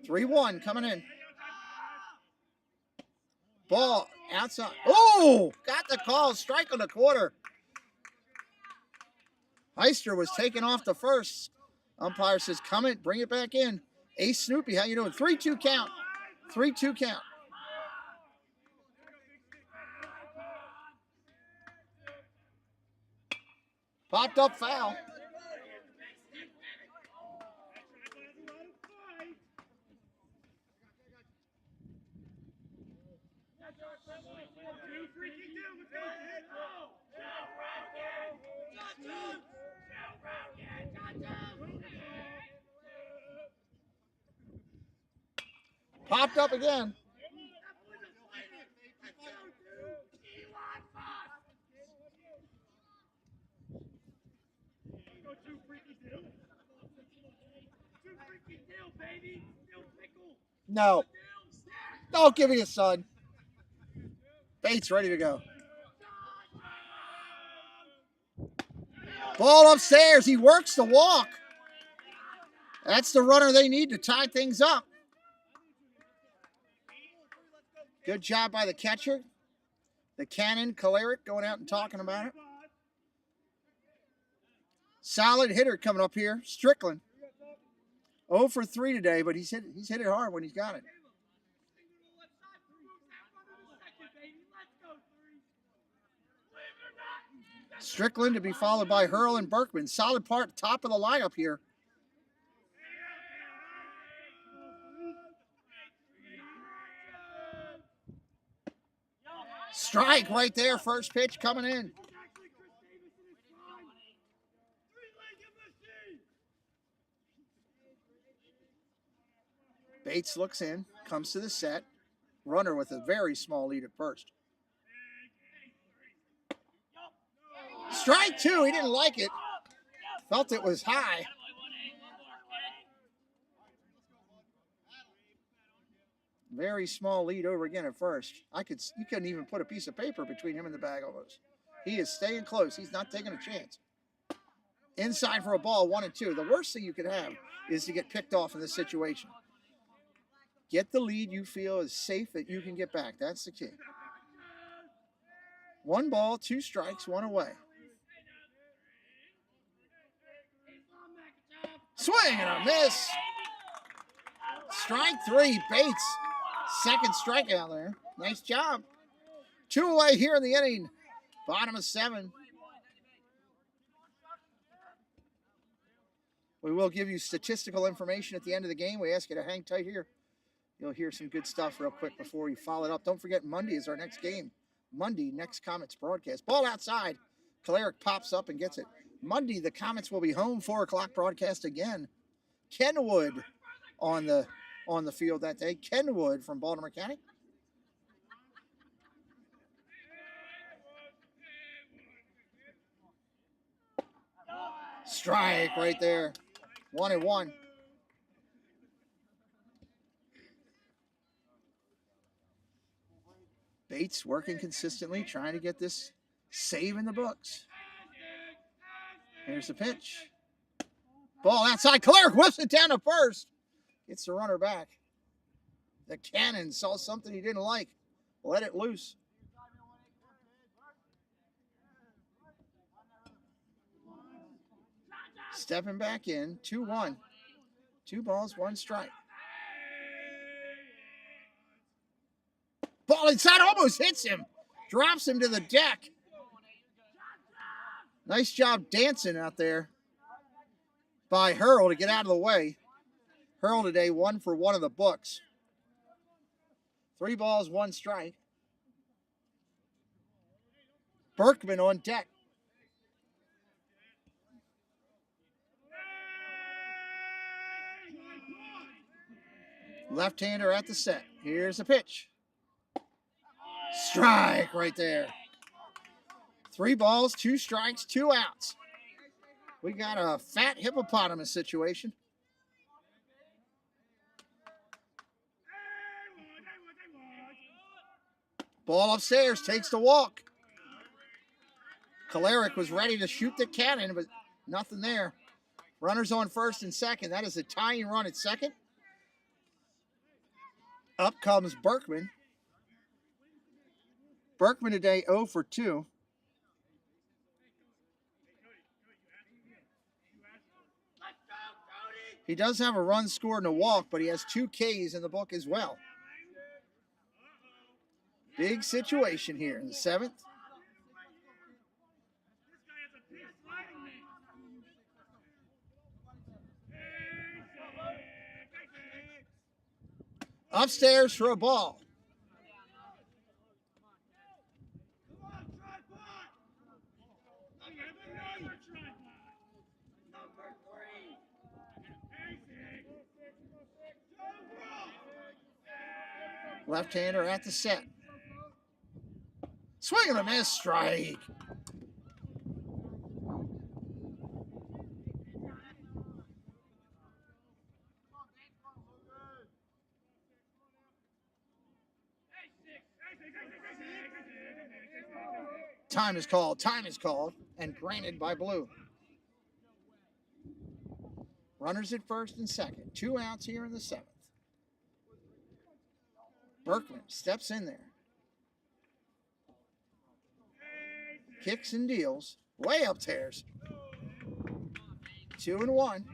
3-1 coming in. Ball outside. Oh, got the call. Strike on the quarter. Heister was taken off the first. Umpire says, come in, bring it back in. Ace Snoopy, how you doing? 3-2 count. 3-2 count. Popped up foul. Popped up again. No. Don't give me a son. Bates ready to go. Ball upstairs. He works the walk. That's the runner they need to tie things up. Good job by the catcher. The cannon, Kalarick, going out and talking about it. Solid hitter coming up here, Strickland. 0 for 3 today, but he's hit it hard when he's got it. Strickland to be followed by Hurl and Berkman. Solid part, top of the lineup here. Strike right there, first pitch coming in. Bates looks in, comes to the set. Runner with a very small lead at first. Strike two. He didn't like it. Felt it was high. Very small lead over again at first. You couldn't even put a piece of paper between him and the bag almost. He is staying close. He's not taking a chance. Inside for a ball, 1 and 2. The worst thing you could have is to get picked off in this situation. Get the lead you feel is safe that you can get back. That's the key. 1 ball, 2 strikes, 1 away. Swing and a miss. Strike 3, Bates. Second strikeout there. Nice job. 2 away here in the inning. Bottom of 7. We will give you statistical information at the end of the game. We ask you to hang tight here. You'll hear some good stuff real quick before you follow it up. Don't forget, Monday is our next game. Monday, next Comets broadcast. Ball outside. Kalarick pops up and gets it. Monday, the Comets will be home, 4 o'clock broadcast again. Kenwood on the field that day. Kenwood from Baltimore County. Strike right there. 1 and 1. Bates working consistently, trying to get this save in the books. Here's the pitch. Ball outside. Kalarick whips it down to first. Gets the runner back. The cannon saw something he didn't like. Let it loose. Stepping back in. 2-1. 2 balls, 1 strike. Ball inside, almost hits him. Drops him to the deck. Nice job dancing out there by Hurl to get out of the way. Hurl today 1 for 1 of the books. 3 balls, 1 strike. Berkman on deck. Left-hander at the set. Here's the pitch. Strike right there. 3 balls, 2 strikes, 2 outs. We got a fat hippopotamus situation. Ball upstairs, takes the walk. Kalarick was ready to shoot the cannon, but nothing there. Runners on first and second. That is a tying run at second. Up comes Berkman. Berkman today 0 for 2. He does have a run scored and a walk, but he has 2 Ks in the book as well. Big situation here in the 7th. Upstairs for a ball. Left-hander at the set. Swing and a miss, strike. Time is called, and granted by Blue. Runners at first and second. 2 outs here in the 7th. Berkman steps in there. Kicks and deals. Way upstairs. 2 and 1.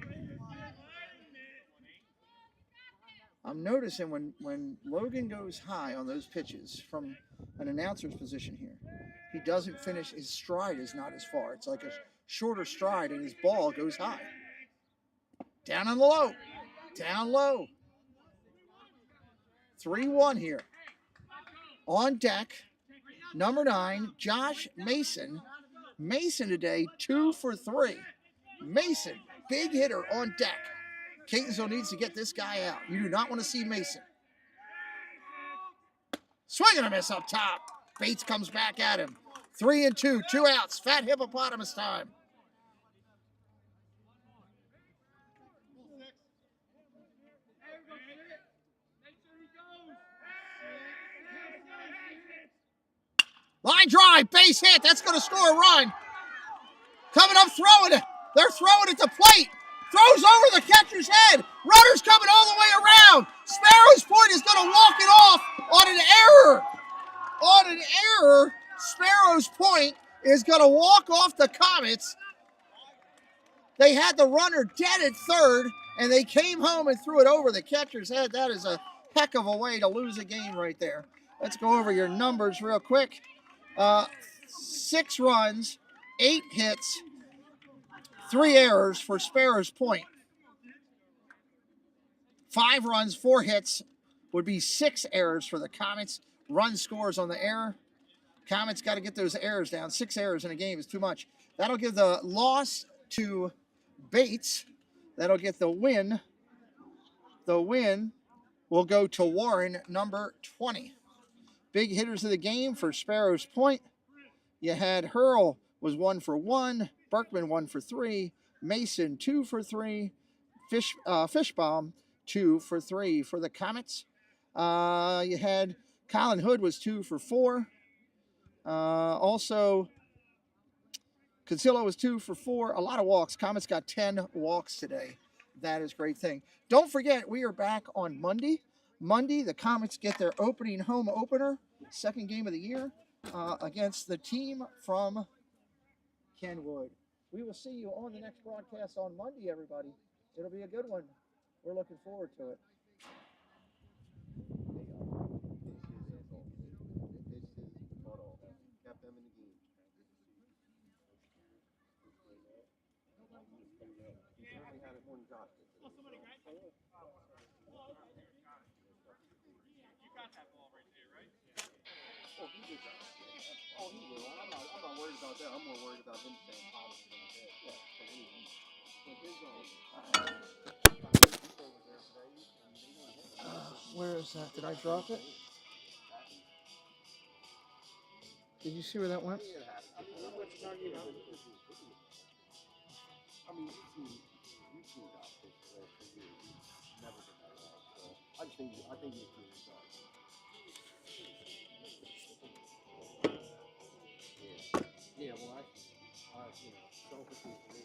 I'm noticing when Logan goes high on those pitches from an announcer's position here, he doesn't finish. His stride is not as far. It's like a shorter stride, and his ball goes high. Down on the low. Down low. 3-1 here. On deck, number 9, Josh Mason. Mason today, 2 for 3. Mason, big hitter on deck. Catonsville needs to get this guy out. You do not want to see Mason. Swing and a miss up top. Bates comes back at him. 3 and 2, 2 outs. Fat hippopotamus time. Line drive, base hit. That's going to score a run. Coming up, throwing it. They're throwing at the plate. Throws over the catcher's head. Runner's coming all the way around. Sparrows Point is going to walk it off on an error. On an error, Sparrows Point is going to walk off the Comets. They had the runner dead at third, and they came home and threw it over the catcher's head. That is a heck of a way to lose a game right there. Let's go over your numbers real quick. 6 runs, 8 hits, 3 errors for Sparrows Point. 5 runs, 4 hits would be 6 errors for the Comets. Run scores on the error. Comets got to get those errors down. 6 errors in a game is too much. That'll give the loss to Bates. That'll get the win. The win will go to Warren, number 20. Big hitters of the game for Sparrows Point. You had Hurl was 1 for 1. Berkman 1 for 3. Mason 2 for 3. Fishbaum 2 for 3 for the Comets. You had Colin Hood was 2 for 4. Also, Consillo was 2 for 4. A lot of walks. Comets got 10 walks today. That is a great thing. Don't forget, we are back on Monday. Monday, the Comets get their opening home opener, second game of the year, against the team from Kenwood. We will see you on the next broadcast on Monday, everybody. It'll be a good one. We're looking forward to it. You got that ball right there, right? Oh, he will. I'm not worried about that. I'm more worried about him staying positive. Where is that? Did I drop it? Did you see where that went? I mean, you've seen guys pitch the last 2 years. He's never been that long. So I think he's doing his job. Yeah, well, selfishly for me,